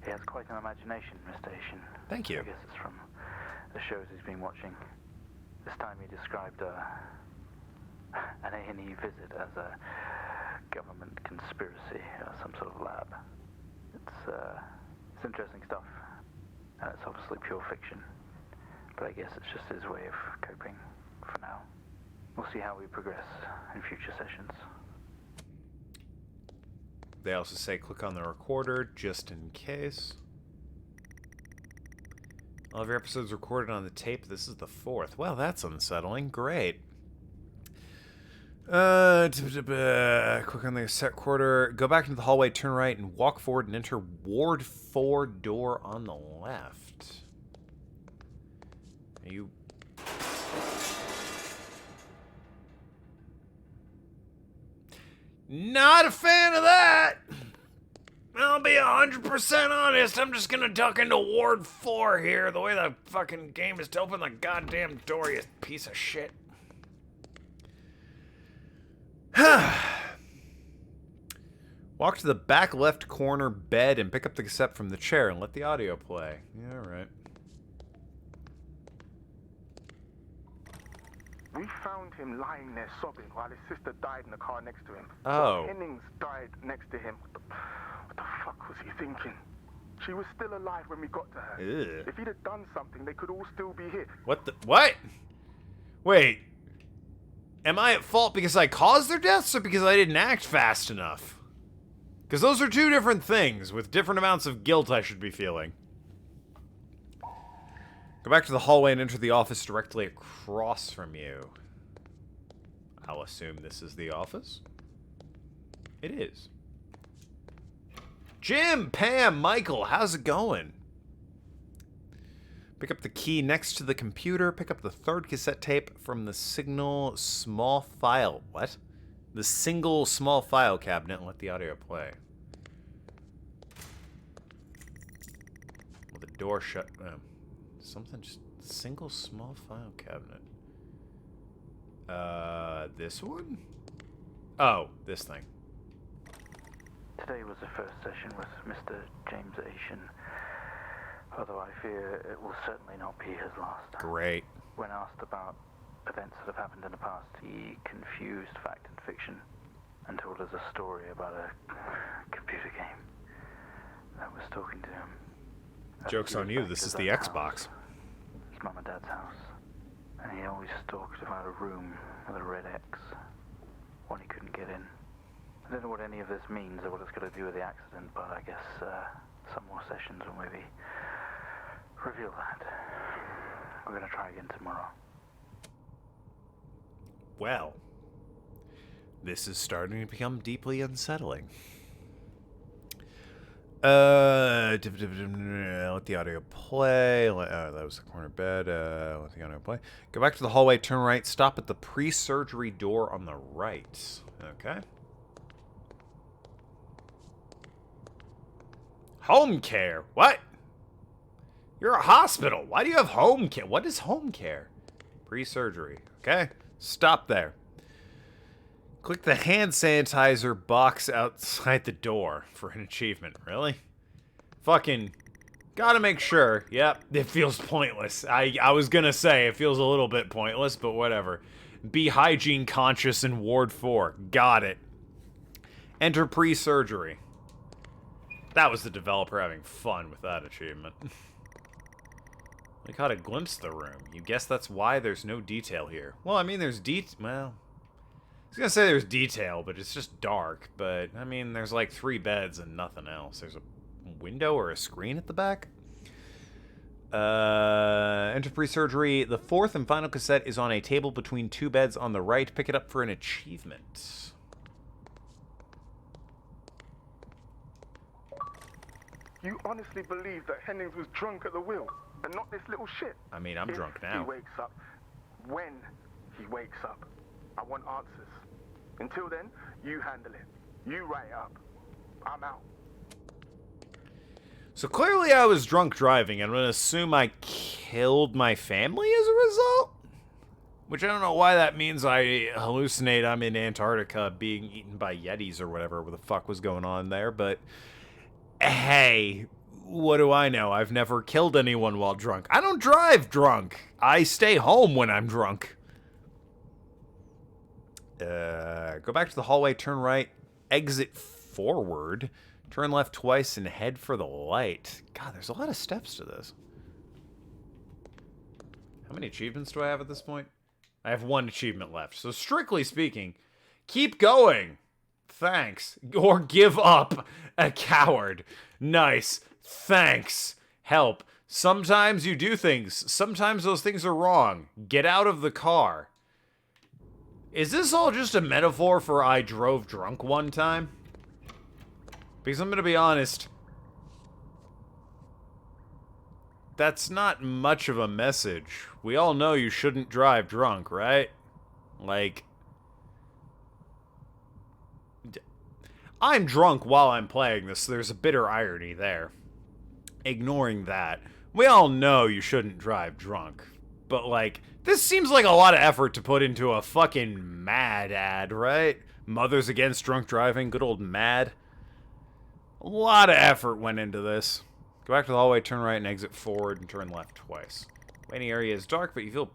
He has quite an imagination, Mr. Asian. Thank you. I guess it's from the shows he's been watching. This time he described an A&E visit as a government conspiracy or some sort of lab. It's interesting stuff, and it's obviously pure fiction. But I guess it's just his way of coping for now. We'll see how we progress in future sessions. They also say click on the recorder just in case. All of your episodes recorded on the tape. This is the 4th. Well, that's unsettling. Great. Click on the set recorder. Go back into the hallway, turn right, and walk forward and enter Ward 4 door on the left. Are you... Not a fan of that! I'll be 100% honest. I'm just gonna duck into Ward 4 here. The way the fucking game is to open the goddamn door, you piece of shit. Walk to the back left corner bed and pick up the cassette from the chair and let the audio play. Yeah, alright. We found him lying there sobbing while his sister died in the car next to him. Oh. Hennings died next to him. What the fuck was he thinking? She was still alive when we got to her. Ew. If he'd have done something, they could all still be here. What the... What? Wait. Am I at fault because I caused their deaths or because I didn't act fast enough? Because those are two different things with different amounts of guilt I should be feeling. Go back to the hallway and enter the office directly across from you. I'll assume this is the office. It is. Jim, Pam, Michael, how's it going? Pick up the key next to the computer. Pick up the third cassette tape from the signal small file. What? The single small file cabinet and let the audio play. Well, the door shut. Something just single small file cabinet. This one? Oh, this thing. Today was the first session with Mr. James Asian, although I fear it will certainly not be his last. Great. When asked about events that have happened in the past, he confused fact and fiction and told us a story about a computer game that was talking to him. Joke's on you, this is the Xbox. His mum and dad's house. And he always talked about a room with a red X, one he couldn't get in. I don't know what any of this means or what it's got to do with the accident, but I guess some more sessions will maybe reveal that. We're going to try again tomorrow. Well, this is starting to become deeply unsettling. Let the audio play. That was the corner bed. Let the audio play. Go back to the hallway, turn right, stop at the pre-surgery door on the right. Okay. Home care? What? You're a hospital. Why do you have home care? What is home care? Pre-surgery. Okay. Stop there. Click the hand sanitizer box outside the door for an achievement. Really? Fucking gotta make sure. Yep, it feels pointless. I was gonna say it feels a little bit pointless, but whatever. Be hygiene conscious in Ward 4. Got it. Enter pre-surgery. That was the developer having fun with that achievement. We caught a glimpse of the room. You guess that's why there's no detail here. Well, I mean, there's well... I was gonna say there's detail, but it's just dark. But, I mean, there's like 3 beds and nothing else. There's a window or a screen at the back. Enter pre-surgery. The 4th and final cassette is on a table between 2 beds on the right. Pick it up for an achievement. You honestly believe that Hennings was drunk at the wheel and not this little shit? I mean, I'm drunk If now. he wakes up, when he wakes up, I want answers. Until then, you handle it. You write it up. I'm out. So clearly I was drunk driving. I'm going to assume I killed my family as a result? Which I don't know why that means I hallucinate I'm in Antarctica being eaten by Yetis or whatever the fuck was going on there. But, hey, what do I know? I've never killed anyone while drunk. I don't drive drunk. I stay home when I'm drunk. Go back to the hallway, turn right, exit forward, turn left twice, and head for the light. God, there's a lot of steps to this. How many achievements do I have at this point? I have 1 achievement left. So strictly speaking, keep going. Thanks. Or give up. A coward. Nice. Thanks. Help. Sometimes you do things. Sometimes those things are wrong. Get out of the car. Is this all just a metaphor for I drove drunk one time? Because I'm going to be honest, that's not much of a message. We all know you shouldn't drive drunk, right? Like, I'm drunk while I'm playing this, so there's a bitter irony there. Ignoring that, we all know you shouldn't drive drunk. But, like, this seems like a lot of effort to put into a fucking MAD ad, right? Mothers Against Drunk Driving, good old MAD. A lot of effort went into this. Go back to the hallway, turn right, and exit forward, and turn left twice. Waiting area is dark, but you feel...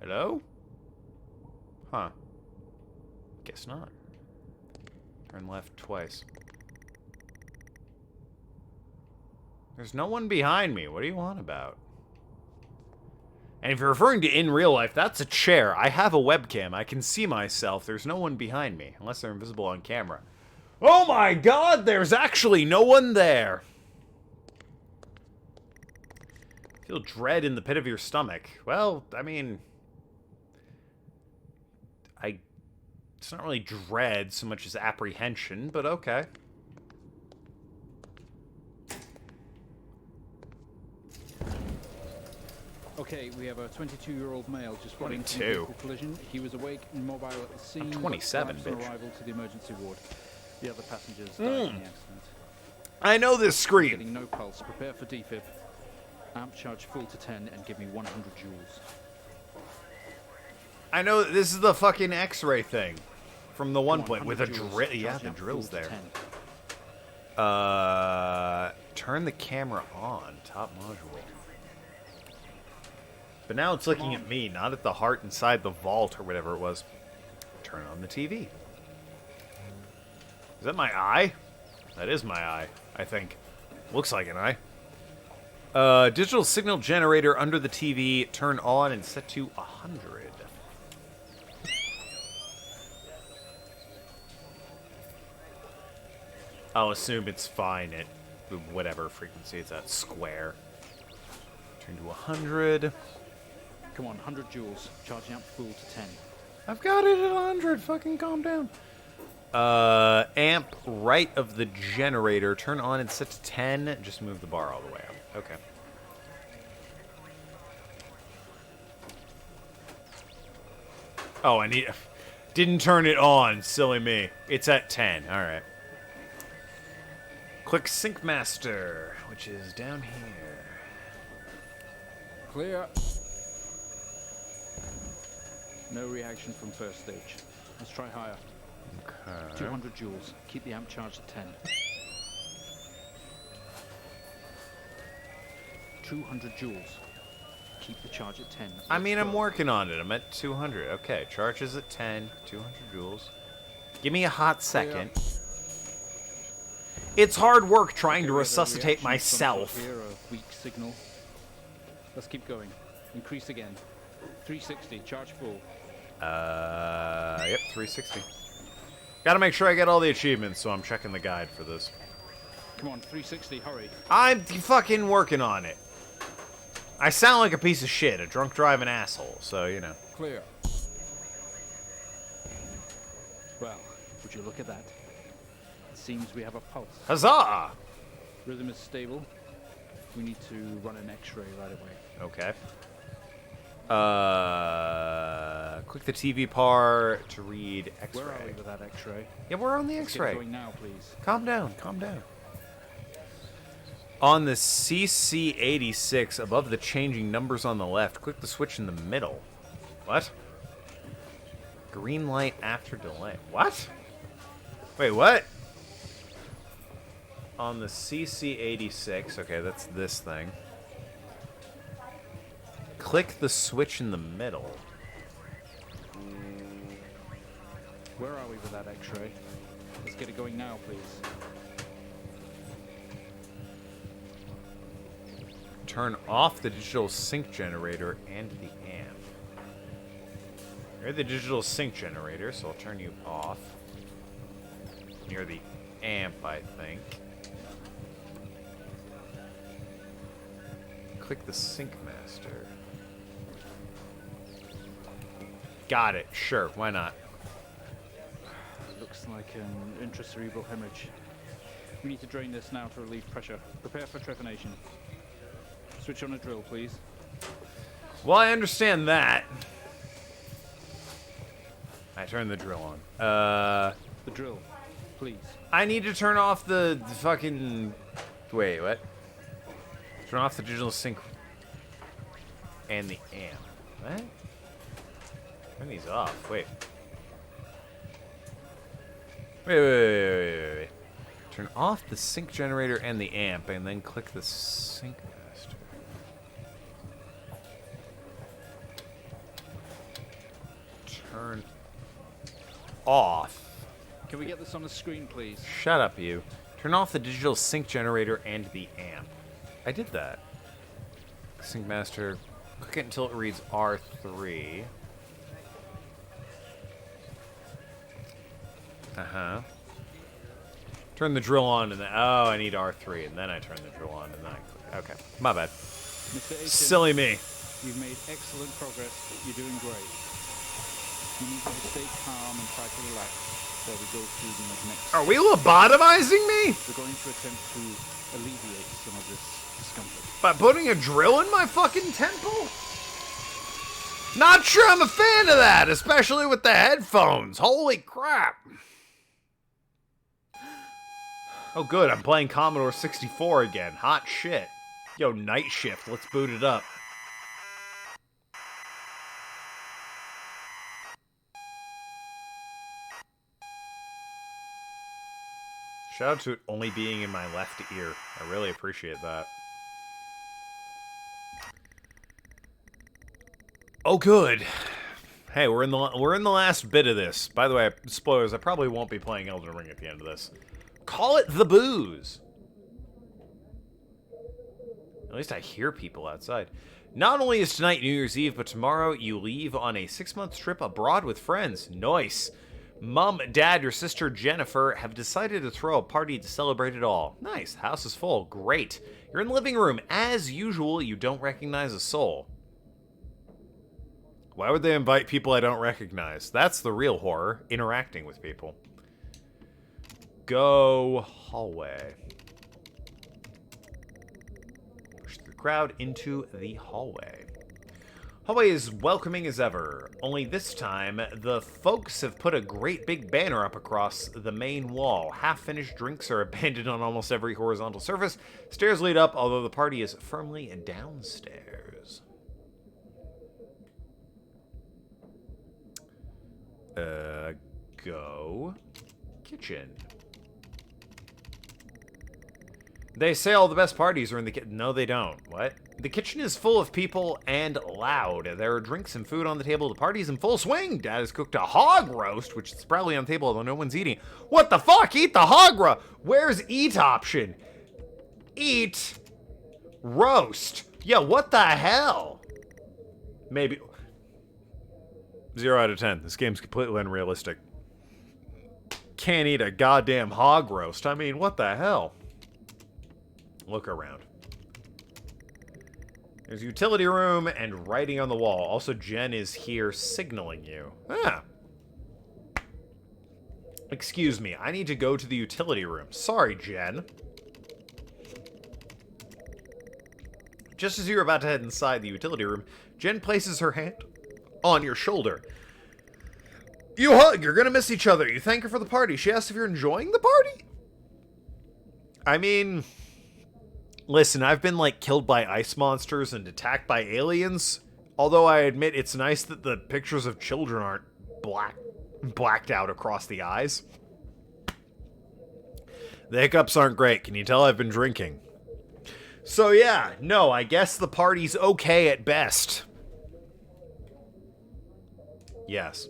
Hello? Huh. Guess not. Turn left twice. There's no one behind me. What do you want about? And if you're referring to in real life, that's a chair. I have a webcam. I can see myself. There's no one behind me, unless they're invisible on camera. Oh my god, there's actually no one there. Feel dread in the pit of your stomach. Well, I mean... It's not really dread so much as apprehension, but okay. Okay, we have a 22-year-old male just brought in 22. a vehicle collision. He was awake and mobile at the scene. 27, collapsed on bitch. arrival to the emergency ward. The other passengers died in the accident. I know this scream. Getting no pulse. Prepare for defib. Amp charge full to 10 and give me 100 joules. I know this is the fucking X-ray thing from the one point with a 100 joules. drill. Yeah, Charge the amp drill's full to there. 10. Turn the camera on. Top module. But now it's looking at me, not at the heart inside the vault or whatever it was. Turn on the TV. Is that my eye? That is my eye, I think. Looks like an eye. Digital signal generator under the TV. Turn on and set to 100. I'll assume it's fine at whatever frequency it's at. Square. Turn to 100. Come on, 100 joules. Charge amp full to 10. I've got it at 100. Fucking calm down. Amp right of the generator. Turn on and set to 10. Just move the bar all the way up. Okay. Oh, I need... Didn't turn it on. Silly me. It's at 10. All right. Click Sync Master, which is down here. Clear. No reaction from first stage. Let's try higher. Okay. 200 joules. Keep the amp charged at 10. 200 joules. Keep the charge at 10. I mean, Let's I'm go. working on it. I'm at 200. Okay, charge is at 10. 200 joules. Give me a hot second. It's hard work trying to Okay, there's a resuscitate reaction of some sort myself. Here, a weak signal. Let's keep going. Increase again. 360. Charge full. Yep, 360. Gotta make sure I get all the achievements, so I'm checking the guide for this. Come on, 360. Hurry. I'm fucking working on it. I sound like a piece of shit, a drunk driving asshole, so, you know. Clear. Well, would you look at that? It seems we have a pulse. Huzzah! Rhythm is stable. We need to run an X-ray right away. Okay. Click the TV par to read X-ray. Where are we with that X-ray? Yeah, we're on the Let's get X-ray. going now, please. Calm down, calm down. On the CC86, above the changing numbers on the left, click the switch in the middle. What? Green light after delay. What? Wait, what? On the CC86, okay, that's this thing. Click the switch in the middle. Where are we with that X-ray? Let's get it going now, please. Turn off the digital sync generator and the amp. You're the digital sync generator, so I'll turn you off. Near the amp, I think. Click the sync master. Got it. Sure, why not? It looks like an intracerebral hemorrhage. We need to drain this now to relieve pressure. Prepare for trepanation. Switch on a drill, please. Well, I understand that. I turned the drill on. The drill, please. I need to turn off the fucking... Wait, what? Turn off the digital sync and the amp. What? Turn these off. Wait. Wait. Turn off the sync generator and the amp, and then click the sync master. Turn off. Can we get this on the screen, please? Shut up, you. Turn off the digital sync generator and the amp. I did that. Sync master. Click it until it reads R3. Turn the drill on and then... Oh, I need R3, and then I turn the drill on, and then I click. Okay, my bad. Mr. Aiken, Silly me. you've made excellent progress. You're doing great. You need to stay calm and try to relax while we go through the next... Are we lobotomizing me? We're going to attempt to alleviate some of this discomfort. By putting a drill in my fucking temple? Not sure I'm a fan of that, especially with the headphones. Holy crap. Oh good, I'm playing Commodore 64 again. Hot shit. Yo, Night Shift, let's boot it up. Shout out to it only being in my left ear. I really appreciate that. Oh good. Hey, we're in the last bit of this. By the way, spoilers, I probably won't be playing Elden Ring at the end of this. Call it the booze. At least I hear people outside. Not only is tonight New Year's Eve, but tomorrow you leave on a 6-month trip abroad with friends. Nice. Mom, Dad, your sister Jennifer have decided to throw a party to celebrate it all. Nice. House is full. Great. You're in the living room. As usual, you don't recognize a soul. Why would they invite people I don't recognize? That's the real horror. Interacting with people. Go hallway. Push the crowd into the hallway. Hallway is welcoming as ever, only this time, the folks have put a great big banner up across the main wall. Half-finished drinks are abandoned on almost every horizontal surface. Stairs lead up, although the party is firmly downstairs. Go. Kitchen. They say all the best parties are in the kitchen. No, they don't. What? The kitchen is full of people and loud. There are drinks and food on the table. The party's in full swing. Dad has cooked a hog roast, which is probably on the table, although no one's eating. What the fuck? Eat the hog roast. Where's eat option? Eat. Roast. Yeah, what the hell? Maybe. 0 out of 10. This game's completely unrealistic. Can't eat a goddamn hog roast. I mean, what the hell? Look around. There's a utility room and writing on the wall. Also, Jen is here signaling you. Ah. Excuse me, I need to go to the utility room. Sorry, Jen. Just as you're about to head inside the utility room, Jen places her hand on your shoulder. You hug. You're gonna miss each other. You thank her for the party. She asks if you're enjoying the party. I mean... Listen, I've been, like, killed by ice monsters and attacked by aliens. Although I admit it's nice that the pictures of children aren't blacked out across the eyes. The hiccups aren't great. Can you tell I've been drinking? So yeah, no, I guess the party's okay at best. Yes.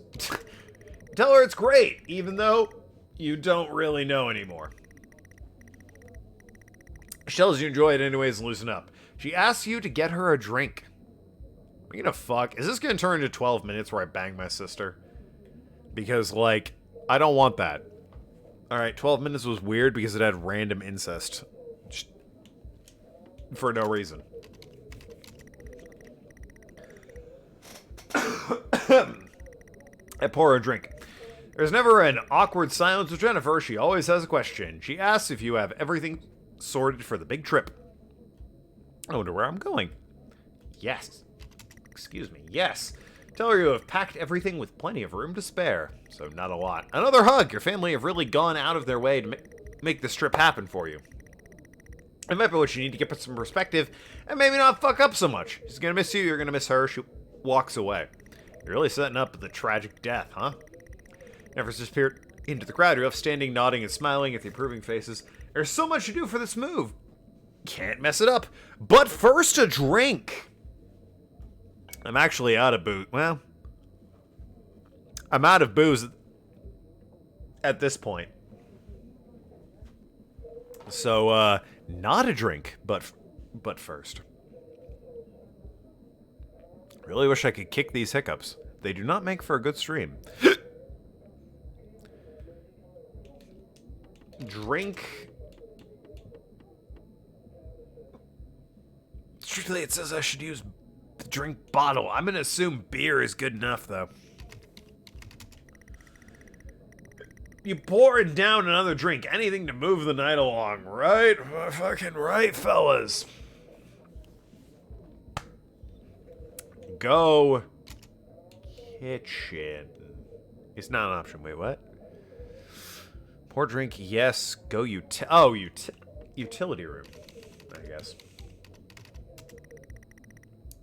Tell her it's great, even though you don't really know anymore. She tells you enjoy it anyways and loosen up. She asks you to get her a drink. Are you gonna fuck? Is this gonna turn into 12 minutes where I bang my sister? Because, like, I don't want that. Alright, 12 minutes was weird because it had random incest. Just for no reason. I pour her a drink. There's never an awkward silence with Jennifer. She always has a question. She asks if you have everything sorted for the big trip. I wonder where I'm going. Yes. Excuse me. Yes. Tell her you have packed everything with plenty of room to spare. So not a lot. Another hug. Your family have really gone out of their way to make this trip happen for you. It might be what you need to get some perspective and maybe not fuck up so much. She's gonna miss you. You're gonna miss her. She walks away. You're really setting up the tragic death, huh? Never's disappeared into the crowd. You're left standing, nodding, and smiling at the approving faces. There's so much to do for this move. Can't mess it up. But first, a drink. I'm actually out of booze. Well, I'm out of booze at this point. So, not a drink, but first. Really wish I could kick these hiccups. They do not make for a good stream. Drink. Strictly, it says I should use the drink bottle. I'm gonna assume beer is good enough, though. You pour it down another drink. Anything to move the night along, right? Fucking right, fellas. Go. kitchen. It's not an option. Wait, what? Pour drink, yes. Go utility room, I guess.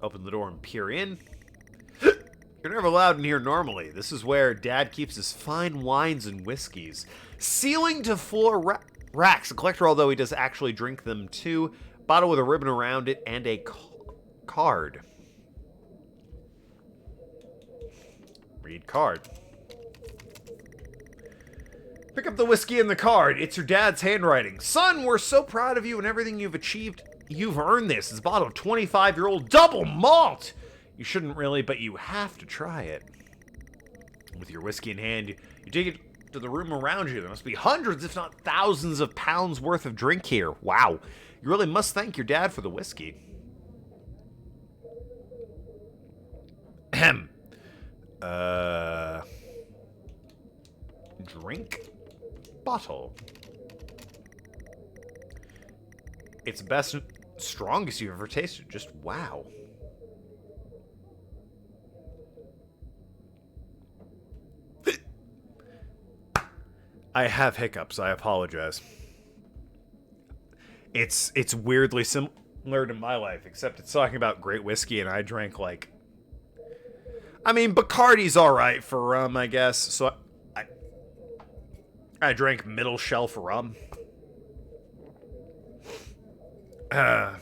Open the door and peer in. You're never allowed in here normally. This is where Dad keeps his fine wines and whiskeys. Ceiling to floor racks. A collector, although he does actually drink them too. Bottle with a ribbon around it and a card. Read card. Pick up the whiskey and the card. It's your dad's handwriting. Son, we're so proud of you and everything you've achieved. You've earned this. It's a bottle of 25-year-old double malt. You shouldn't really, but you have to try it. With your whiskey in hand, you take it to the room around you. There must be hundreds, if not thousands, of pounds worth of drink here. Wow. You really must thank your dad for the whiskey. Ahem. Drink bottle. It's the best, strongest you've ever tasted. Just wow. I have hiccups. I apologize. It's weirdly similar to my life, except it's talking about great whiskey, and I drank like. I mean, Bacardi's all right for rum, I guess. So I drank middle shelf rum. I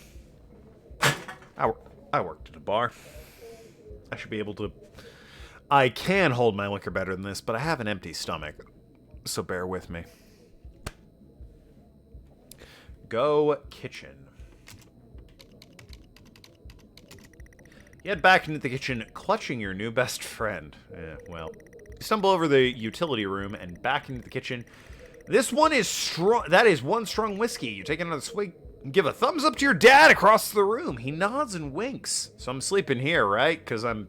worked at a bar. I should be able to. I can hold my liquor better than this, but I have an empty stomach. So bear with me. Go kitchen. You head back into the kitchen, clutching your new best friend. Well, you stumble over the utility room and back into the kitchen. This one is strong. That is one strong whiskey. You take another swig and give a thumbs up to your dad across the room. He nods and winks. So I'm sleeping here, right? Because I'm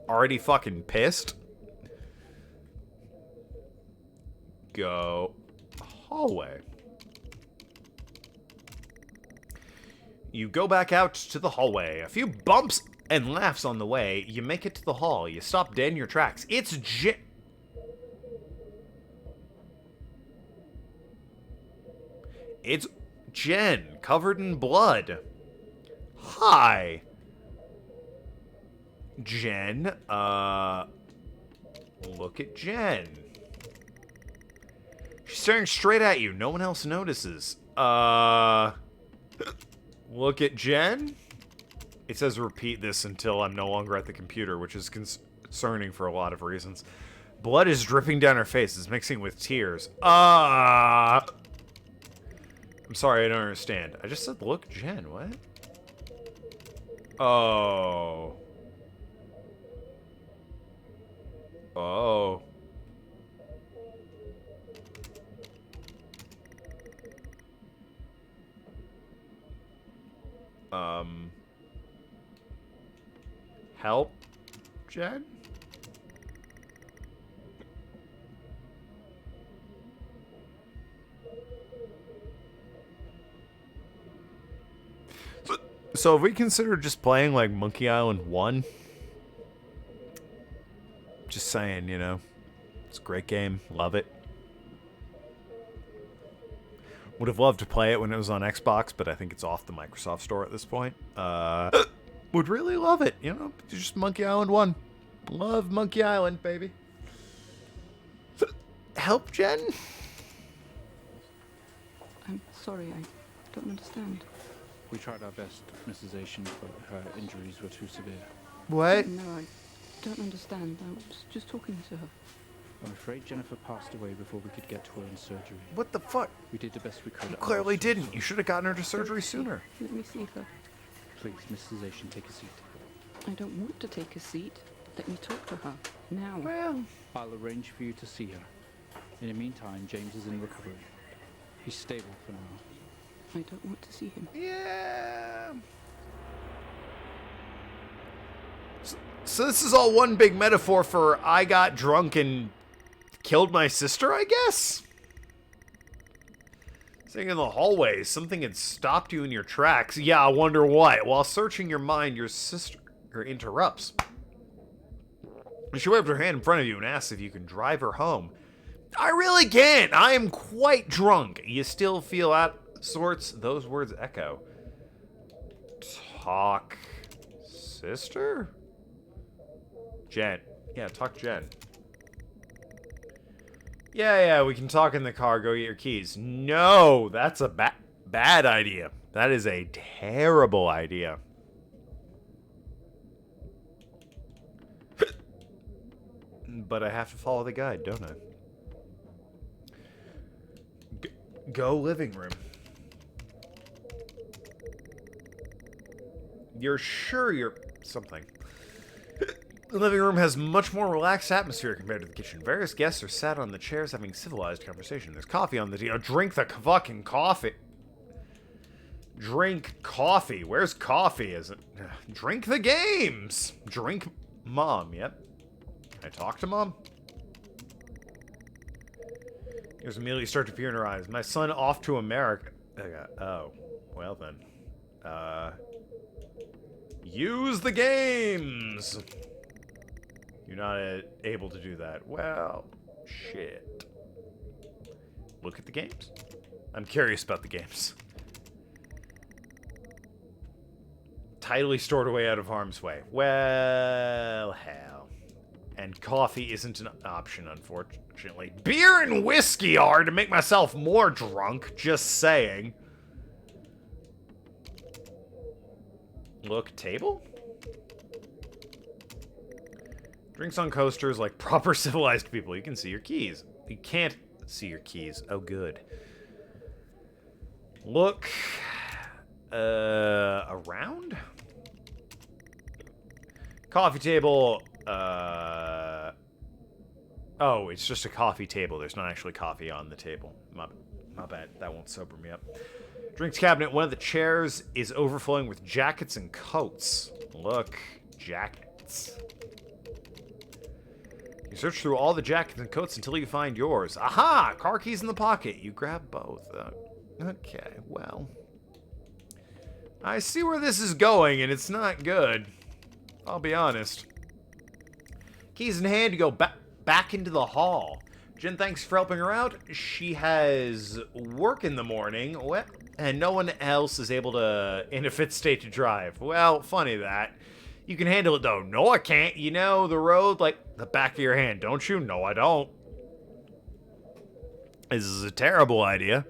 already fucking pissed. Go hallway. You go back out to the hallway. A few bumps and laughs on the way. You make it to the hall. You stop dead in your tracks. It's Jen, covered in blood. Hi. Jen, look at Jen. She's staring straight at you. No one else notices. Look at Jen. It says repeat this until I'm no longer at the computer, which is concerning for a lot of reasons. Blood is dripping down her face. It's mixing with tears. I'm sorry, I don't understand. I just said look, Jen. What? Oh. Oh. Help, Jen? So have we considered just playing like Monkey Island 1? Just saying, you know. It's a great game. Love it. Would have loved to play it when it was on Xbox, but I think it's off the Microsoft Store at this point. Would really love it, you know? Just Monkey Island 1. Love Monkey Island, baby. Help, Jen? I'm sorry, I don't understand. We tried our best, Mrs. Asian, but her injuries were too severe. What? No, I don't understand. I was just talking to her. I'm afraid Jennifer passed away before we could get to her in surgery. What the fuck? We did the best we could. You clearly didn't. You should have gotten her to surgery sooner. Let me see her. Please, Mrs. Asian, take a seat. I don't want to take a seat. Let me talk to her. Now. Well, I'll arrange for you to see her. In the meantime, James is in recovery. He's stable for now. I don't want to see him. yeah. So this is all one big metaphor for I got drunk and killed my sister, I guess? Sitting in the hallway, something had stopped you in your tracks. Yeah, I wonder what. While searching your mind, your sister interrupts. She waved her hand in front of you and asked if you can drive her home. I really can't. I am quite drunk. You still feel out of sorts? Those words echo. Talk, sister? Jen. Yeah, talk Jen. Yeah, we can talk in the car. Go get your keys. No, that's a bad idea. That is a terrible idea. But I have to follow the guide, don't I? Go living room. You're sure you're something. The living room has much more relaxed atmosphere compared to the kitchen. Various guests are sat on the chairs having civilized conversation. There's coffee on the table. Drink the fucking coffee. Drink coffee. Where's coffee? Is it? Drink the games. Drink mom. Yep. Can I talk to mom? Tears immediately start to appear in her eyes. My son off to America. Oh, well then. Use the games. You're not able to do that. Well, shit. Look at the games. I'm curious about the games. Tidily stored away out of harm's way. Well, hell. And coffee isn't an option, unfortunately. Beer and whiskey are to make myself more drunk. Just saying. Look, table? Drinks on coasters like proper civilized people. You can see your keys. You can't see your keys. Oh, good. Look. Around? Coffee table. Oh, it's just a coffee table. There's not actually coffee on the table. My bad. That won't sober me up. Drinks cabinet. One of the chairs is overflowing with jackets and coats. Look. Jackets. You search through all the jackets and coats until you find yours. Aha! Car keys in the pocket. You grab both. Okay, well. I see where this is going, and it's not good. I'll be honest. Keys in hand, you go back into the hall. Jen, thanks for helping her out. She has work in the morning, and no one else is able to, in a fit state to drive. Well, funny that. You can handle it, though. No, I can't. You know the road like the back of your hand, don't you? No, I don't. This is a terrible idea.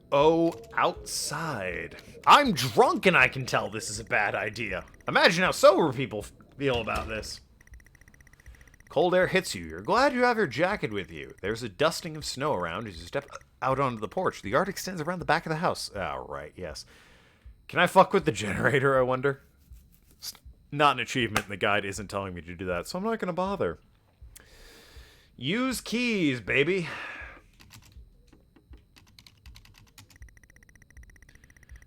Go outside. I'm drunk and I can tell this is a bad idea. Imagine how sober people feel about this. Cold air hits you. You're glad you have your jacket with you. There's a dusting of snow around as you step out onto the porch. The yard extends around the back of the house. Oh, right, yes. Can I fuck with the generator, I wonder? It's not an achievement, and the guide isn't telling me to do that, so I'm not going to bother. Use keys, baby.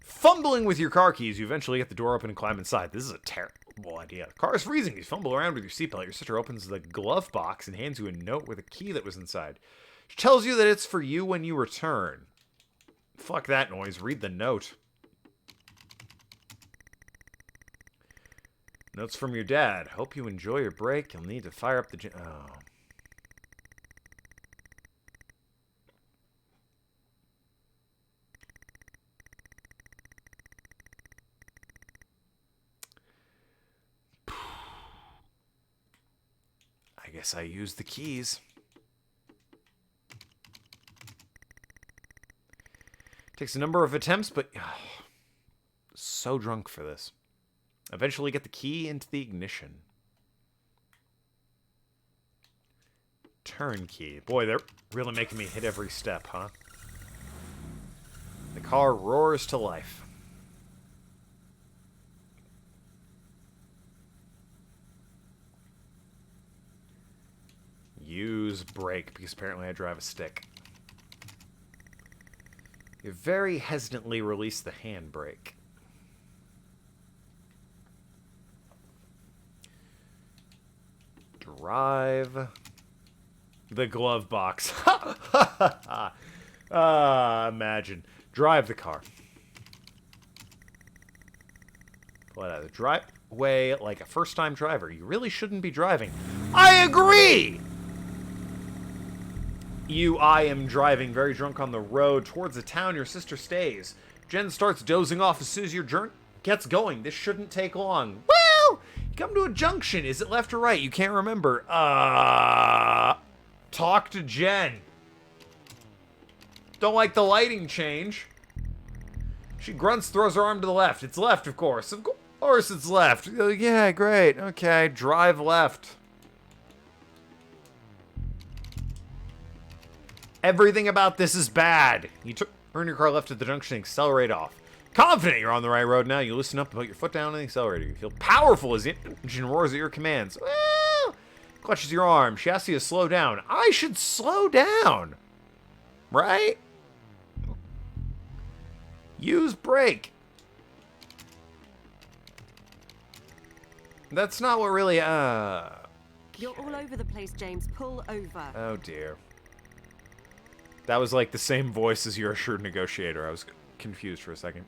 Fumbling with your car keys, you eventually get the door open and climb inside. This is a terrible idea. The car is freezing. You fumble around with your seatbelt. Your sister opens the glove box and hands you a note with a key that was inside. She tells you that it's for you when you return. Fuck that noise. Read the note. Notes from your dad. Hope you enjoy your break. You'll need to fire up the oh. I guess I used the keys. Takes a number of attempts, but so drunk for this. Eventually get the key into the ignition. Turnkey. Boy, they're really making me hit every step, huh? The car roars to life. Use brake, because apparently I drive a stick. You very hesitantly release the handbrake. Drive the glove box. Imagine. Drive the car. Pull it out of the drive. way like a first-time driver. You really shouldn't be driving. I agree! I am driving very drunk on the road towards the town your sister stays. Jen starts dozing off as soon as your journey gets going. This shouldn't take long. Well, you come to a junction. Is it left or right? You can't remember. Talk to Jen. Don't like the lighting change. She grunts, throws her arm to the left. It's left, of course. Of course it's left. Yeah, great. Okay, drive left. Everything about this is bad. You turn your car left at the junction and accelerate off. Confident you're on the right road now, you listen up and put your foot down on the accelerator. You feel powerful as the engine roars at your commands. Well, clutches your arm. She asks you to slow down. I should slow down. Right? Use brake. That's not what really, You're all over the place, James. Pull over. Oh, dear. That was like the same voice as your assured negotiator. I was confused for a second.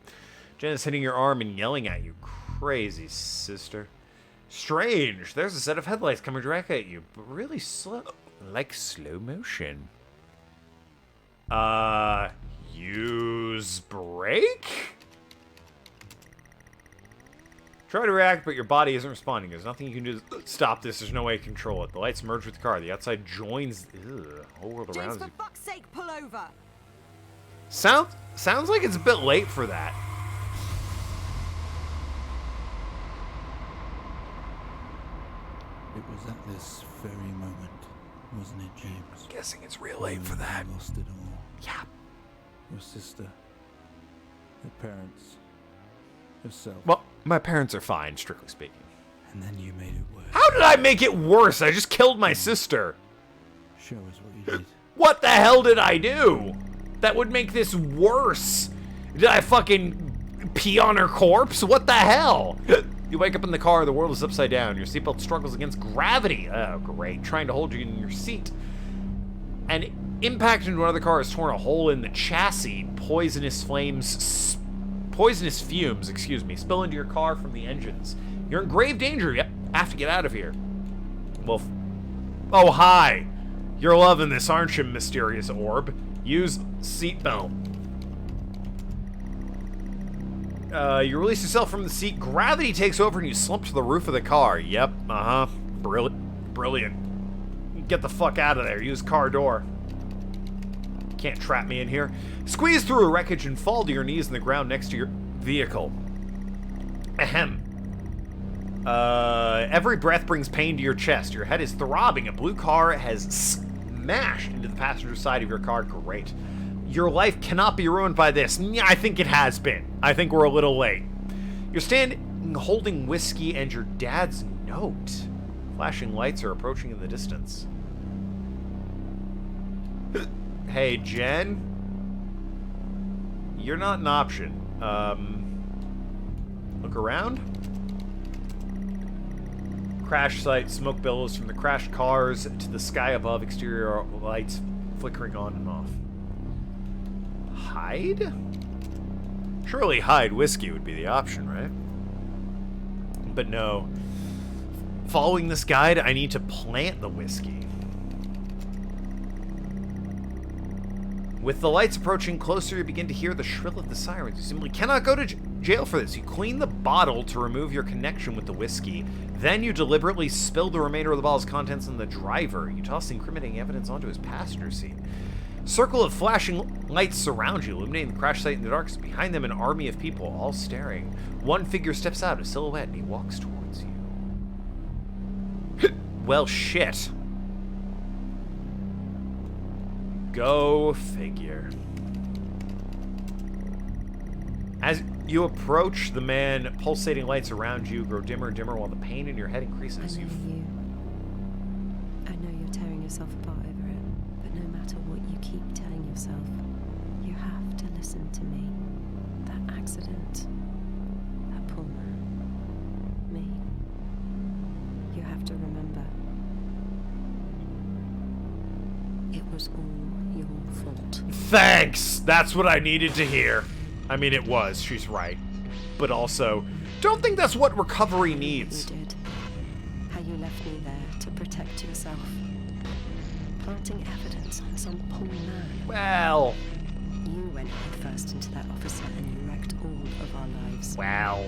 Jen is hitting your arm and yelling at you. Crazy, sister. Strange. There's a set of headlights coming directly at you, but really slow. Like slow motion. Use brake? Try to react, but your body isn't responding. There's nothing you can do to stop this. There's no way to control it. The lights merge with the car. The outside joins the whole world around you. James, for fuck's sake, pull over. Sounds like it's a bit late for that. It was at this very moment, wasn't it, James? Guessing it's real late for that. You lost it all. Yeah. Your sister, your parents, yourself. Well, my parents are fine, strictly speaking. And then you made it worse. How did I make it worse? I just killed my sister. Show us what you did. What the hell did I do that would make this worse? Did I fucking pee on her corpse? What the hell? You wake up in the car, the world is upside down. Your seatbelt struggles against gravity. Oh, great. Trying to hold you in your seat. And impact into another car has torn a hole in the chassis. Poisonous fumes, spill into your car from the engines. You're in grave danger. You have to get out of here. Well, oh, hi. You're loving this, aren't you, mysterious orb? Use seatbelt. You release yourself from the seat. Gravity takes over and you slump to the roof of the car. Yep, Brilliant. Get the fuck out of there. Use car door. Can't trap me in here. Squeeze through a wreckage and fall to your knees in the ground next to your vehicle. Ahem. Every breath brings pain to your chest. Your head is throbbing. A blue car has smashed into the passenger side of your car. Great. Your life cannot be ruined by this. I think it has been. I think we're a little late. You're standing holding whiskey and your dad's note. Flashing lights are approaching in the distance. Hey, Jen? You're not an option. Look around. Crash site, smoke billows from the crashed cars to the sky above, exterior lights flickering on and off. Hide? Surely hide whiskey would be the option, right? But no. Following this guide, I need to plant the whiskey. With the lights approaching closer, you begin to hear the shrill of the sirens. You simply cannot go to jail for this. You clean the bottle to remove your connection with the whiskey. Then you deliberately spill the remainder of the bottle's contents on the driver. You toss the incriminating evidence onto his passenger seat. Circle of flashing lights surround you, illuminating the crash site in the darkness. Behind them, an army of people, all staring. One figure steps out, a silhouette, and he walks towards you. Well, shit. Go figure. As you approach, the man, pulsating lights around you grow dimmer and dimmer while the pain in your head increases. I know you're tearing yourself apart over it, but no matter what you keep telling yourself, you have to listen to me. That accident, that poor man, me. You have to remember, it was all your fault. Thanks! That's what I needed to hear. I mean, it was. She's right. But also, don't think that's what recovery You needs. did. How you left me there to protect yourself. Planting evidence on some poor man. Well, You went headfirst into that officer and you wrecked all of our lives. well.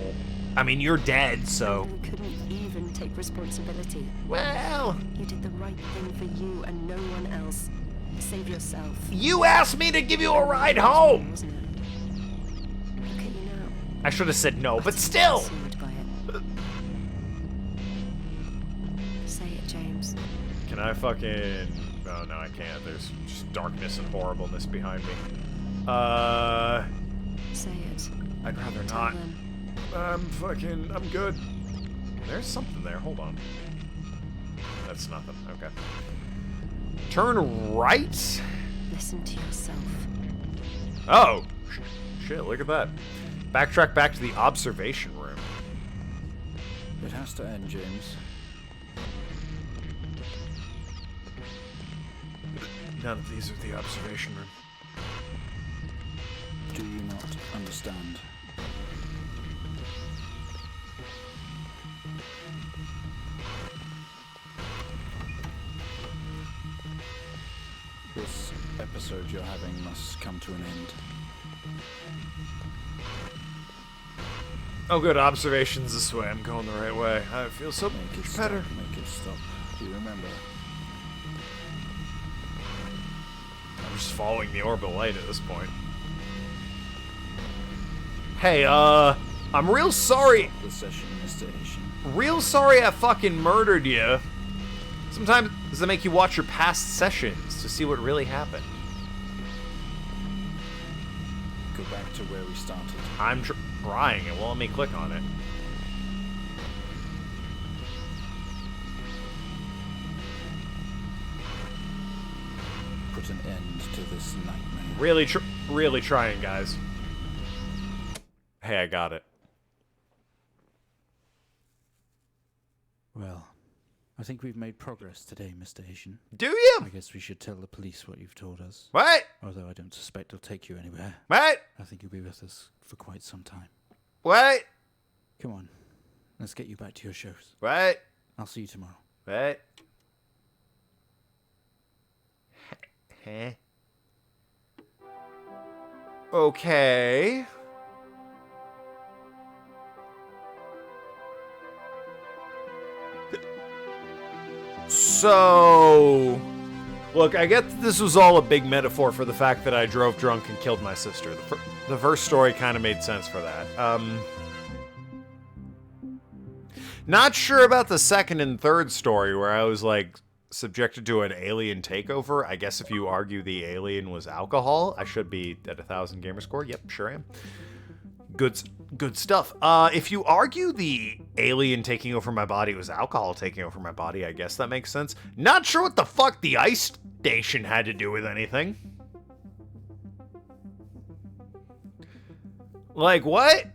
I mean, you're dead, so. You couldn't even take responsibility. Well. You did the right thing for you and no one else. Save yourself. You asked me to give you a ride home! Wasn't it? Look at you now. I should have said no, but still! Consumed by it. Say it, James. Can I fucking... Oh, no, I can't. There's just darkness and horribleness behind me. Say it. I'd rather Tell not. them. I'm good. There's something there. Hold on. That's nothing. Okay. Turn right? Listen to yourself. Oh! Shit, look at that. Backtrack back to the observation room. It has to end, James. None of these are the observation room. Do you not understand? This episode you're having must come to an end. Oh, good. Observations this way. I'm going the right way. I feel so Make it much stop. better. Make it stop. Do you remember? I'm just following the orbital light at this point. Hey, I'm real sorry. The session, Mr. Asian. Real sorry I fucking murdered you. Sometimes does it make you watch your past sessions to see what really happened? Go back to where we started. I'm trying. It won't let me click on it. Put an end to this nightmare. Really trying, guys. Hey, I got it. Well, I think we've made progress today, Mr. Asian. Do you? I guess we should tell the police what you've told us. What? Although I don't suspect they'll take you anywhere. What? I think you'll be with us for quite some time. What? Come on, let's get you back to your shows. What? I'll see you tomorrow. What? Huh? Okay. So, look, I get this was all a big metaphor for the fact that I drove drunk and killed my sister. The first story kind of made sense for that. Not sure about the second and third story where I was like subjected to an alien takeover. I guess if you argue the alien was alcohol, I should be at 1,000 gamer score. Yep, sure am. Good stuff. If you argue the alien taking over my body was alcohol taking over my body, I guess that makes sense. Not sure what the fuck the ice station had to do with anything. Like, what?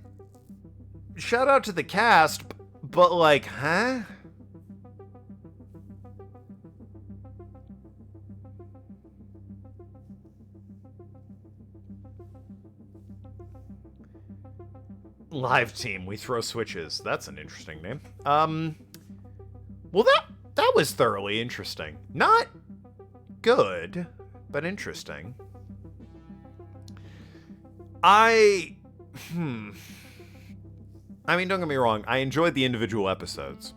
Shout out to the cast, but like, huh? Live team, we throw switches. That's an interesting name. Well, that was thoroughly interesting. Not good, but interesting. I mean, don't get me wrong. I enjoyed the individual episodes.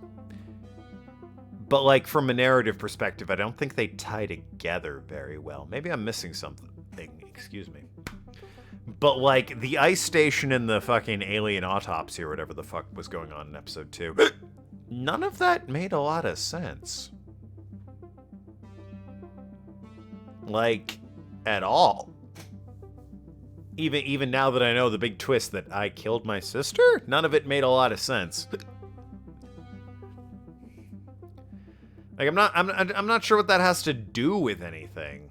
But, like, from a narrative perspective, I don't think they tie together very well. Maybe I'm missing something. Excuse me. But, like, the ice station and the fucking alien autopsy or whatever the fuck was going on in episode 2, none of that made a lot of sense. Like, at all. Even now that I know the big twist that I killed my sister, none of it made a lot of sense. Like, I'm not sure what that has to do with anything.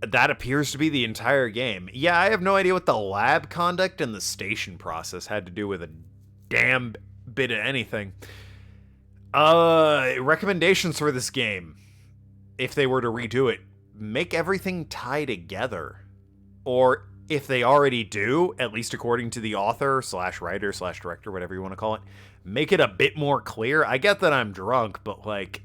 That appears to be the entire game. Yeah, I have no idea what the lab conduct and the station process had to do with a damn bit of anything. Recommendations for this game. If they were to redo it, make everything tie together. Or if they already do, at least according to the author slash writer slash director, whatever you want to call it, make it a bit more clear. I get that I'm drunk, but like,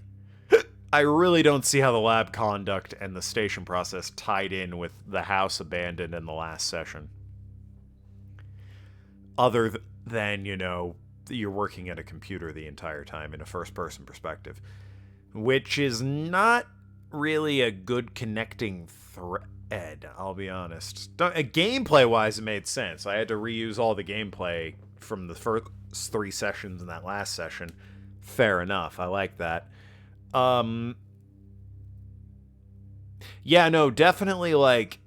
I really don't see how the lab conduct and the station process tied in with the house abandoned in the last session. Other than, you know, you're working at a computer the entire time in a first-person perspective, which is not really a good connecting thread, I'll be honest. Gameplay-wise, it made sense. I had to reuse all the gameplay from the first 3 sessions in that last session. Fair enough. I like that. Yeah, no, definitely, like,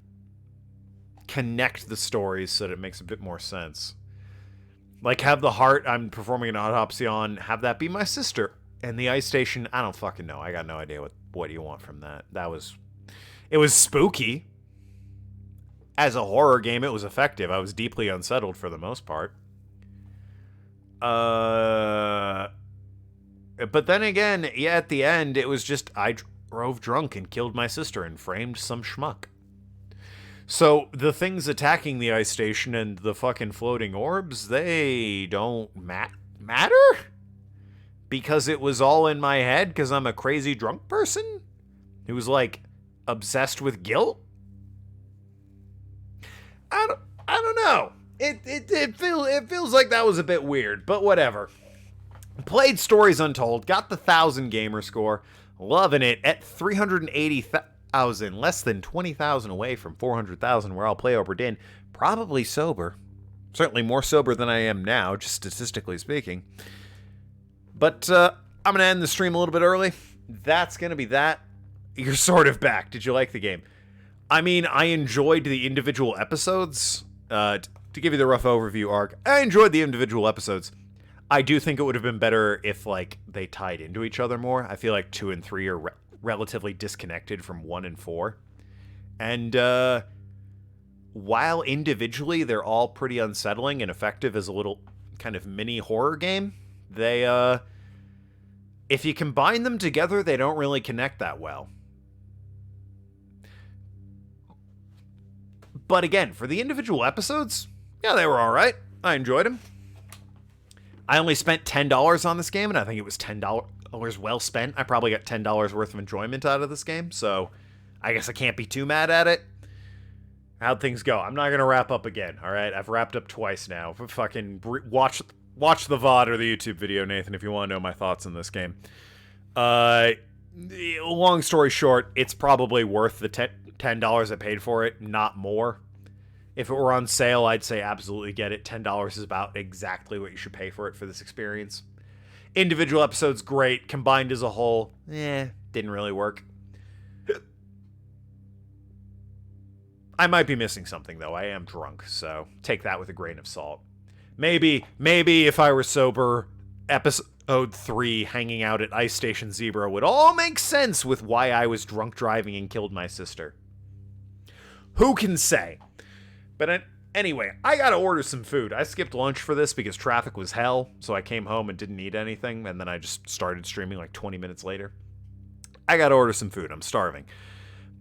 connect the stories so that it makes a bit more sense. Like, have the heart I'm performing an autopsy on, have that be my sister. And the ice station, I don't fucking know. I got no idea what you want from that. It was spooky. As a horror game, it was effective. I was deeply unsettled for the most part. But then again, yeah, at the end, it was just, I drove drunk and killed my sister and framed some schmuck. So, the things attacking the ice station and the fucking floating orbs, they don't matter? Because it was all in my head because I'm a crazy drunk person? Who was, like, obsessed with guilt? I don't know. It feels like that was a bit weird, but whatever. Played Stories Untold, got the 1,000 gamer score, loving it at 380,000, less than 20,000 away from 400,000 where I'll play Oberdin, probably sober. Certainly more sober than I am now, just statistically speaking. But I'm going to end the stream a little bit early. That's going to be that. You're sort of back. Did you like the game? I mean, I enjoyed the individual episodes. To give you the rough overview arc, I enjoyed the individual episodes. I do think it would have been better if, like, they tied into each other more. I feel like 2 and 3 are relatively disconnected from 1 and 4. And, while individually they're all pretty unsettling and effective as a little kind of mini horror game, they, if you combine them together, they don't really connect that well. But again, for the individual episodes, yeah, they were alright. I enjoyed them. I only spent $10 on this game, and I think it was $10 well spent. I probably got $10 worth of enjoyment out of this game, so I guess I can't be too mad at it. How'd things go? I'm not going to wrap up again, alright? I've wrapped up twice now. Fucking watch the VOD or the YouTube video, Nathan, if you want to know my thoughts on this game. Long story short, it's probably worth the $10 I paid for it, not more. If it were on sale, I'd say absolutely get it. $10 is about exactly what you should pay for it for this experience. Individual episodes, great. Combined as a whole, didn't really work. I might be missing something, though. I am drunk, so take that with a grain of salt. Maybe if I were sober, episode 3, hanging out at Ice Station Zebra, would all make sense with why I was drunk driving and killed my sister. Who can say? But anyway, I gotta order some food. I skipped lunch for this because traffic was hell, so I came home and didn't eat anything, and then I just started streaming like 20 minutes later. I gotta order some food. I'm starving.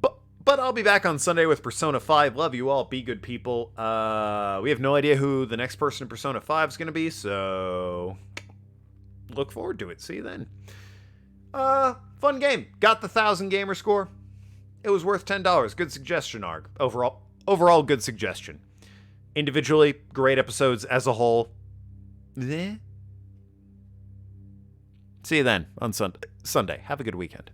But I'll be back on Sunday with Persona 5. Love you all. Be good people. We have no idea who the next person in Persona 5 is going to be, so look forward to it. See you then. Fun game. Got the 1,000 gamer score. It was worth $10. Good suggestion, Arg. Overall, good suggestion. Individually, great episodes. As a whole, See you then on Sunday. Have a good weekend.